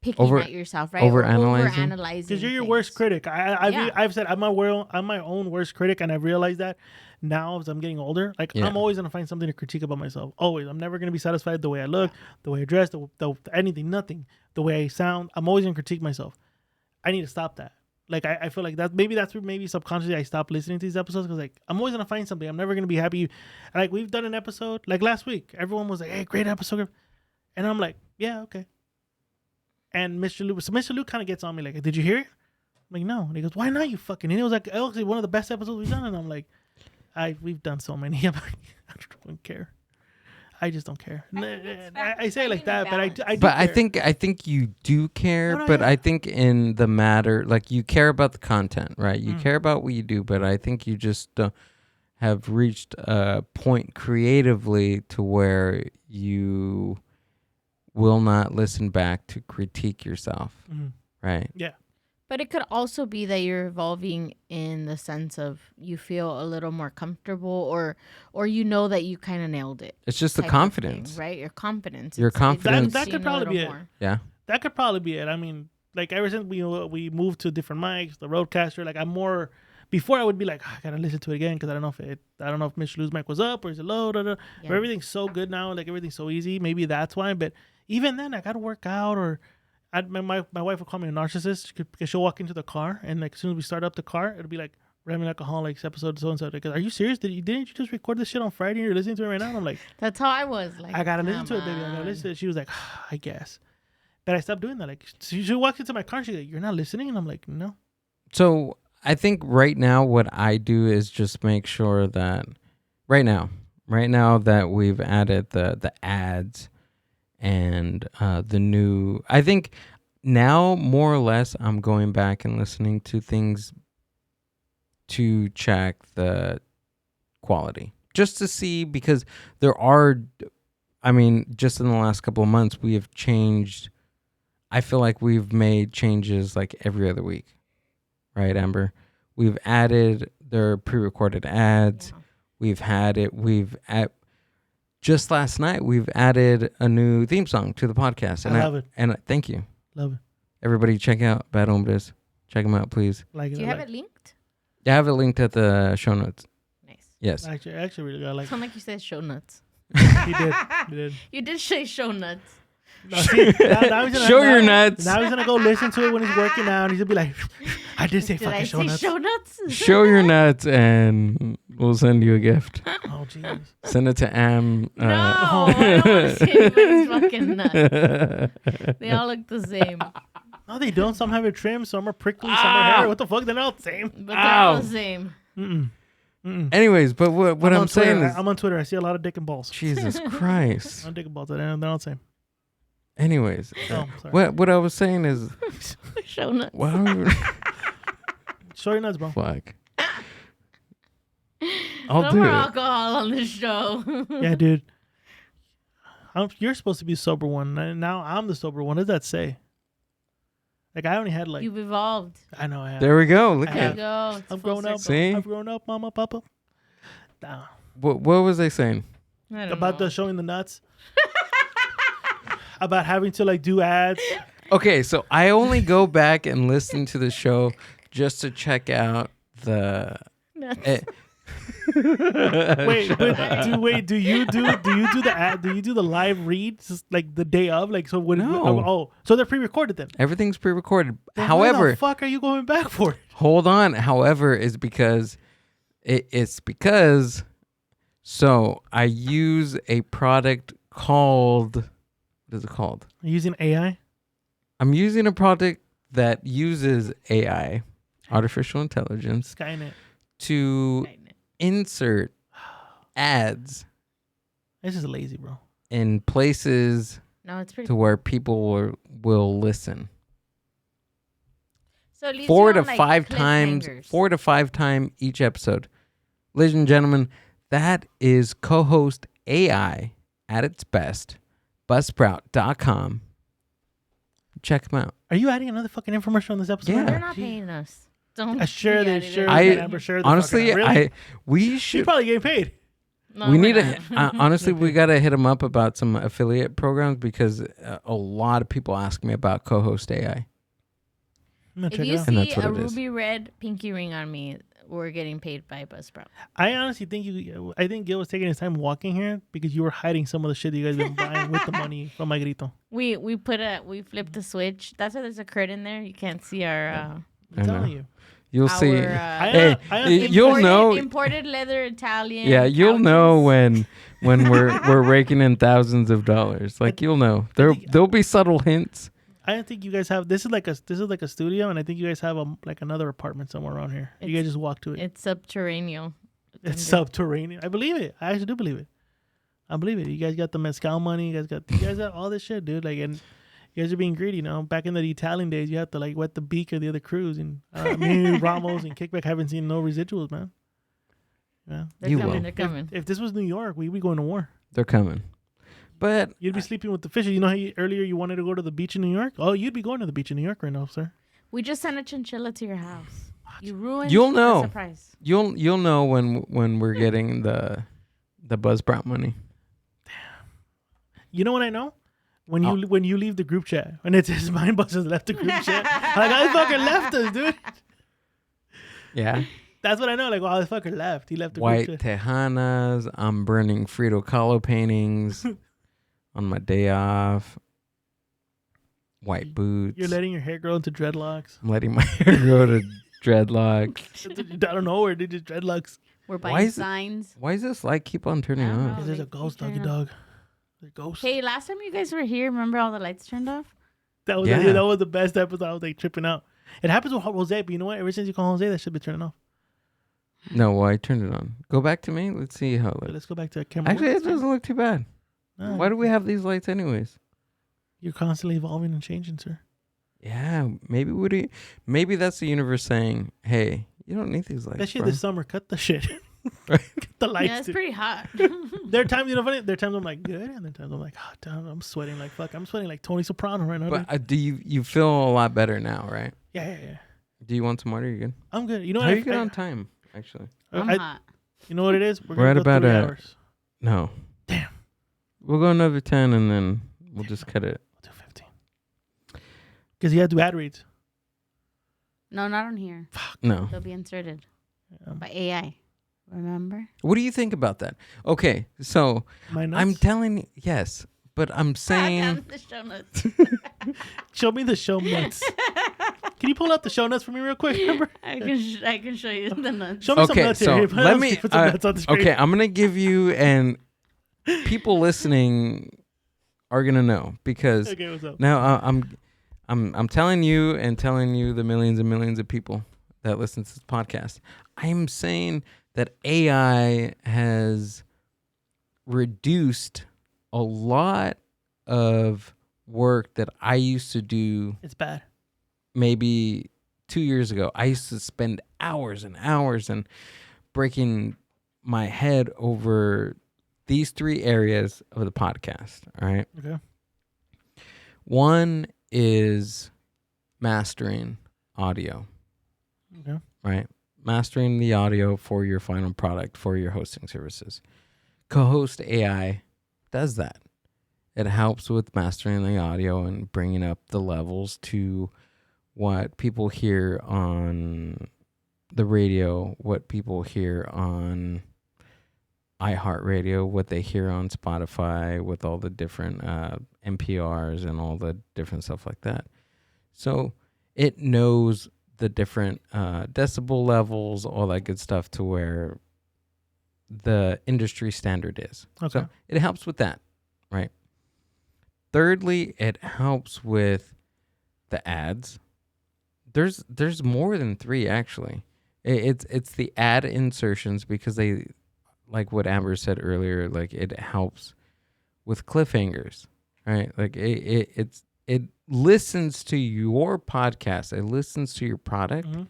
picking at yourself, right? Overanalyzing. Because you're your worst critic. I've said I'm my own worst critic, and I've realized that now as I'm getting older. Like I'm always gonna find something to critique about myself. Always. I'm never gonna be satisfied the way I look, the way I dress, the anything, nothing. The way I sound. I'm always gonna critique myself. I need to stop that. Like I feel like that's maybe subconsciously I stopped listening to these episodes because like I'm always gonna find something. I'm never gonna be happy. Like we've done an episode like last week. Everyone was like, "Hey, great episode," and I'm like, "Yeah, okay." And Mr. Luke kind of gets on me like, "Did you hear it?" I'm like, "No." And he goes, "Why not, you fucking?" And it was like, "Actually, one of the best episodes we've done." And I'm like, "We've done so many." I don't care. I just don't care. I say it like that, but I do. But care. I think you do care. No, but yeah. I think in the matter, like you care about the content, right? You care about what you do, but I think you just have reached a point creatively to where you will not listen back to critique yourself. right? Yeah. But it could also be that you're evolving in the sense of you feel a little more comfortable, or you know that you kind of nailed it. It's just the type of thing, confidence. right? Your confidence. Your confidence. That could probably be it. Yeah. That could probably be it. I mean, like ever since we moved to different mics, the Roadcaster, like I'm more. Before I would be like, I gotta listen to it again because I don't know if Mitch Lou's mic was up or is it low. Da, da. Yeah. But everything's so good now, like everything's so easy. Maybe that's why. But even then, I gotta work out or. My wife would call me a narcissist because she'll walk into the car and like as soon as we start up the car, it'll be like Ramming Alcoholics episode so and so. Like, are you serious? Didn't you just record this shit on Friday and you're listening to it right now? And I'm like, that's how I was. Like, I gotta listen to it, baby. I gotta listen to it. She was like, I guess, but I stopped doing that. Like, she walks into my car, she's like, you're not listening, and I'm like, no. So I think right now what I do is just make sure that right now that we've added the ads and the new, I think now more or less I'm going back and listening to things to check the quality just to see, because there are, I mean, just in the last couple of months we have changed. I feel like we've made changes like every other week, right, Amber? We've added their pre-recorded ads. Yeah. Just last night, we've added a new theme song to the podcast. I love it. And thank you. Love it. Everybody check out Bad Hombres. Check them out, please. Do you have it linked? Yeah, I have it linked at the show notes. Nice. Yes. Actually really I like it. Sound like you said show nuts. He did. You did say show nuts. No, see, now he's gonna, Show your nuts. Now he's going to go listen to it when he's working out. And he's going to be like, I did say Did fucking I show say nuts. show nuts? Show your nuts and we'll send you a gift. Oh, jeez. Send it to Am. No, I don't want to see anybody's fucking nuts. They all look the same. No, they don't. Some have it trimmed. Some are prickly. Some are hairy. What the fuck? They're all the same. But they're all the same. Anyways, but what I'm saying is, I'm on Twitter. I see a lot of dick and balls. Jesus Christ. I'm dick and balls. They're all the same. Anyways, Oh, sorry. what I was saying is, Show nuts. wow, Show your nuts, bro. fuck. I'll No do more it. alcohol on the show. Yeah, dude. You're supposed to be the sober one. And now I'm the sober one. What does that say? Like, I only had like... You've evolved. I know I have. There we go. Look I There at you it. go. It's I've full grown up. circle. See? I've grown up, mama, papa. Nah. What was I saying? I don't About know. the showing the nuts. About having to like do ads. Okay, so I only go back and listen to the show just to check out the. Nuts. Do you do the ad? Do you do the live reads just like the day of? Like so? No. So they're pre-recorded then. Everything's pre-recorded. Then why However, the fuck are you going back for it? hold on. However, is because it's because so I use a product called, what is it called? Using AI. I'm using a product that uses AI, artificial intelligence, Skynet. to insert ads This is lazy, bro. in places No, it's pretty to where people will listen. So it leaves 4 you to on, like, 5 times, cliffhangers. 4 to 5 times each episode. Ladies and gentlemen, that is co-host AI at its best. Buzzsprout.com. Check them out. Are you adding another fucking infomercial on this episode? Yeah. They're not paying us. Don't. I sure be they editing. sure. I- Amber, sure they Honestly, fucking are. Really? we You should. probably getting paid. No, We we're need not. to. Honestly, we got to hit them up about some affiliate programs because a lot of people ask me about co-host AI. I'm gonna If check you it out. And see that's what a it is. ruby red pinky ring on me, we're getting paid by Buzzsprout. I honestly think I think Gil was taking his time walking here because you were hiding some of the shit that you guys been buying with the money from my grito. We flipped the switch. That's why there's a curtain there. You can't see our. I'm I telling know. you. You'll see. I Hey, you'll know. Imported leather Italian. Yeah, you'll couches. know when we're raking in thousands of dollars. Like you'll know. There'll be subtle hints. I don't think you guys have. This is like a studio, and I think you guys have like another apartment somewhere around here. You guys just walk to it. It's subterranean. It's subterranean. I believe it. I actually do believe it. I believe it. You guys got the mezcal money. You guys got all this shit, dude. Like, and you guys are being greedy. You know, back in the Italian days, you have to like wet the beak of the other crews, and me, Ramos, and Kickback haven't seen no residuals, man. Yeah. They're You coming. will. They're coming. If this was New York, we'd be going to war. They're coming. But You'd be sleeping with the fishes. You know how earlier you wanted to go to the beach in New York? Oh, you'd be going to the beach in New York right now, sir. We just sent a chinchilla to your house. You ruined You'll know. the surprise. you'll know when we're getting the Buzzsprout money. You know what I know? When you leave the group chat and it says Mind Bus has left the group chat. Like, I fucking left us, dude. Yeah. That's what I know. Like, wow, this fucker left. He left the White group chat. Tejanas. I'm burning Frito Kahlo paintings on my day off. White boots. You're letting your hair grow into dreadlocks. I'm letting my hair grow to dreadlocks. I don't know where they just dreadlocks. We're Why buying is it- signs. Why does this light keep on turning I don't on? know. Because there's a they ghost, keep doggy turning dog. The ghost. Hey, last time you guys were here, remember all the lights turned off? That was Yeah. that was the best episode. I was like tripping out. It happens with Jose, but you know what? Ever since you call Jose, that should be turning off. No, well, I turned it on. Go back to me. Let's see how it So looks. let's go back to the camera. Actually, it doesn't look too bad. No, Why do we have these lights anyways? You're constantly evolving and changing, sir. Yeah, maybe that's the universe saying, "Hey, you don't need these lights." That shit bro. this summer, cut the shit. Cut the lights. Yeah, it's dude. pretty hot. There are times, you know, funny. There are times I'm like good, and there are times I'm like, oh, damn, I'm sweating like fuck. I'm sweating like Tony Soprano right now. But dude. do you feel a lot better now, right? Yeah. Do you want some water? You good? I'm good. You know How what? you good on time? Actually, I'm I- hot. You know what it is? We're gonna at go about 3 a- hours. no. Damn. We'll go another 10, and then we'll just cut it. We'll do 15. Because you had to do ad reads. No, not on here. No. They'll be inserted Um, by AI. Remember? What do you think about that? Okay, so My nuts. I'm telling you, yes, but I'm saying, The show notes. Show me the show notes. Can you pull out the show notes for me real quick? Remember? I can show you the notes. Show me some okay, nuts so here. let me. Put some nuts on the screen. Okay, I'm gonna give you, and people listening are gonna know because Okay, what's up? now I'm telling you and telling you the millions and millions of people that listen to this podcast. I'm saying that AI has reduced a lot of work that I used to do It's bad. maybe 2 years ago. I used to spend hours and hours and breaking my head over these 3 areas of the podcast. All right. Okay. One is mastering audio, Okay. right? Mastering the audio for your final product for your hosting services. Co-host AI does that. It helps with mastering the audio and bringing up the levels to what people hear on the radio, what people hear on iHeartRadio, what they hear on Spotify with all the different NPRs and all the different stuff like that. So it knows the different decibel levels, all that good stuff to where the industry standard is. Okay. So it helps with that, right? Thirdly, it helps with the ads. There's more than 3 actually. It's the ad insertions because they, like what Amber said earlier, like it helps with cliffhangers, right? Like it listens to your podcast, it listens to your product, Mhm.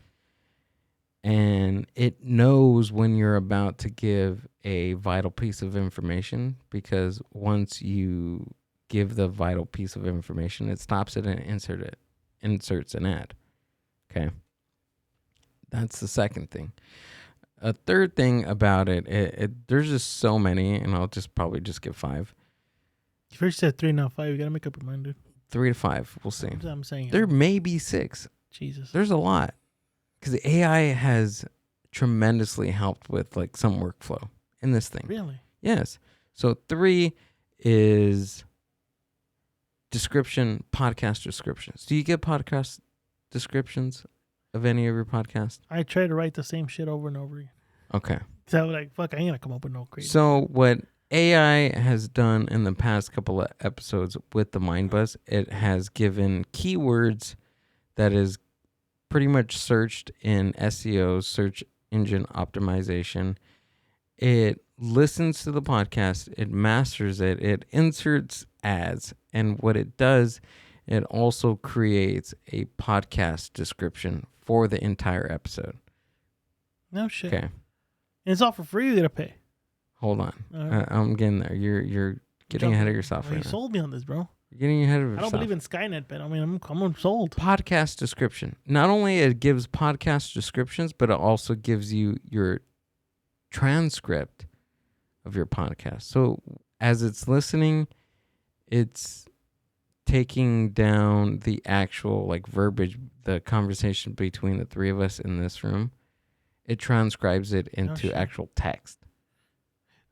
and it knows when you're about to give a vital piece of information, because once you give the vital piece of information, it stops it and inserts an ad. Okay. That's the second thing. A third thing about it, there's just so many, and I'll just probably just give 5. You first said 3, now 5. You gotta make up your mind, dude. 3 to 5. We'll see. I'm saying There may be 6. Jesus. There's a lot. Because the AI has tremendously helped with like some workflow in this thing. Really? Yes. So 3 is description, podcast descriptions. Do you get podcast descriptions of any of your podcasts? I try to write the same shit over and over again. Okay. So I was like, fuck, I ain't gonna come up with no crazy. So what AI has done in the past couple of episodes with the Mind Buzz, it has given keywords that is pretty much searched in SEO, search engine optimization. It listens to the podcast, it masters it, it inserts ads, and what it does, it also creates a podcast description for the entire episode. No shit. Okay. And it's all for free. You gotta pay. Hold on. All right. I'm getting there. You're getting ahead of yourself You right now. sold me on this, bro. You're getting ahead of I yourself. don't believe in Skynet, but I mean, I'm sold. Podcast description. Not only it gives podcast descriptions, but it also gives you your transcript of your podcast. So as it's listening, it's taking down the actual like verbiage, the conversation between the three of us in this room. It transcribes it into shit. actual text.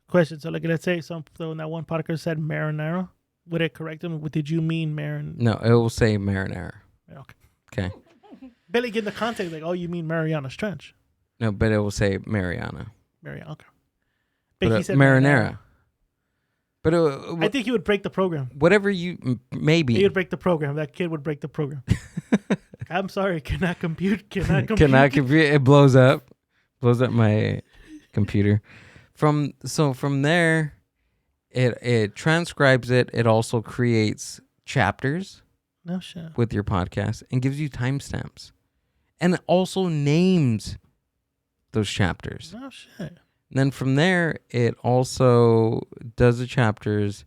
Question. So, like, let's say so in that one podcast said marinara. Would it correct him? Did you mean marin? No, it will say marinara. Okay. Okay. Barely get the context. Like, oh, you mean Mariana Trench? No, but it will say Mariana. Mariana. Okay. But he said marinara. But I think he would break the program. whatever you maybe He would break the program. That kid would break the program. I'm sorry. Cannot compute. Cannot compute. cannot compute. It blows up my computer. From there, it transcribes it. It also creates chapters No shit. with your podcast and gives you timestamps, and it also names those chapters. No shit. And then from there, it also does the chapters,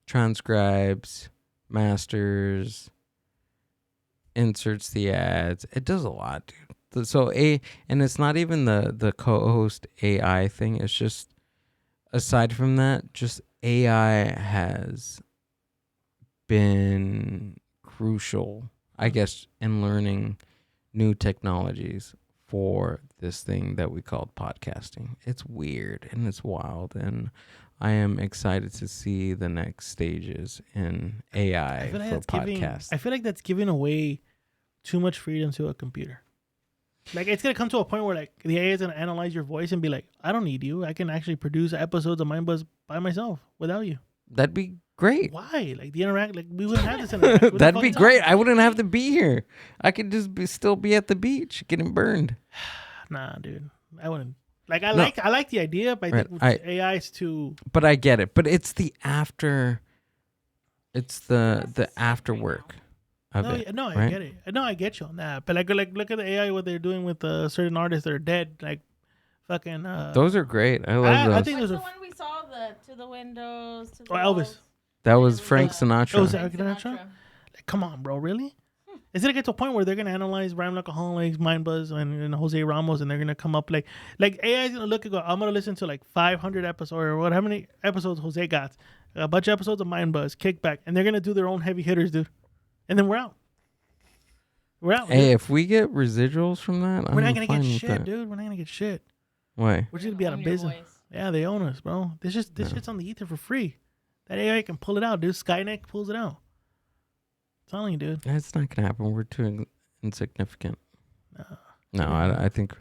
transcribes, masters, inserts the ads. It does a lot, dude. So and it's not even the co-host AI thing. It's just, aside from that, just AI has been crucial, I guess, in learning new technologies for this thing that we call podcasting. It's weird and it's wild, and I am excited to see the next stages in AI for podcasts. I feel like that's giving away too much freedom to a computer. Like, it's gonna come to a point where like the AI is gonna analyze your voice and be like, I don't need you. I can actually produce episodes of MindBuzz by myself without you. That'd be great. Why? Like the interact, like we wouldn't have this interact. What the That'd fuck be is great. up? I wouldn't have to be here. I could just still be at the beach getting burned. Nah, dude. I wouldn't. Like, I No. like the idea, but I Right. think with AI is too. But I get it. But it's the after. It's the after work of No, it. I right? get it. No, I get you on that. But like look at the AI, what they're doing with certain artists that are dead. Like, fucking. Those are great. I love those. I think What's those the are. one we saw? The To the Windows, to the Elvis. Walls? That was It Frank was, Sinatra. Oh, is Frank that Sinatra? Like, come on, bro. Really? Is it gonna get to a point where they're gonna analyze Rhyme Alcoholics, MindBuzz, and Jose Ramos, and they're gonna come up like AI is gonna look and go, I'm gonna listen to like 500 episodes or what? How many episodes Jose got? A bunch of episodes of MindBuzz, Kickback, and they're gonna do their own heavy hitters, dude. And then we're out. We're out. Hey, dude. if we get residuals from that, We're I'm not gonna fine get with shit, that. dude. We're not gonna get shit. Why? We're just gonna be out of Own your business. voice. Yeah, they own us, bro. This shit's on the ether for free. That AI can pull it out, dude. Skynet pulls it out. I'm telling you, dude. That's not gonna happen. We're too insignificant. No. No, I think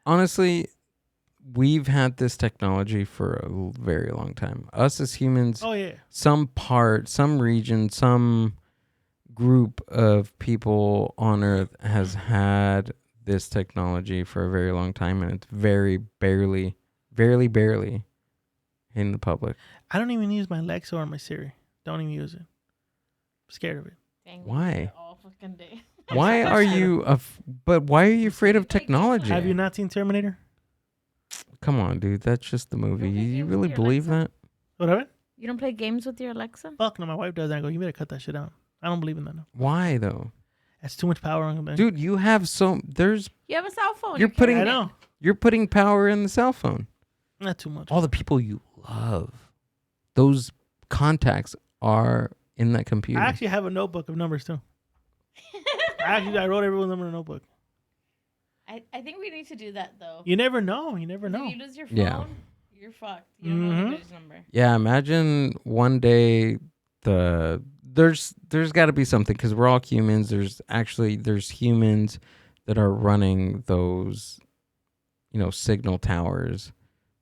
honestly, we've had this technology for a very long time. Us as humans, Oh yeah. some region, some group of people on Earth has had this technology for a very long time, and it's very barely in the public. I don't even use my Alexa or my Siri. Don't even use it. I'm scared of it. Dang, we Why? do it all fucking day. Why are you? But why are you afraid of technology? Have you not seen Terminator? Come on, dude. That's just the movie. Okay, You games really with your believe Alexa? that? Whatever. You don't play games with your Alexa? Fuck no, my wife does that. I go, you better cut that shit out. I don't believe in that. No. Why though, That's too much power on it. dude? You have there's You have a cell phone. You're putting- I carrying it. know. you're putting power in the cell phone. Not too much. All the people you love, those contacts are in that computer. I actually have a notebook of numbers too. I wrote everyone's number in a notebook. I think we need to do that though. You never know. You never know. If you lose your phone, Yeah. you're fucked. You don't know anybody's number. Yeah, imagine one day there's got to be something, because we're all humans. There's humans that are running those, signal towers.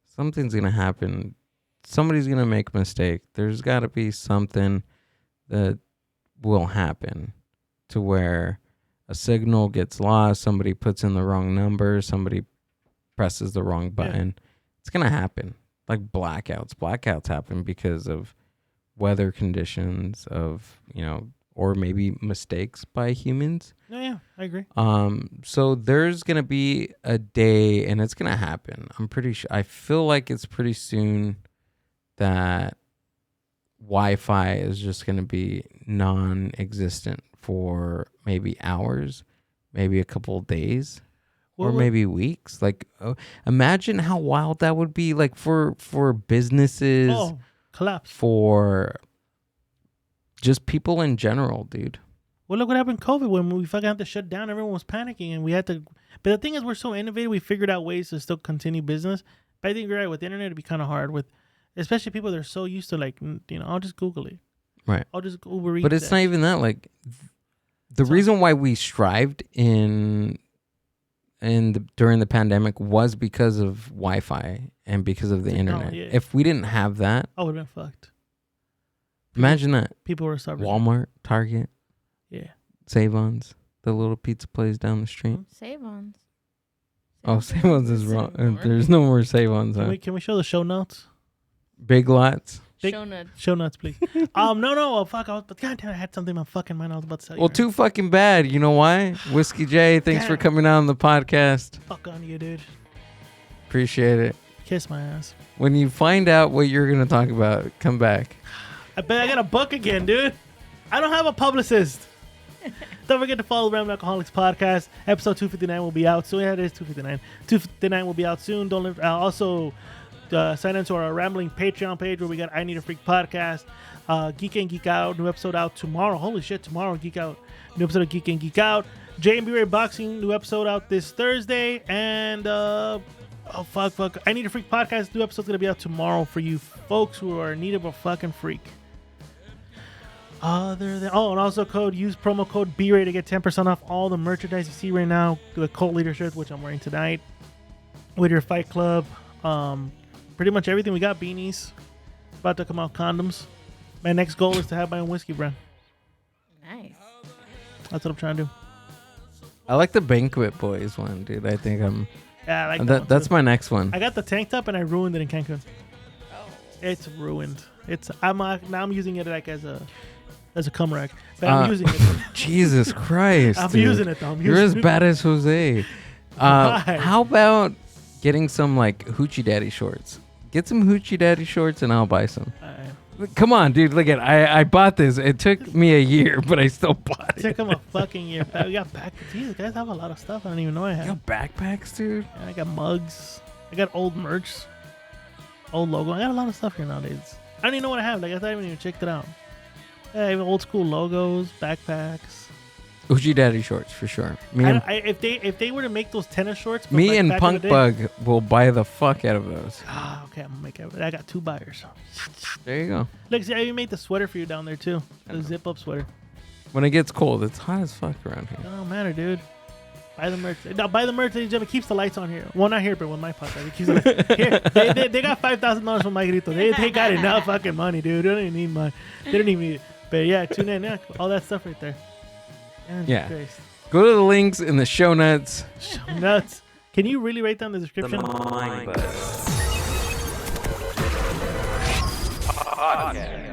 Something's gonna happen. Somebody's gonna make a mistake. There's got to be something that will happen to where a signal gets lost. Somebody puts in the wrong number. Somebody presses the wrong button. It's gonna happen. Like blackouts. Blackouts happen because of weather conditions, or maybe mistakes by humans. Yeah, I agree. So there's gonna be a day, and it's gonna happen. I'm pretty sure. I feel like it's pretty soon that Wi-Fi is just going to be non-existent for maybe hours, maybe a couple of days, or maybe weeks. Like, imagine how wild that would be. Like for businesses, collapse. For just people in general, dude. Well, look what happened in COVID when we fucking had to shut down. Everyone was panicking, and we had to. But the thing is, we're so innovative. We figured out ways to still continue business. But I think you're right. With the internet, it'd be kind of hard. With especially people that are so used to, like, I'll just Google it. Right. I'll just Uber Eats. But it's not even that. Like, the reason why we strived during the pandemic was because of Wi-Fi and because of the internet. Yeah. If we didn't have that, I would have been fucked. Imagine that. People were suffering. Walmart, Target. Yeah. Save-Ons, the little pizza place down the street. Save-Ons. Oh, Save-Ons is wrong. There's no more Save-Ons. Can we show the show notes? Big Lots. Show notes, please. No. Fuck. God damn, I had something in my fucking mind. I was about to tell you. Well, too fucking bad. You know why? Whiskey J, thanks for coming on the podcast. Fuck on you, dude. Appreciate it. Kiss my ass. When you find out what you're going to talk about, come back. I bet I got a book again, dude. I don't have a publicist. Don't forget to follow the Rambling Alcoholics podcast. Episode 259 will be out soon. Yeah, it is 259. 259 will be out soon. Also sign into our Rambling Patreon page where we got I Need a Freak podcast. Geek and Geek Out. New episode out tomorrow. Holy shit, tomorrow. Geek Out. New episode of Geek and Geek Out. J&B Ray Boxing. New episode out this Thursday. And fuck. I Need a Freak podcast. New episode's going to be out tomorrow for you folks who are in need of a fucking freak. And also use promo code BRAY to get 10% off all the merchandise you see right now. The Cult Leader shirt, which I'm wearing tonight. Whittier Fight Club. Pretty much everything. We got beanies. About to come out condoms. My next goal is to have my own whiskey brand. Nice. That's what I'm trying to do. I like the Banquet Boys one, dude. I think Yeah, I like that. That's my next one. I got the tank top and I ruined it in Cancun. Oh. It's ruined. I'm using it like as a cum rack. But I'm using it. Jesus Christ. I'm dude. using it though. You're as bad as Jose. How about getting some like Hoochie Daddy shorts? Get some Hoochie Daddy shorts and I'll buy some. Come on, dude. Look at I bought this. It took me a year, but I still bought it. It took him a fucking year. We got backpacks. Jesus, guys have a lot of stuff I don't even know I have. You got backpacks, dude? Yeah, I got mugs. I got old merch. Old logo. I got a lot of stuff here nowadays. I don't even know what I have. Like, I haven't even checked it out. Yeah, I have old school logos, backpacks. Hoochie Daddy shorts for sure. If they were to make those tennis shorts, me like and Punk Bug will buy the fuck out of those. Okay, I'm gonna make it. I got 2 buyers. There you go. Look, see, I even made the sweater for you down there too. The zip up sweater. When it gets cold, it's hot as fuck around here. It don't matter, dude. Buy the merch. Now, buy the merch, ladies and gentlemen. Keeps the lights on here. Well, not here, but with my podcast. It keeps the lights. Here, they got $5,000 from my grito. They got enough fucking money, dude. They don't even need money. They don't even need it. But yeah, tune in. Yeah, all that stuff right there. Man, yeah. Christ. Go to the links in the show notes. Show notes. Can you really write down the description? Podcast.